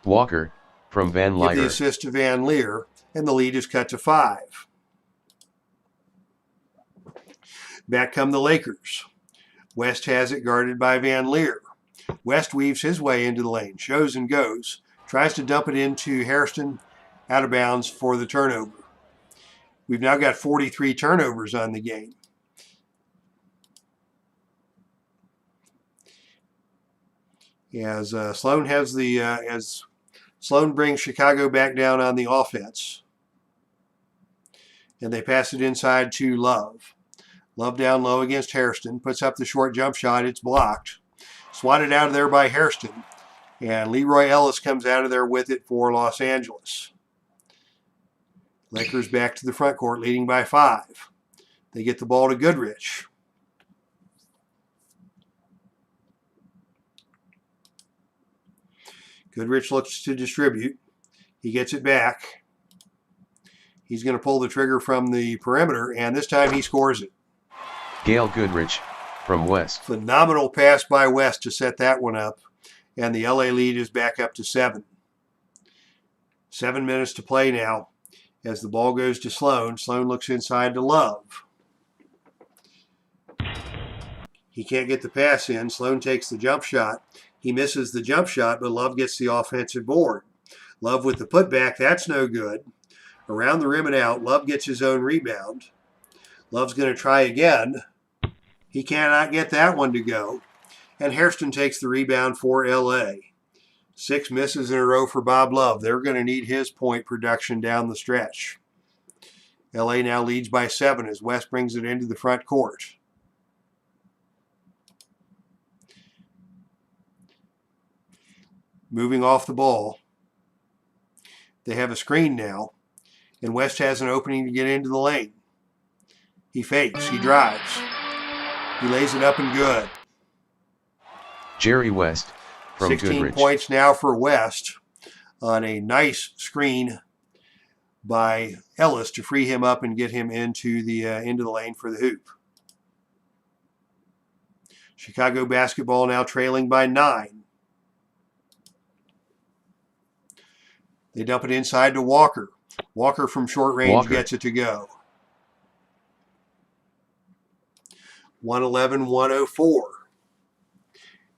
Walker, from Van give the Lier. assist to Van Lier, and the lead is cut to 5. Back come the Lakers. West has it guarded by Van Lier. West weaves his way into the lane, shows and goes, tries to dump it into Hairston, out of bounds for the turnover. We've now got 43 turnovers on the game. As Sloan brings Chicago back down on the offense, and they pass it inside to Love. Love down low against Hairston, puts up the short jump shot. It's blocked. Swatted out of there by Hairston, and Leroy Ellis comes out of there with it for Los Angeles. Lakers back to the front court, leading by 5. They get the ball to Goodrich. Goodrich looks to distribute. He gets it back. He's going to pull the trigger from the perimeter, and this time he scores it. Gail Goodrich, from West. Phenomenal pass by West to set that one up, and the LA lead is back up to 7. 7 minutes to play now as the ball goes to Sloan. Sloan looks inside to Love. He can't get the pass in. Sloan takes the jump shot. He misses the jump shot, but Love gets the offensive board. Love with the putback. That's no good. Around the rim and out. Love gets his own rebound. Love's going to try again. He cannot get that one to go. And Hairston takes the rebound for LA. 6 misses in a row for Bob Love. They're going to need his point production down the stretch. LA now leads by 7 as West brings it into the front court. Moving off the ball. They have a screen now, and West has an opening to get into the lane. He fakes, he drives. He lays it up and good. Jerry West, from 16 Goodrich. points now for West on a nice screen by Ellis to free him up and get him into the lane for the hoop. Chicago basketball now trailing by 9. They dump it inside to Walker. Walker from short range gets it to go. 111-104.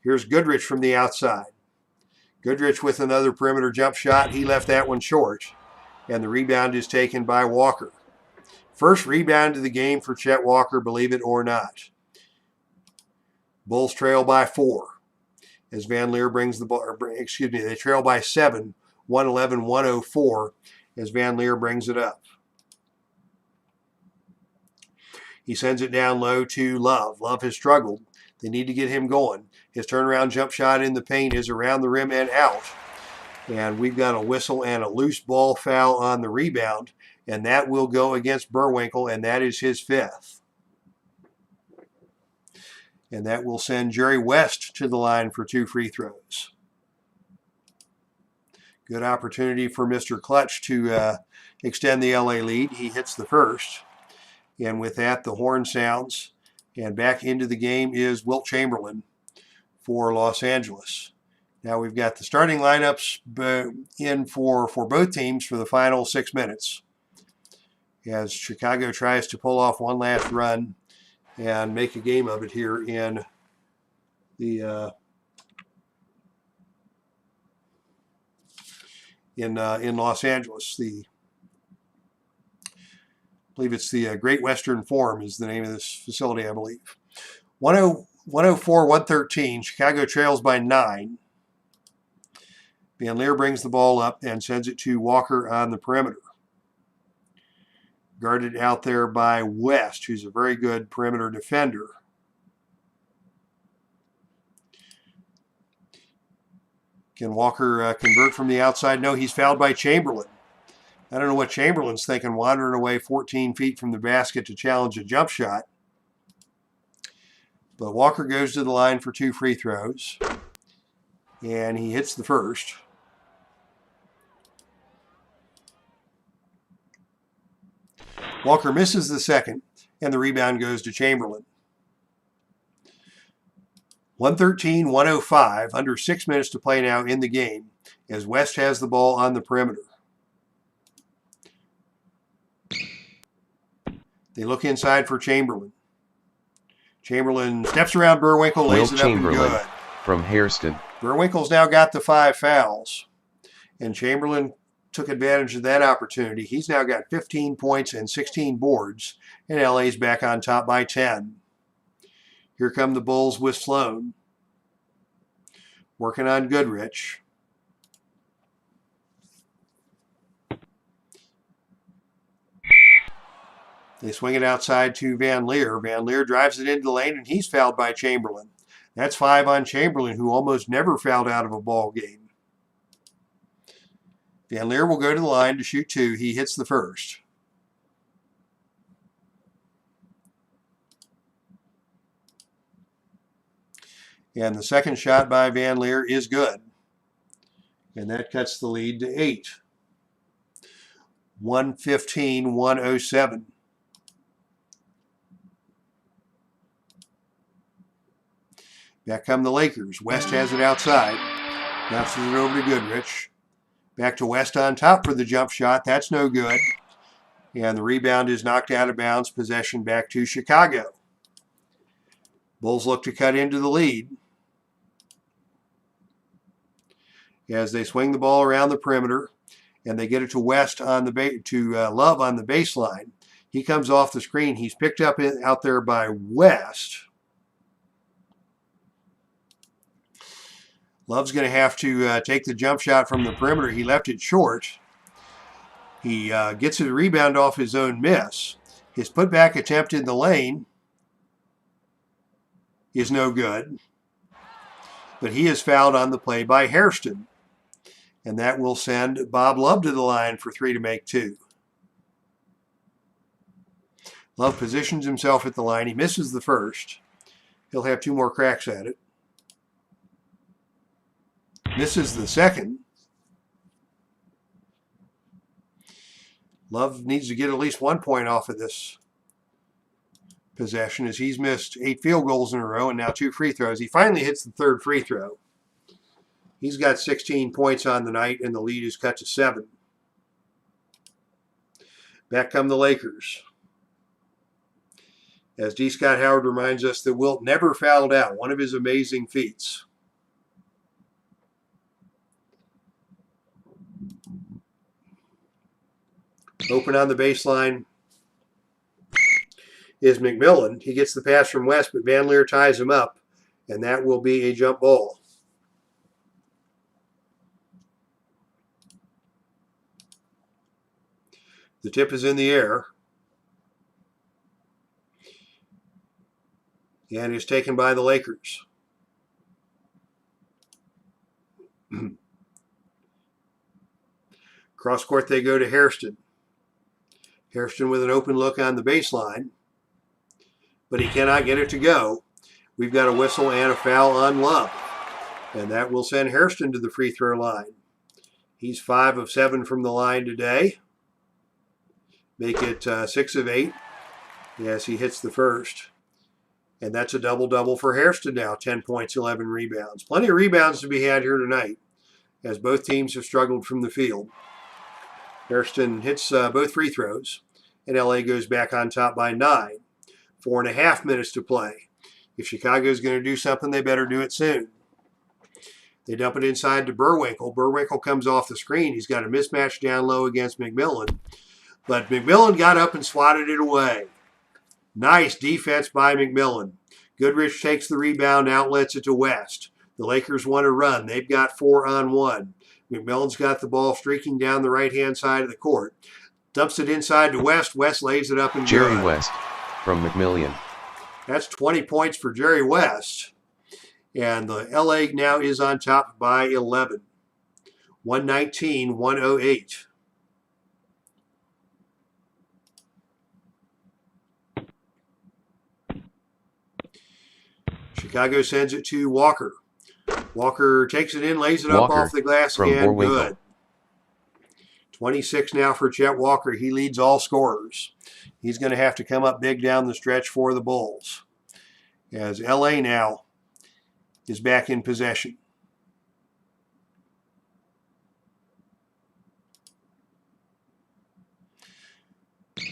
Here's Goodrich from the outside. Goodrich with another perimeter jump shot. He left that one short, and the rebound is taken by Walker. First rebound of the game for Chet Walker, believe it or not. Bulls trail by 4 as Van Lier brings the ball. They trail by 7. 111-104 as Van Lier brings it up. He sends it down low to Love. Love has struggled. They need to get him going. His turnaround jump shot in the paint is around the rim and out. And we've got a whistle and a loose ball foul on the rebound, and that will go against Burwinkle, and that is his 5th. And that will send Jerry West to the line for 2 free throws. Good opportunity for Mr. Clutch to extend the LA lead. He hits the first. And with that, the horn sounds. And back into the game is Wilt Chamberlain for Los Angeles. Now we've got the starting lineups in for both teams for the final 6 minutes, as Chicago tries to pull off one last run and make a game of it here in the in Los Angeles. I believe it's the Great Western Forum is the name of this facility, I believe. 104-113. Chicago trails by 9. Van Lier brings the ball up and sends it to Walker on the perimeter. Guarded out there by West, who's a very good perimeter defender. Can Walker convert from the outside? No, he's fouled by Chamberlain. I don't know what Chamberlain's thinking, wandering away 14 feet from the basket to challenge a jump shot. But Walker goes to the line for 2 free throws, and he hits the first. Walker misses the second, and the rebound goes to Chamberlain. 113-105, under 6 minutes to play now in the game. as West has the ball on the perimeter. They look inside for Chamberlain. Chamberlain steps around Burwinkle, lays Wilt it up and Chamberlain good. from Hairston. Burwinkle's now got the 5 fouls, and Chamberlain took advantage of that opportunity. He's now got 15 points and 16 boards, and LA's back on top by 10. Here come the Bulls with Sloan. Working on Goodrich. They swing it outside to Van Leer. Van Leer drives it into the lane, and he's fouled by Chamberlain. That's 5 on Chamberlain, who almost never fouled out of a ball game. Van Leer will go to the line to shoot 2. He hits the first. And the second shot by Van Leer is good. And that cuts the lead to 8. 115-107. Back come the Lakers. West has it outside. Bounces it over to Goodrich. Back to West on top for the jump shot. That's no good. And the rebound is knocked out of bounds. Possession back to Chicago. Bulls look to cut into the lead as they swing the ball around the perimeter, and they get it to West on the Love on the baseline. He comes off the screen. He's picked up out there by West. Love's going to have to take the jump shot from the perimeter. He left it short. He gets a rebound off his own miss. His putback attempt in the lane is no good. But he is fouled on the play by Hairston. And that will send Bob Love to the line for 3 to make 2. Love positions himself at the line. He misses the first. He'll have 2 more cracks at it. Misses the second. Love needs to get at least 1 point off of this possession as he's missed 8 field goals in a row and now 2 free throws. He finally hits the 3rd free throw. He's got 16 points on the night, and the lead is cut to 7. Back come the Lakers. As D. Scott Howard reminds us that Wilt never fouled out, one of his amazing feats. Open on the baseline is McMillan. He gets the pass from West, but Van Leer ties him up, and that will be a jump ball. The tip is in the air and is taken by the Lakers. Cross court they go to Hairston. Hairston with an open look on the baseline, but he cannot get it to go. We've got a whistle and a foul on Love, and that will send Hairston to the free throw line. He's 5 of 7 from the line today. Make it 6 of 8 as he hits the first. And that's a double-double for Hairston now, 10 points, 11 rebounds. Plenty of rebounds to be had here tonight as both teams have struggled from the field. Hairston hits both free throws, and LA goes back on top by 9. 4.5 minutes to play. If Chicago's going to do something, they better do it soon. They dump it inside to Burwinkle. Burwinkle comes off the screen. He's got a mismatch down low against McMillan. But McMillan got up and swatted it away. Nice defense by McMillan. Goodrich takes the rebound, outlets it to West. The Lakers want to run. They've got 4-on-1. McMillan's got the ball streaking down the right-hand side of the court. Dumps it inside to West. West lays it up and Jerry good. West from McMillan. That's 20 points for Jerry West. And the LA now is on top by 11. 119-108. Chicago sends it to Walker. Walker takes it in, lays it up off the glass again. Good. 26 now for Chet Walker. He leads all scorers. He's going to have to come up big down the stretch for the Bulls, as LA now is back in possession.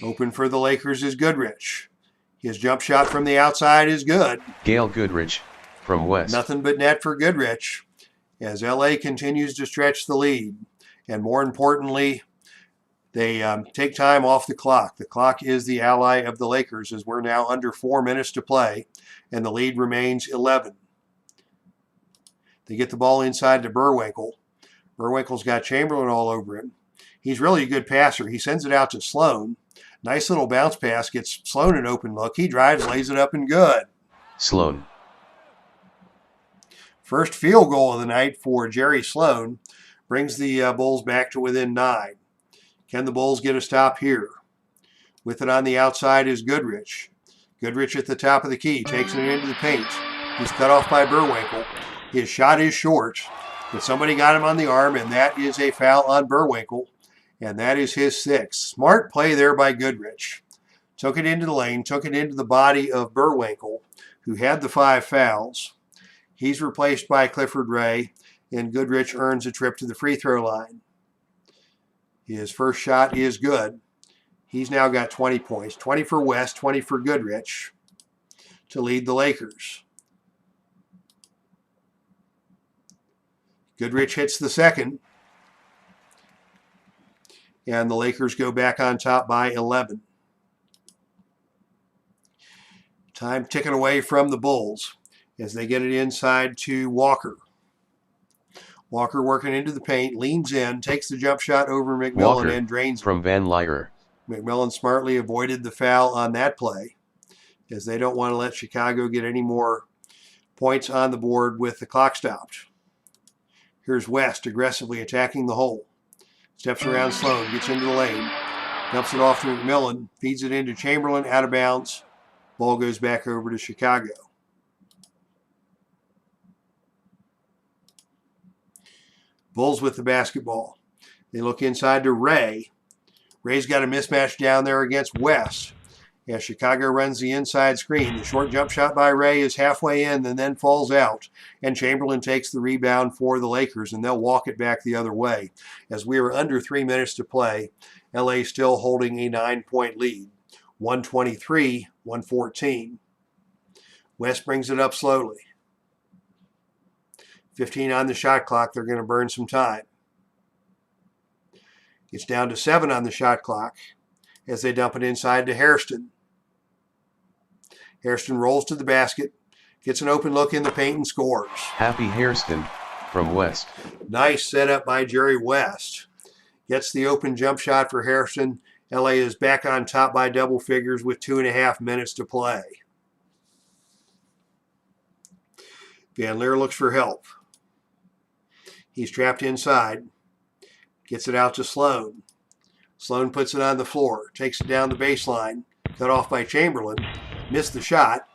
Open for the Lakers is Goodrich. His jump shot from the outside is good. Gail Goodrich, from West. Nothing but net for Goodrich as LA continues to stretch the lead. And more importantly, they take time off the clock. The clock is the ally of the Lakers as we're now under 4 minutes to play, and the lead remains 11. They get the ball inside to Burwinkle. Burwinkle's got Chamberlain all over him. He's really a good passer. He sends it out to Sloan. Nice little bounce pass, gets Sloan an open look. He drives, lays it up, and good. Sloan. First field goal of the night for Jerry Sloan brings the Bulls back to within 9. Can the Bulls get a stop here? With it on the outside is Goodrich. Goodrich at the top of the key, takes it into the paint. He's cut off by Burwinkle. His shot is short, but somebody got him on the arm, and that is a foul on Burwinkle, and that is his 6th. Smart play there by Goodrich. Took it into the lane, took it into the body of Burwinkle, who had the 5 fouls. He's replaced by Clifford Ray, and Goodrich earns a trip to the free throw line. His first shot is good. He's now got 20 points, 20 for West, 20 for Goodrich to lead the Lakers. Goodrich hits the second, and the Lakers go back on top by 11. Time ticking away from the Bulls as they get it inside to Walker. Walker working into the paint, leans in, takes the jump shot over McMillan Walker, and drains it. From Van Lier. McMillan smartly avoided the foul on that play as they don't want to let Chicago get any more points on the board with the clock stopped. Here's West aggressively attacking the hole. Steps around Sloan, gets into the lane, dumps it off to McMillan, feeds it into Chamberlain, out of bounds. Ball goes back over to Chicago. Bulls with the basketball. They look inside to Ray. Ray's got a mismatch down there against West. As Chicago runs the inside screen, the short jump shot by Ray is halfway in and then falls out. And Chamberlain takes the rebound for the Lakers, and they'll walk it back the other way. As we are under 3 minutes to play, LA still holding a 9-point lead. 123-114. West brings it up slowly. 15 on the shot clock. They're going to burn some time. It's down to 7 on the shot clock as they dump it inside to Hairston. Hairston rolls to the basket, gets an open look in the paint and scores. Happy Hairston, from West. Nice setup by Jerry West. Gets the open jump shot for Hairston. LA is back on top by double figures with 2.5 minutes to play. Van Lier looks for help. He's trapped inside. Gets it out to Sloan. Sloan puts it on the floor. Takes it down the baseline. Cut off by Chamberlain. Missed the shot.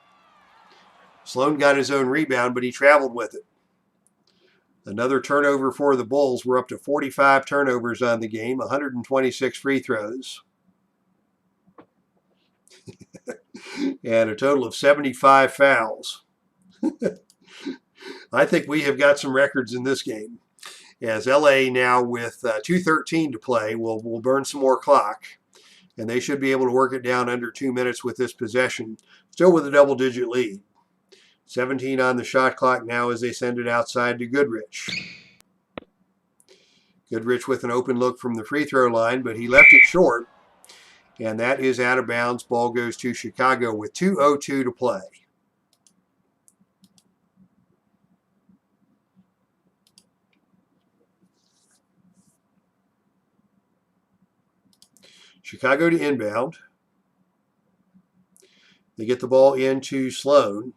Sloan got his own rebound, but he traveled with it. Another turnover for the Bulls. We're up to 45 turnovers on the game, 126 free throws. And a total of 75 fouls. I think we have got some records in this game. As LA now with 2:13 to play will burn some more clock. And they should be able to work it down under 2 minutes with this possession. Still with a double-digit lead. 17 on the shot clock now as they send it outside to Goodrich. Goodrich with an open look from the free throw line, but he left it short. And that is out of bounds. Ball goes to Chicago with 2:02 to play. Chicago to inbound. They get the ball into Sloan.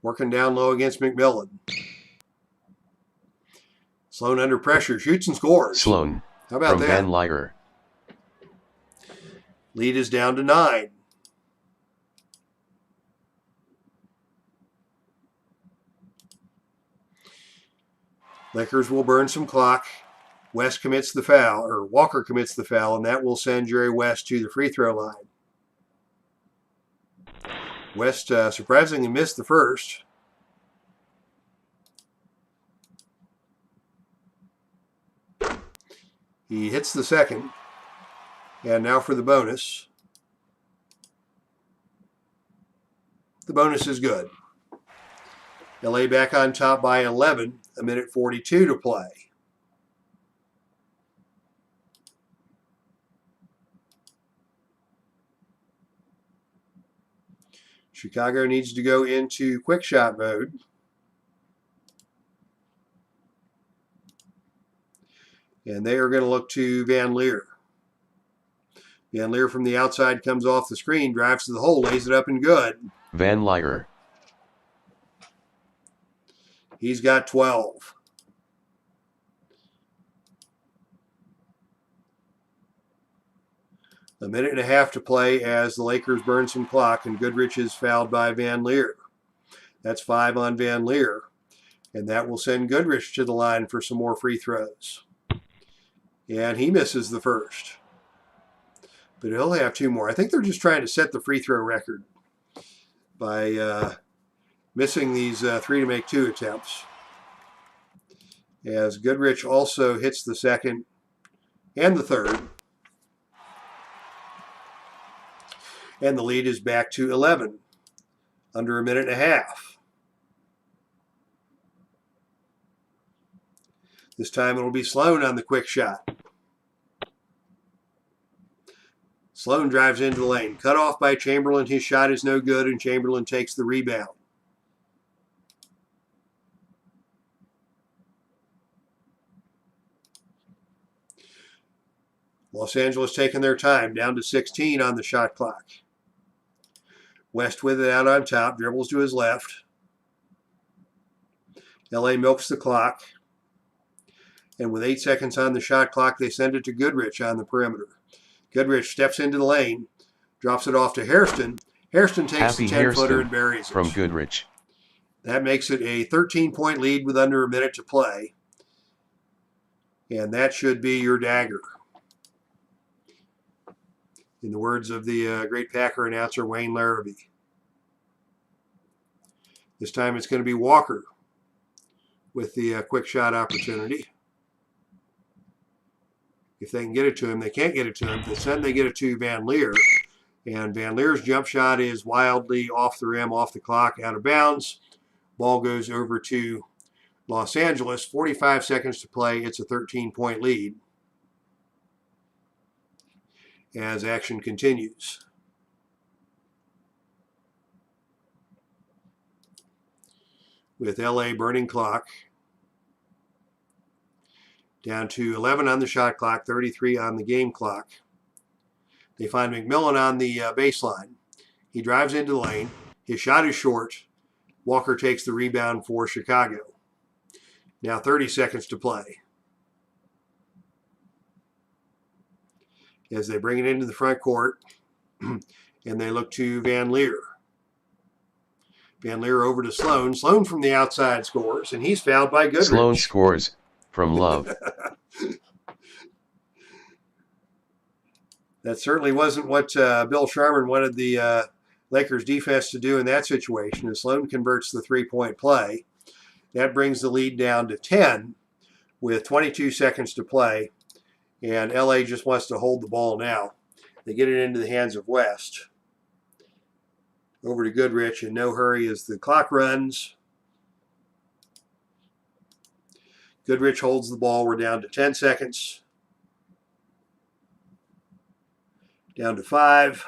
Working down low against McMillan. Sloan under pressure, shoots and scores. Sloan, how about from that? Van Lier. Lead is down to 9. Lakers will burn some clock. West commits the foul, or Walker commits the foul, and that will send Jerry West to the free throw line. West surprisingly missed the first. He hits the second. And now for the bonus. The bonus is good. LA back on top by 11, a minute 42 to play. Chicago needs to go into quick shot mode. And they are going to look to Van Leer. Van Leer from the outside comes off the screen, drives to the hole, lays it up and good. Van Leer. He's got 12. A minute and a half to play as the Lakers burn some clock, and Goodrich is fouled by Van Leer. That's 5 on Van Leer, and that will send Goodrich to the line for some more free throws. And he misses the first. But he'll have 2 more. I think they're just trying to set the free throw record by missing these 3 to make 2 attempts. As Goodrich also hits the second and the third. And the lead is back to 11, under a minute and a half. This time it'll be Sloan on the quick shot. Sloan drives into the lane. Cut off by Chamberlain. His shot is no good, and Chamberlain takes the rebound. Los Angeles taking their time, down to 16 on the shot clock. West with it out on top, dribbles to his left. LA milks the clock. And with 8 seconds on the shot clock, they send it to Goodrich on the perimeter. Goodrich steps into the lane, drops it off to Hairston. Hairston takes the 10-footer and buries it. From Goodrich. That makes it a 13-point lead with under a minute to play. And that should be your dagger. In the words of the great Packer announcer, Wayne Larrabee. This time it's going to be Walker with the quick shot opportunity. If they can get it to him, they can't get it to him. Then they get it to Van Leer. And Van Leer's jump shot is wildly off the rim, off the clock, out of bounds. Ball goes over to Los Angeles. 45 seconds to play. It's a 13-point lead. As action continues. With LA burning clock. Down to 11 on the shot clock, 33 on the game clock. They find McMillan on the baseline. He drives into the lane. His shot is short. Walker takes the rebound for Chicago. Now 30 seconds to play. As they bring it into the front court, and they look to Van Leer. Van Leer over to Sloan. Sloan from the outside scores, and he's fouled by Goodrich. Sloan scores from Love. That certainly wasn't what Bill Sharman wanted the Lakers defense to do in that situation, as Sloan converts the three-point play. That brings the lead down to 10 with 22 seconds to play. And LA just wants to hold the ball now. They get it into the hands of West. Over to Goodrich in no hurry as the clock runs. Goodrich holds the ball. We're down to 10 seconds. Down to 5.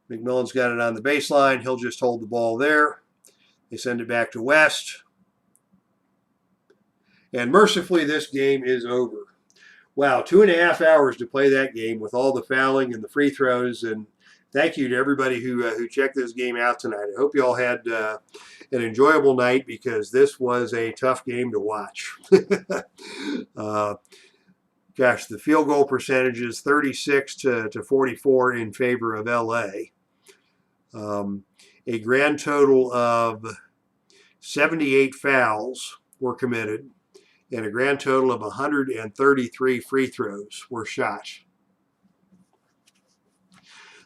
McMillan's got it on the baseline. He'll just hold the ball there. They send it back to West. And mercifully, this game is over. Wow, 2.5 hours to play that game with all the fouling and the free throws. And thank you to everybody who checked this game out tonight. I hope you all had an enjoyable night, because this was a tough game to watch. Gosh, the field goal percentage is 36 to 44 in favor of LA. A grand total of 78 fouls were committed, and a grand total of 133 free throws were shot.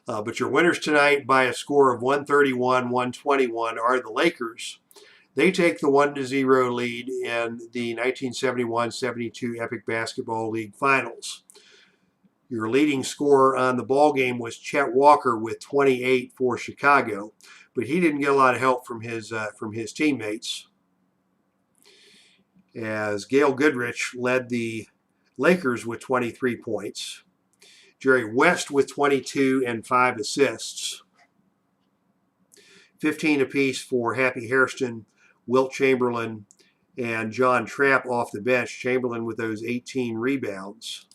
But your winners tonight by a score of 131-121 are the Lakers. They take the 1-0 lead in the 1971-72 Epic Basketball League Finals. Your leading scorer on the ball game was Chet Walker with 28 for Chicago, but he didn't get a lot of help from his teammates, as Gail Goodrich led the Lakers with 23 points. Jerry West with 22 and 5 assists. 15 apiece for Happy Hairston, Wilt Chamberlain, and John Trapp off the bench. Chamberlain with those 18 rebounds.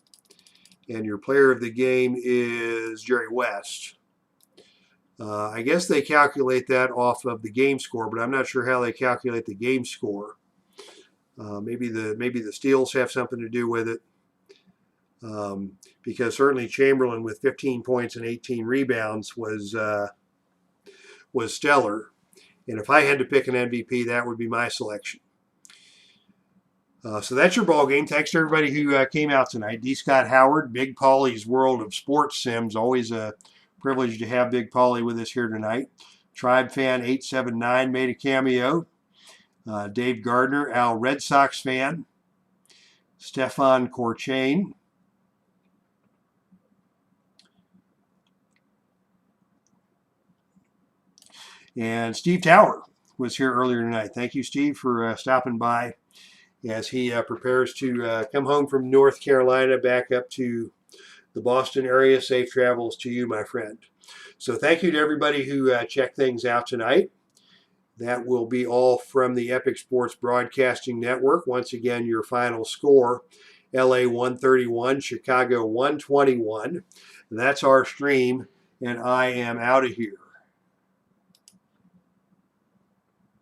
And your player of the game is Jerry West. I guess they calculate that off of the game score, but I'm not sure how they calculate the game score. Maybe the steals have something to do with it. Because certainly Chamberlain with 15 points and 18 rebounds was stellar. And if I had to pick an MVP, that would be my selection. So that's your ball game. Thanks to everybody who came out tonight. D. Scott Howard, Big Paulie's World of Sports Sims. Always a privilege to have Big Paulie with us here tonight. Tribe Fan 879 made a cameo. Dave Gardner, Al Red Sox Fan. Stefan Corchain. And Steve Tower was here earlier tonight. Thank you, Steve, for stopping by as he prepares to come home from North Carolina back up to the Boston area. Safe travels to you, my friend. So thank you to everybody who checked things out tonight. That will be all from the Epic Sports Broadcasting Network. Once again, your final score, LA 131, Chicago 121. That's our stream, and I am out of here.